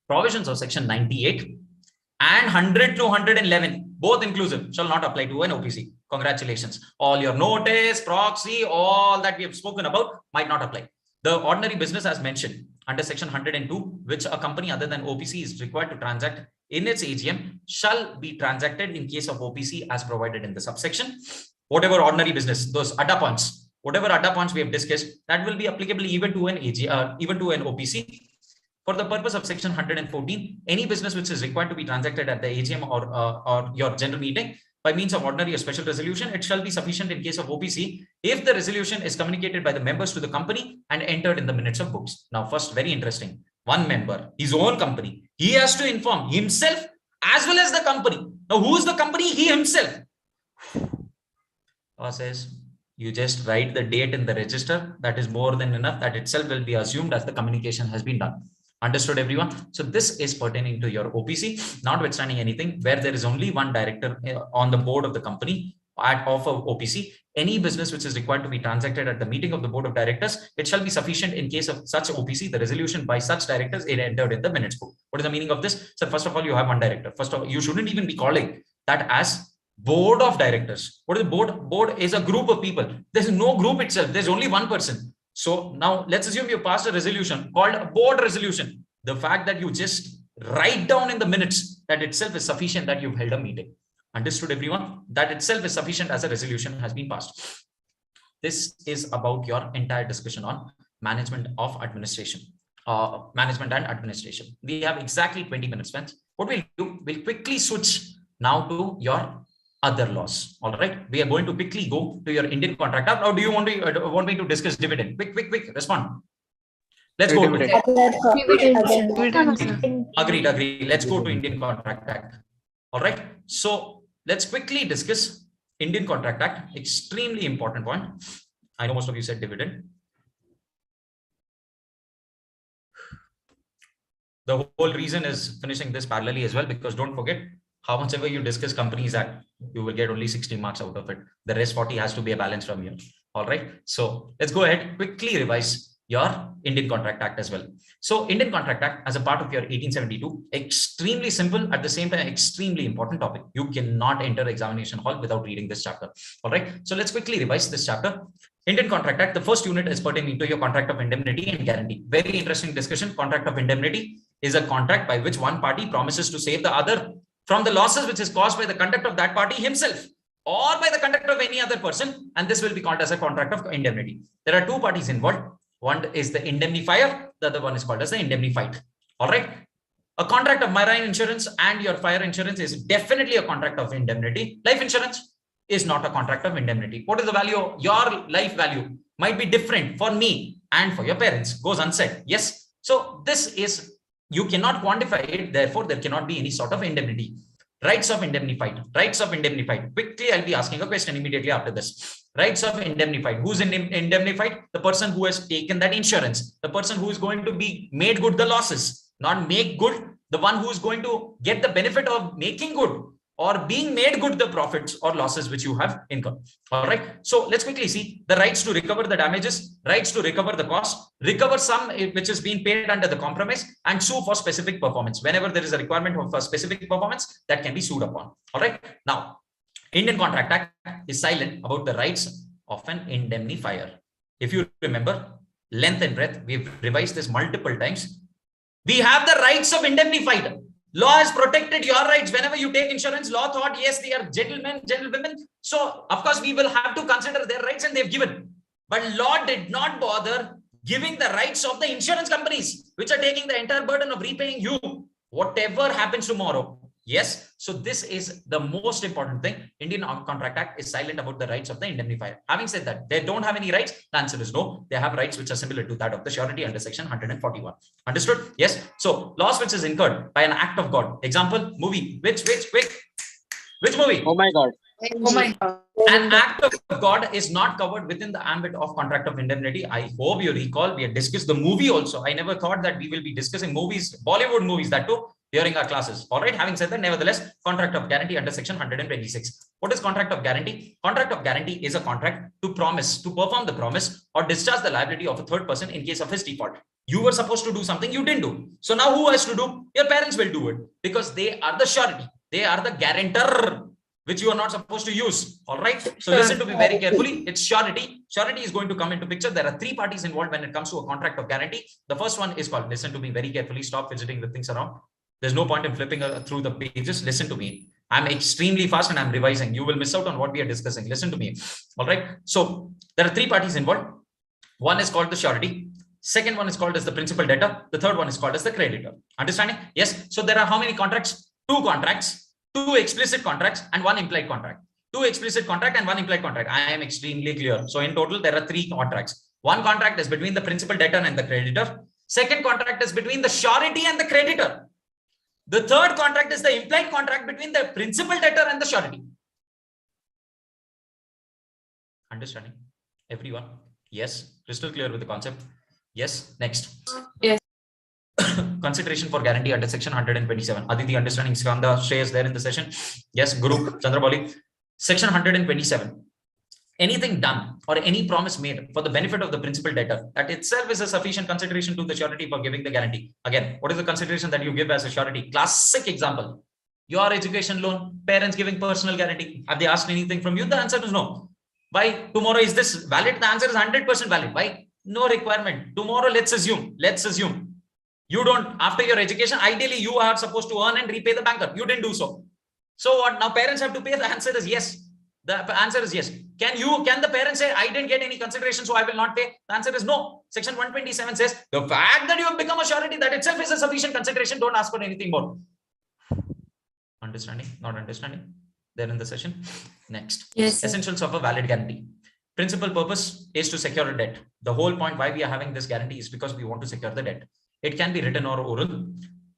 provisions of section 98 and 100 to 111, both inclusive, shall not apply to an OPC. Congratulations. All your notice, proxy, all that we have spoken about might not apply. The ordinary business as mentioned under section 102, which a company other than OPC is required to transact in its AGM, shall be transacted in case of OPC as provided in the subsection. Whatever ordinary business, those ADA points, whatever ADA points we have discussed, that will be applicable even to an even to an OPC. For the purpose of section 114, any business which is required to be transacted at the AGM or your general meeting by means of ordinary or special resolution, it shall be sufficient in case of OPC if the resolution is communicated by the members to the company and entered in the minutes of books. Now, first, very interesting. One member, his own company, he has to inform himself as well as the company. Now, who is the company? He himself. Says, you just write the date in the register. That is more than enough. That itself will be assumed as the communication has been done. Understood, everyone? So this is pertaining to your OPC, notwithstanding anything where there is only one director on the board of the company of OPC. Any business which is required to be transacted at the meeting of the board of directors, it shall be sufficient in case of such OPC, the resolution by such directors is entered in the minutes book. What is the meaning of this? So first of all, you have one director. First of all, you shouldn't even be calling that as board of directors. What is the board? Board is a group of people. There's no group itself. There's only one person. So now let's assume you passed a resolution called a board resolution. The fact that you just write down in the minutes, that itself is sufficient that you've held a meeting. Understood, everyone? That itself is sufficient as a resolution has been passed. This is about your entire discussion on management of administration, management and administration. We have exactly 20 minutes spent. What we'll do, we'll quickly switch now to your other laws. All right, we are going to quickly go to your Indian Contract Act. Or do you want me to discuss dividend? Quick, respond. Let's go. Agreed. Let's go to Indian Contract Act. All right. So let's quickly discuss Indian Contract Act. Extremely important point. I know most of you said dividend. The whole reason is finishing this parallelly as well, because don't forget, how much ever you discuss Companies Act, you will get only 60 marks out of it. The rest 40 has to be a balance from you. All right. So let's go ahead, quickly revise your Indian Contract Act as well. So Indian Contract Act as a part of your 1872, extremely simple, at the same time, extremely important topic. You cannot enter examination hall without reading this chapter. All right. So let's quickly revise this chapter. Indian Contract Act, the first unit is pertaining to your contract of indemnity and guarantee. Very interesting discussion. Contract of indemnity is a contract by which one party promises to save the other from the losses which is caused by the conduct of that party himself or by the conduct of any other person, and this will be called as a contract of indemnity. There are two parties involved. One is the indemnifier, the other one is called as the indemnified. All right. A contract of marine insurance and your fire insurance is definitely a contract of indemnity. Life insurance is not a contract of indemnity. What is the value? Your life value might be different for me and for your parents. Goes unsaid. Yes. So this is, you cannot quantify it. Therefore, there cannot be any sort of indemnity. Rights of indemnified. Rights of indemnified. Quickly, I'll be asking a question immediately after this. Rights of indemnified. Who's indemnified? The person who has taken that insurance. The person who is going to be made good the losses. Not make good. The one who is going to get the benefit of making good or being made good the profits or losses which you have incurred. All right. So let's quickly see the rights to recover the damages, rights to recover the cost, recover some which is being paid under the compromise, and sue for specific performance. Whenever there is a requirement of a specific performance, that can be sued upon. All right. Now, Indian Contract Act is silent about the rights of an indemnifier. If you remember, length and breadth, we've revised this multiple times. We have the rights of indemnified. Law has protected your rights. Whenever you take insurance, law thought, yes, they are gentlemen, gentlewomen. So, of course, we will have to consider their rights, and they've given. But law did not bother giving the rights of the insurance companies, which are taking the entire burden of repaying you, whatever happens tomorrow. Yes. So this is the most important thing. Indian Contract Act is silent about the rights of the indemnifier. Having said that, they don't have any rights. The answer is no. They have rights which are similar to that of the surety under section 141. Understood? Yes. So loss which is incurred by an act of God. Example, movie. Which movie? Oh my God. Oh my God. An act of God is not covered within the ambit of contract of indemnity. I hope you recall we had discussed the movie also. I never thought that we will be discussing movies, Bollywood movies, that too, during our classes. All right. Having said that, nevertheless, contract of guarantee under section 126. What is contract of guarantee? Contract of guarantee is a contract to promise, to perform the promise or discharge the liability of a third person in case of his default. You were supposed to do something, you didn't do. So now who has to do? Your parents will do it because they are the surety. They are the guarantor, which you are not supposed to use. All right. So listen to me very carefully. It's surety. Surety is going to come into picture. There are three parties involved when it comes to a contract of guarantee. The first one is called, listen to me very carefully. Stop fidgeting the things around. There's no point in flipping through the pages. Listen to me. I'm extremely fast and I'm revising. You will miss out on what we are discussing. Listen to me. All right. So there are three parties involved. One is called the surety. Second one is called as the principal debtor. The third one is called as the creditor. Understanding? Yes. So there are how many contracts? Two contracts, two explicit contracts and one implied contract. Two explicit contract and one implied contract. I am extremely clear. So in total, there are three contracts. One contract is between the principal debtor and the creditor. Second contract is between the surety and the creditor. The third contract is the implied contract between the principal debtor and the surety. Understanding? Everyone? Yes. Crystal clear with the concept? Yes. Next. Yes. Consideration for guarantee under section 127. Aditi, understanding? Skanda, Shreyas there in the session? Yes. Guru, Chandrabali. Section 127. Anything done or any promise made for the benefit of the principal debtor, that itself is a sufficient consideration to the surety for giving the guarantee. Again, what is the consideration that you give as a surety? Classic example. Your education loan, parents giving personal guarantee. Have they asked anything from you? The answer is no. Why? Tomorrow is this valid? The answer is 100% valid. Why? No requirement. Tomorrow, let's assume. You don't, after your education, ideally you are supposed to earn and repay the banker. You didn't do so. So what? Now parents have to pay? The answer is yes. The answer is yes. Can the parents say, I didn't get any consideration, so I will not pay? The answer is no. Section 127 says, the fact that you have become a surety, that itself is a sufficient consideration. Don't ask for anything more. Understanding? Not understanding? There in the session. Next. Yes. Essentials of a valid guarantee. Principal purpose is to secure a debt. The whole point why we are having this guarantee is because we want to secure the debt. It can be written or oral.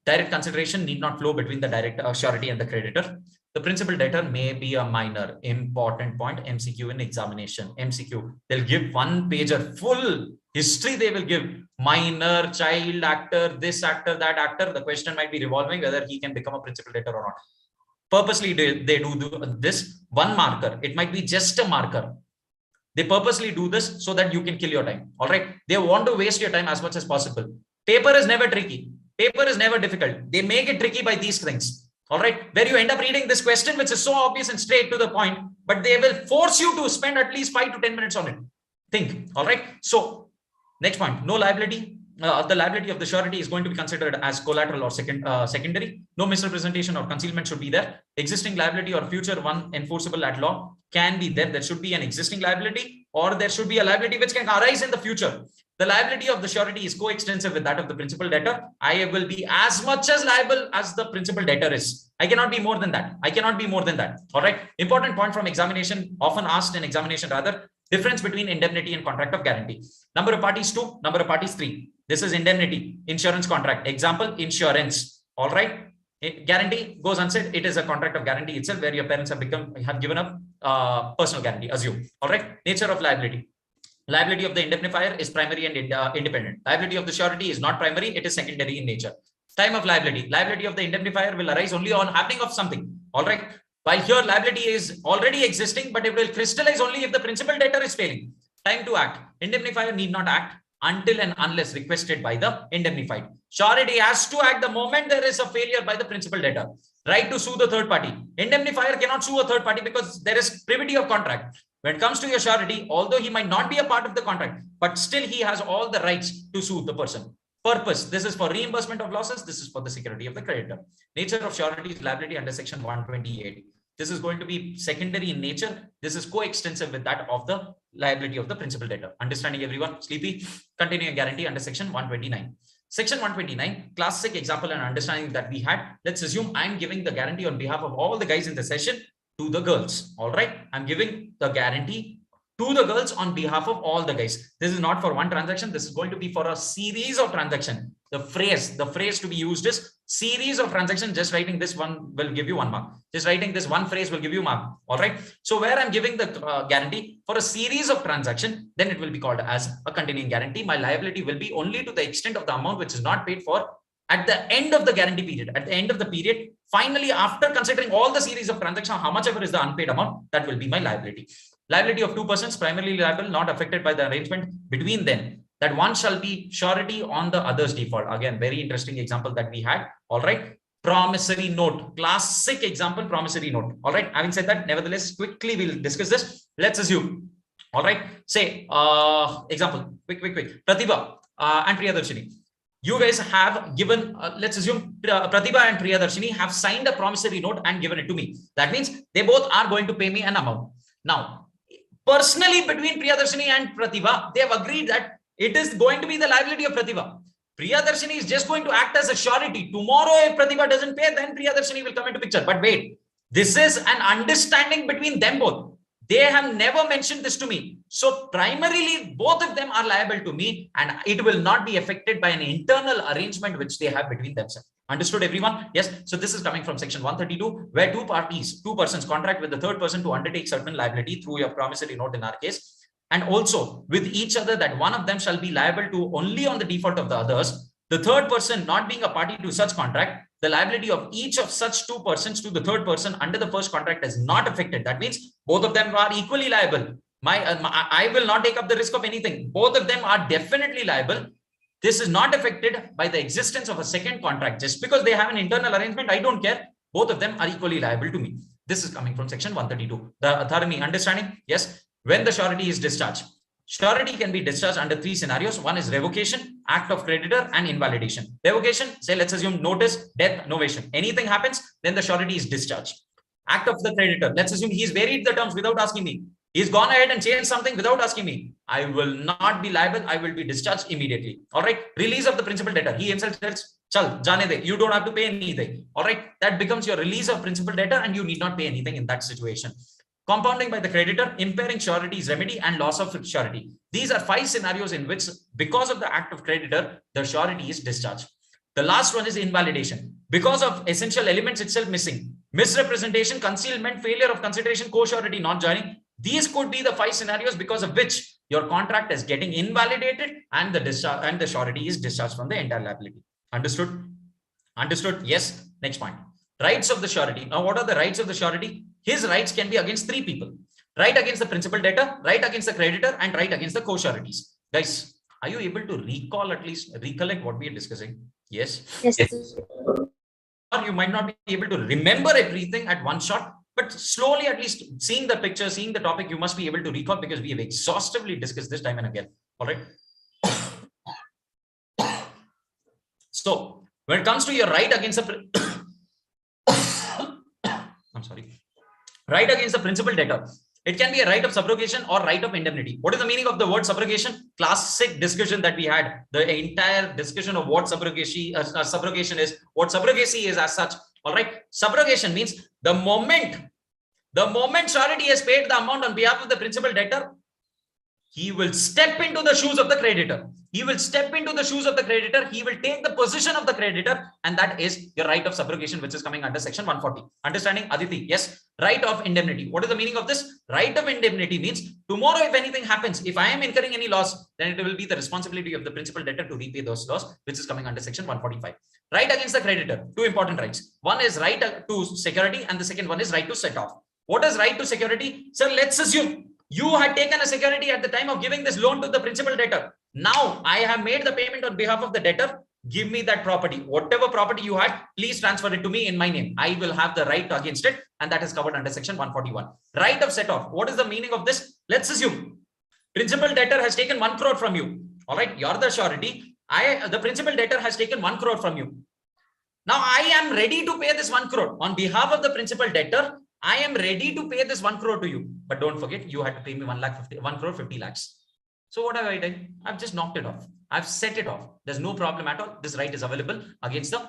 Direct consideration need not flow between the direct surety and the creditor. The principal debtor may be a minor. Important point, MCQ in examination. MCQ, they'll give one pager full history. They will give minor, child, actor, this actor, that actor. The question might be revolving whether he can become a principal debtor or not. Purposely, they do this. One marker. It might be just a marker. They purposely do this so that you can kill your time. All right. They want to waste your time as much as possible. Paper is never tricky. Paper is never difficult. They make it tricky by these things. All right, where you end up reading this question, which is so obvious and straight to the point, but they will force you to spend at least 5 to 10 minutes on it. Think. All right. So next point, no liability. The liability of the surety is going to be considered as collateral or secondary. No misrepresentation or concealment should be there. Existing liability or future one enforceable at law can be there. There should be an existing liability or there should be a liability which can arise in the future. The liability of the surety is coextensive with that of the principal debtor. I will be as much as liable as the principal debtor is. I cannot be more than that. All right. Important point from examination, often asked in examination rather, difference between indemnity and contract of guarantee. Number of parties 2, number of parties 3. This is indemnity, insurance contract. Example, insurance. All right. Guarantee goes unsaid. It is a contract of guarantee itself where your parents have given up personal guarantee. Assume. All right. Nature of liability. Liability of the indemnifier is primary and independent. Liability of the surety is not primary, it is secondary in nature. Time of liability. Liability of the indemnifier will arise only on happening of something. All right. While here liability is already existing, but it will crystallize only if the principal debtor is failing. Time to act. Indemnifier need not act until and unless requested by the indemnified. Surety has to act the moment there is a failure by the principal debtor. Right to sue the third party. Indemnifier cannot sue a third party because there is privity of contract. When it comes to your surety, although he might not be a part of the contract, but still he has all the rights to sue the person. Purpose. This is for reimbursement of losses. This is for the security of the creditor. Nature of surety is liability under section 128. This is going to be secondary in nature. This is coextensive with that of the liability of the principal debtor. Understanding everyone? Sleepy? Continuing guarantee under section 129. Section 129, classic example and understanding that we had. Let's assume I'm giving the guarantee on behalf of all the guys in the session to the girls. All right. I'm giving the guarantee to the girls on behalf of all the guys. This is not for one transaction. This is going to be for a series of transactions. The phrase to be used is series of transactions. Just writing this one will give you 1 mark. Just writing this one phrase will give you mark. All right. So where I'm giving the guarantee for a series of transactions, then it will be called as a continuing guarantee. My liability will be only to the extent of the amount which is not paid for at the end of the guarantee period. At the end of the period, finally, after considering all the series of transactions, how much ever is the unpaid amount, that will be my liability. Liability of two persons, primarily liable, not affected by the arrangement between them, that one shall be surety on the other's default. Again, very interesting example that we had. All right. Promissory note, classic example, promissory note. All right. Having said that, nevertheless, quickly we'll discuss this. Let's assume. All right. Say, example, quick. Pratibha and Priyadarshini. You guys have given, let's assume Pratibha and Priyadarshini have signed a promissory note and given it to me. That means they both are going to pay me an amount. Now, personally between Priyadarshini and Pratibha, they have agreed that it is going to be the liability of Pratibha. Priyadarshini is just going to act as a surety. Tomorrow, if Pratibha doesn't pay, then Priyadarshini will come into picture. But wait, this is an understanding between them both. They have never mentioned this to me. So primarily, both of them are liable to me and it will not be affected by an internal arrangement which they have between themselves. Understood, everyone? Yes. So this is coming from section 132, where two persons contract with the third person to undertake certain liability through your promissory note in our case. And also with each other that one of them shall be liable to only on the default of the others. The third person not being a party to such contract, the liability of each of such two persons to the third person under the first contract is not affected. That means both of them are equally liable. I will not take up the risk of anything. Both of them are definitely liable. This is not affected by the existence of a second contract. Just because they have an internal arrangement, I don't care. Both of them are equally liable to me. This is coming from section 132. The authority understanding? Yes. When the surety is discharged. Surety can be discharged under three scenarios. One is revocation, act of creditor, and invalidation. Revocation, say let's assume notice, death, novation. Anything happens, then the surety is discharged. Act of the creditor, let's assume he's varied the terms without asking me. He's gone ahead and changed something without asking me. I will not be liable. I will be discharged immediately. All right. Release of the principal debtor. He himself tells, chal, jane de. You don't have to pay anything. All right. That becomes your release of principal debtor and you need not pay anything in that situation. Compounding by the creditor, impairing surety's remedy, and loss of surety. These are 5 scenarios in which, because of the act of creditor, the surety is discharged. The last one is invalidation. Because of essential elements itself missing, misrepresentation, concealment, failure of consideration, co-surety not joining. These could be the 5 scenarios because of which your contract is getting invalidated and the surety is discharged from the entire liability. Understood? Understood? Yes. Next point. Rights of the surety. Now, what are the rights of the surety? His rights can be against 3 people. Right against the principal debtor, right against the creditor, and right against the co-sureties. Guys, are you able to recall, at least recollect what we are discussing? Yes. Yes. Or you might not be able to remember everything at one shot, but slowly, at least seeing the picture, seeing the topic, you must be able to recall because we have exhaustively discussed this time and again. All right. So when it comes to your right against the right against the principal debtor, it can be a right of subrogation or right of indemnity. What is the meaning of the word subrogation? Classic discussion that we had, the entire discussion of what subrogation is, what subrogacy is as such. All right. Subrogation means the moment surety has paid the amount on behalf of the principal debtor, he will step into the shoes of the creditor. He will step into the shoes of the creditor. He will take the position of the creditor, and that is your right of subrogation, which is coming under section 140. Understanding, Aditi? Yes. Right of indemnity. What is the meaning of this? Right of indemnity means tomorrow, if anything happens, if I am incurring any loss, then it will be the responsibility of the principal debtor to repay those loss, which is coming under section 145. Right against the creditor. Two important rights. One is right to security, and the second one is right to set off. What is right to security? Sir, let's assume you had taken a security at the time of giving this loan to the principal debtor. Now I have made the payment on behalf of the debtor. Give me that property. Whatever property you had, please transfer it to me in my name. I will have the right against it, and that is covered under section 141. Right of set off. What is the meaning of this? Let's assume principal debtor has taken 1 crore from you. All right, you're the surety. The principal debtor has taken 1 crore from you. Now I am ready to pay this 1 crore on behalf of the principal debtor. I am ready to pay this 1 crore to you, but don't forget you had to pay me 1 crore 50 lakhs. So what have I done? I've just knocked it off. I've set it off. There's no problem at all. This right is available against the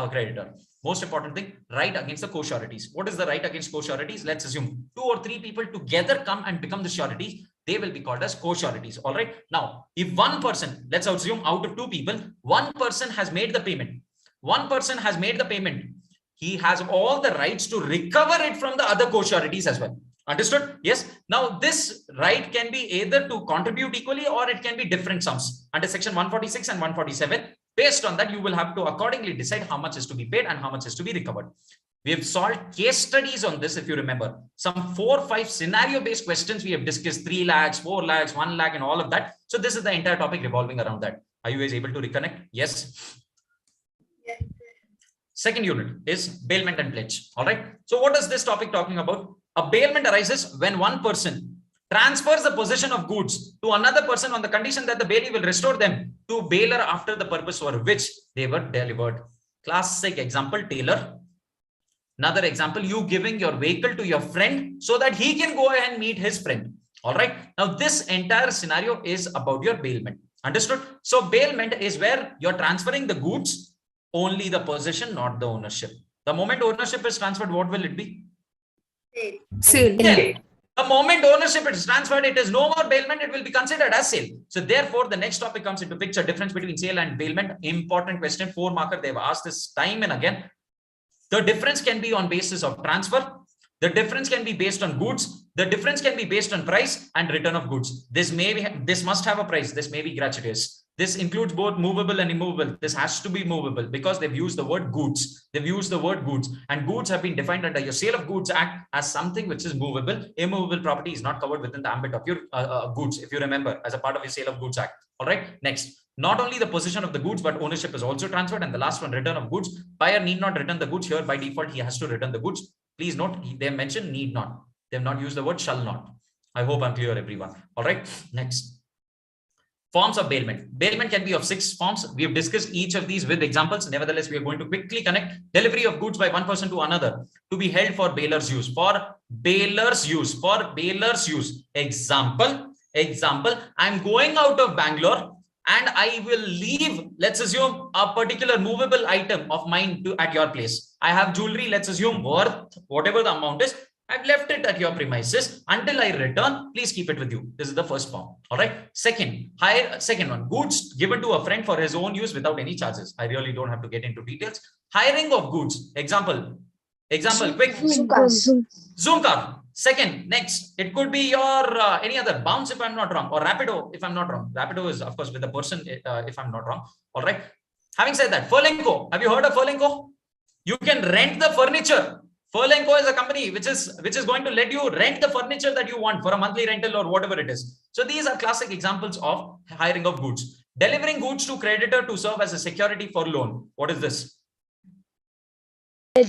creditor. Most important thing, right against the co-sureties. What is the right against co-sureties? Let's assume 2 or 3 people together come and become the sureties. They will be called as co-sureties. All right. Now, if one person, let's assume out of 2 people, one person has made the payment. One person has made the payment. He has all the rights to recover it from the other co-sureties as well. Understood? Yes. Now, this right can be either to contribute equally or it can be different sums under section 146 and 147. Based on that, you will have to accordingly decide how much is to be paid and how much is to be recovered. We have solved case studies on this, if you remember. Some 4 or 5 scenario-based questions we have discussed, 3 lakhs, 4 lakhs, 1 lakh, and all of that. So this is the entire topic revolving around that. Are you guys able to reconnect? Yes. Yes. Second unit is bailment and pledge. All right. So what is this topic talking about? A bailment arises when one person transfers the possession of goods to another person on the condition that the bailee will restore them to bailer after the purpose for which they were delivered. Classic example, Taylor. Another example, you giving your vehicle to your friend so that he can go ahead and meet his friend. All right. Now, this entire scenario is about your bailment. Understood? So bailment is where you're transferring the goods, only the possession, not the ownership. The moment ownership is transferred, what will it be? Sale. The moment ownership is transferred, it is no more bailment, it will be considered as sale. So therefore, the next topic comes into picture, difference between sale and bailment. Important question, 4 marker. They've asked this time and again. The difference can be on basis of transfer. The difference can be based on goods. The difference can be based on price and return of goods. This must have a price. This may be gratuitous. This includes both movable and immovable. This has to be movable because they've used the word goods. They've used the word goods, and goods have been defined under your Sale of Goods Act as something which is movable. Immovable property is not covered within the ambit of your goods, if you remember, as a part of your Sale of Goods Act. All right. Next, not only the possession of the goods, but ownership is also transferred. And the last one, return of goods. Buyer need not return the goods. Here, by default, he has to return the goods. Please note, they mentioned need not. They have not used the word shall not. I hope I'm clear, everyone. All right. Next. Forms of bailment. Bailment can be of 6 forms. We have discussed each of these with examples. Nevertheless, we are going to quickly connect delivery of goods by one person to another to be held for bailers' use. For bailers' use. For bailers' use. Example. I'm going out of Bangalore and I will leave, let's assume, a particular movable item of mine at your place. I have jewelry, let's assume, worth whatever the amount is. I've left it at your premises until I return. Please keep it with you. This is the first form. All right. Second one, goods given to a friend for his own use without any charges. I really don't have to get into details. Hiring of goods. Example, quick. Zoom car. Second, next, it could be your any other Bounce, if I'm not wrong, or Rapido, if I'm not wrong. Rapido is, of course, with the person, if I'm not wrong. All right. Having said that, Furlenco. Have you heard of Furlenco? You can rent the furniture. Furlenco is a company which is going to let you rent the furniture that you want for a monthly rental or whatever it is. So these are classic examples of hiring of goods. Delivering goods to creditor to serve as a security for loan. What is this? Do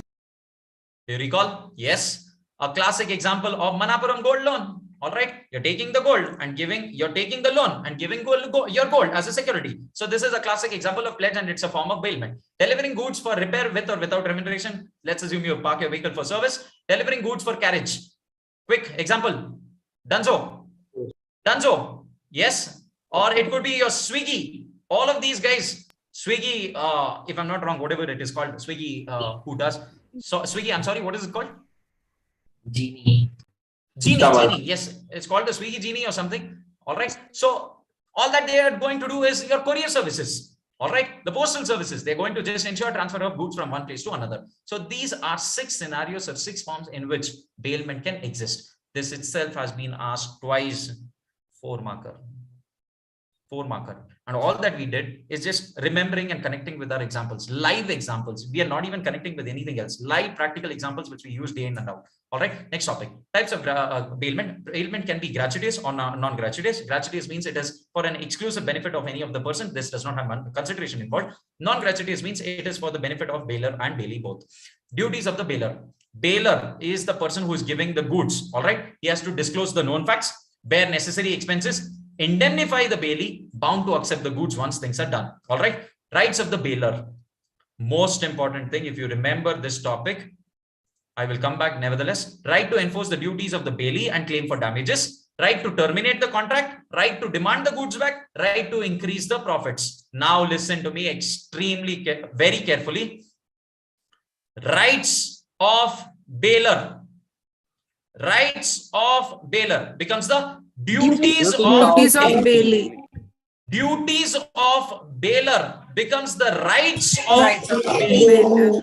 you recall? Yes. A classic example of Manappuram gold loan. All right. You're taking the gold and you're taking the loan and giving your gold as a security. So this is a classic example of pledge and it's a form of bailment. Delivering goods for repair with or without remuneration. Let's assume you park your vehicle for service. Delivering goods for carriage. Quick example. Dunzo. Yes. Or it could be your Swiggy. All of these guys. Swiggy, if I'm not wrong, whatever it is called. Swiggy, who does. So Swiggy, I'm sorry, what is it called? Genie. Yes, it's called the Swiggy Genie or something. All right. So All that they are going to do is your courier services. All right, the postal services, they're going to just ensure transfer of goods from one place to another. So these are 6 scenarios or 6 forms in which bailment can exist. This itself has been asked twice. 4 marker. And all that we did is just remembering and connecting with our examples, live examples. We are not even connecting with anything else. Live practical examples which we use day in and out. All right, next topic. Types of bailment. Bailment can be gratuitous or non-gratuitous. Gratuitous means it is for an exclusive benefit of any of the person. This does not have consideration involved. Non-gratuitous means it is for the benefit of bailer and bailee both. Duties of the bailer. Bailer is the person who is giving the goods. All right, he has to disclose the known facts, bear necessary expenses, indemnify the bailee, bound to accept the goods once things are done. All right. Rights of the bailer. Most important thing, if you remember this topic, I will come back nevertheless. Right to enforce the duties of the bailee and claim for damages. Right to terminate the contract. Right to demand the goods back. Right to increase the profits. Now listen to me extremely, very carefully. Rights of bailer. Rights of bailer becomes the duties of bailee. Duties of bailer becomes the rights of bailer.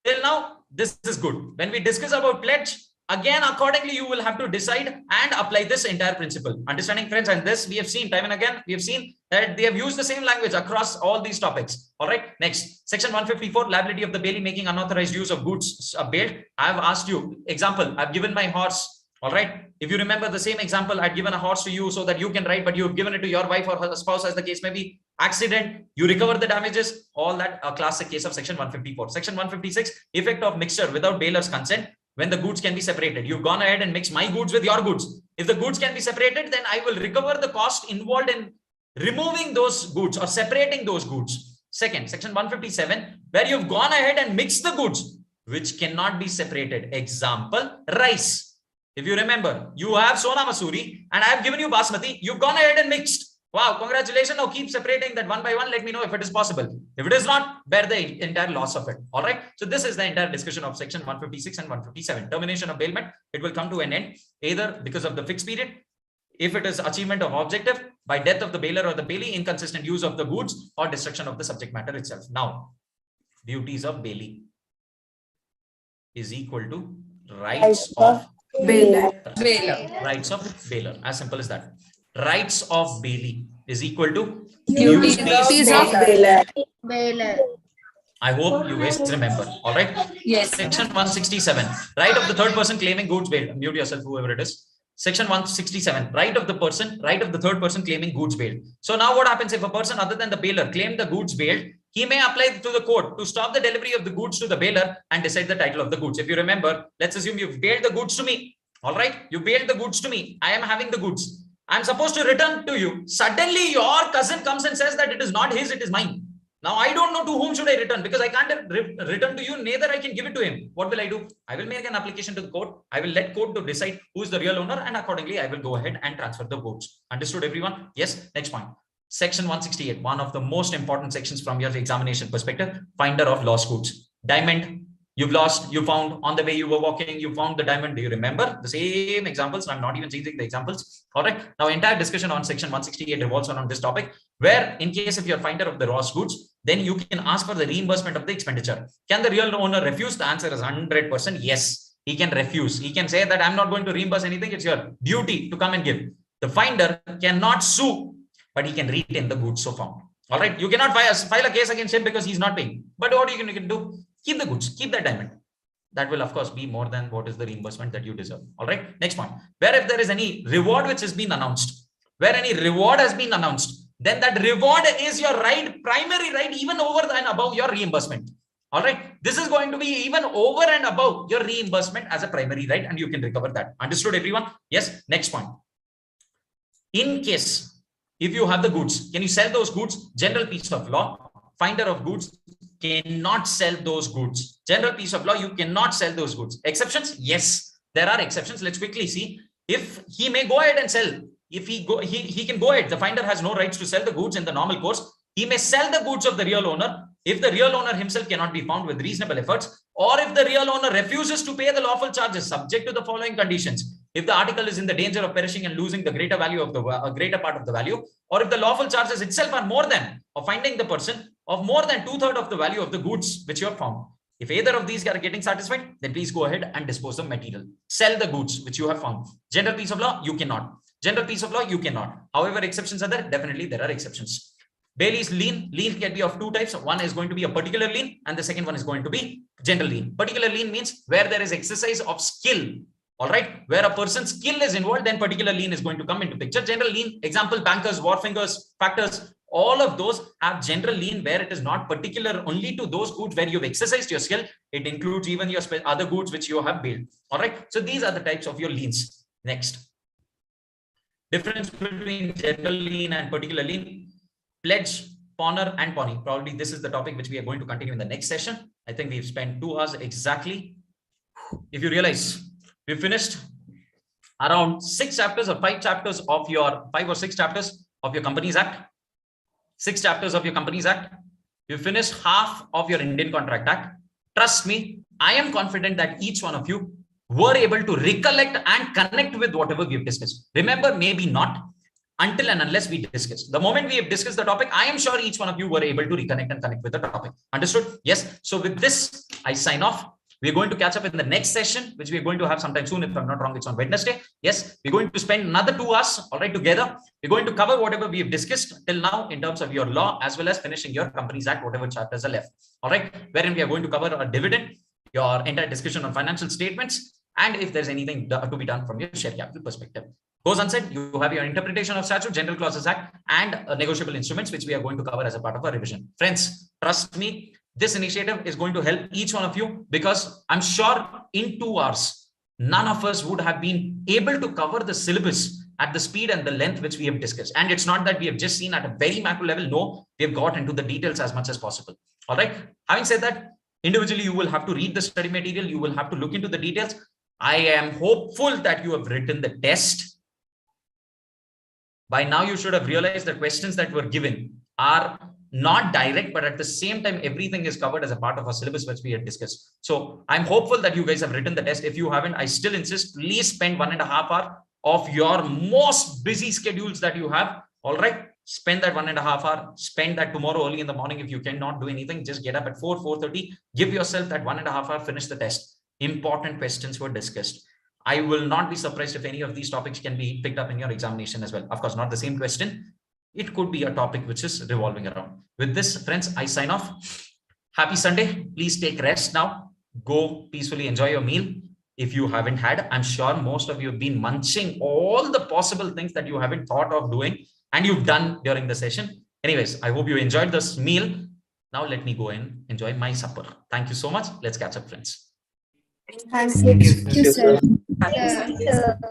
Till now, this is good. When we discuss about pledge, again, accordingly, you will have to decide and apply this entire principle. Understanding, friends? And this we have seen time and again. We have seen that they have used the same language across all these topics. All right. Next, section 154, liability of the bailee making unauthorized use of goods bailed. I have asked you, example, I've given my horse. All right. If you remember the same example, I'd given a horse to you so that you can ride, but you've given it to your wife or her spouse, as the case may be. Accident, you recover the damages. All that a classic case of section 154. Section 156, effect of mixture without bailer's consent. When the goods can be separated, you've gone ahead and mixed my goods with your goods. If the goods can be separated, then I will recover the cost involved in removing those goods or separating those goods. Second, section 157, where you've gone ahead and mixed the goods which cannot be separated. Example, rice. If you remember, you have Sona Masuri and I have given you Basmati. You've gone ahead and mixed. Wow, congratulations. Now keep separating that one by one. Let me know if it is possible. If it is not, bear the entire loss of it. All right. So this is the entire discussion of section 156 and 157. Termination of bailment. It will come to an end either because of the fixed period, if it is achievement of objective, by death of the bailer or the bailee, inconsistent use of the goods, or destruction of the subject matter itself. Now, duties of bailee is equal to rights of Bailer. Rights of bailer. As simple as that. Rights of bailee is equal to Duties of Bailer. I hope you guys remember. All right. Yes. Section 167. Right of the third person claiming goods bailed. Mute yourself, whoever it is. Section 167. Right of the third person claiming goods bailed. So now what happens if a person other than the bailer claimed the goods bailed? He may apply to the court to stop the delivery of the goods to the bailer and decide the title of the goods. If you remember, let's assume you've bailed the goods to me. All right. You bailed the goods to me. I am having the goods. I'm supposed to return to you. Suddenly your cousin comes and says that it is not his, it is mine. Now I don't know to whom should I return, because I can't return to you, neither I can give it to him. What will I do? I will make an application to the court. I will let court to decide who is the real owner, and accordingly I will go ahead and transfer the goods. Understood, everyone? Yes. Next point. Section 168, one of the most important sections from your examination perspective. Finder of lost goods. Diamond, you've lost, you found on the way you were walking, you found the diamond. Do you remember the same examples? I'm not even changing the examples. All right. Now, entire discussion on section 168 revolves around this topic, where in case if you're finder of the lost goods, then you can ask for the reimbursement of the expenditure. Can the real owner refuse? The answer is 100% yes. He can refuse. He can say that I'm not going to reimburse anything. It's your duty to come and give. The finder cannot sue, but he can retain the goods so found. All right. You cannot file a case against him because he's not paying. But what you can do? Keep the goods, keep that diamond. That will, of course, be more than what is the reimbursement that you deserve. All right. Next point. Where if there is any reward which has been announced, then that reward is your right, primary right, even over and above your reimbursement. All right. This is going to be even over and above your reimbursement as a primary right, and you can recover that. Understood, everyone? Yes. Next point. In case if you have the goods, can you sell those goods? General piece of law. Finder of goods cannot sell those goods. General piece of law, you cannot sell those goods. Exceptions? Yes, there are exceptions. Let's quickly see. If he may go ahead and sell, if he can go ahead. The finder has no rights to sell the goods in the normal course. He may sell the goods of the real owner if the real owner himself cannot be found with reasonable efforts, or if the real owner refuses to pay the lawful charges subject to the following conditions. if the article is in the danger of perishing and losing the greater value of the greater part of the value, or if the lawful charges itself are more than, or finding the person of more than 2/3 of the value of the goods which you have found. If either of these are getting satisfied, then please go ahead and dispose of material. Sell the goods which you have found. General piece of law, you cannot. General piece of law, you cannot. However, exceptions are there. Definitely, there are exceptions. Bailey's lien. Lien can be of two types. One is going to be a particular lien, and the second one is going to be general lien. Particular lien means where there is exercise of skill. All right. Where a person's skill is involved, then particular lien is going to come into picture. General lien, example, bankers, wharfingers, factors. All of those have general lien where it is not particular only to those goods where you've exercised your skill. It includes even your other goods which you have built. All right. So these are the types of your liens. Next. Difference between general lien and particular lien. Pledge, pawner, and pawnee. Probably this is the topic which we are going to continue in the next session. I think we've spent 2 hours exactly. If you realize, we finished around 6 chapters or 5 chapters of your 5 or 6 chapters of your Companies Act. 6 chapters of your Companies Act. You finished half of your Indian Contract Act. Trust me, I am confident that each one of you were able to recollect and connect with whatever we have discussed. Remember, maybe not until and unless we discuss. The moment we have discussed the topic, I am sure each one of you were able to reconnect and connect with the topic. Understood? Yes. So with this, I sign off. We're going to catch up in the next session, which we're going to have sometime soon. If I'm not wrong, it's on Wednesday. Yes, we're going to spend another 2 hours, all right, together. We're going to cover whatever we have discussed till now in terms of your law, as well as finishing your Companies Act, whatever chapters are left. All right, wherein we are going to cover a dividend, your entire discussion on financial statements, and if there's anything to be done from your share capital perspective. Goes unsaid, you have your interpretation of statute, general clauses act, and negotiable instruments, which we are going to cover as a part of our revision. Friends, trust me, this initiative is going to help each one of you, because I'm sure in 2 hours, none of us would have been able to cover the syllabus at the speed and the length which we have discussed. And it's not that we have just seen at a very macro level. No, we have got into the details as much as possible. All right. Having said that, individually, you will have to read the study material. You will have to look into the details. I am hopeful that you have written the test. By now, you should have realized the questions that were given are not direct, but at the same time, everything is covered as a part of our syllabus, which we had discussed. So I'm hopeful that you guys have written the test. If you haven't, I still insist, please spend 1.5 hours of your most busy schedules that you have. All right. Spend that 1.5 hours, spend that tomorrow early in the morning. If you cannot do anything, just get up at 4:30, give yourself that 1.5 hours, finish the test. Important questions were discussed. I will not be surprised if any of these topics can be picked up in your examination as well. Of course, not the same question. It could be a topic which is revolving around. With this, friends, I sign off. Happy Sunday. Please take rest now. Go peacefully enjoy your meal. If you haven't had, I'm sure most of you have been munching all the possible things that you haven't thought of doing and you've done during the session. Anyways, I hope you enjoyed this meal. Now let me go and enjoy my supper. Thank you so much. Let's catch up, friends. Thank you, sir. Thank you, sir.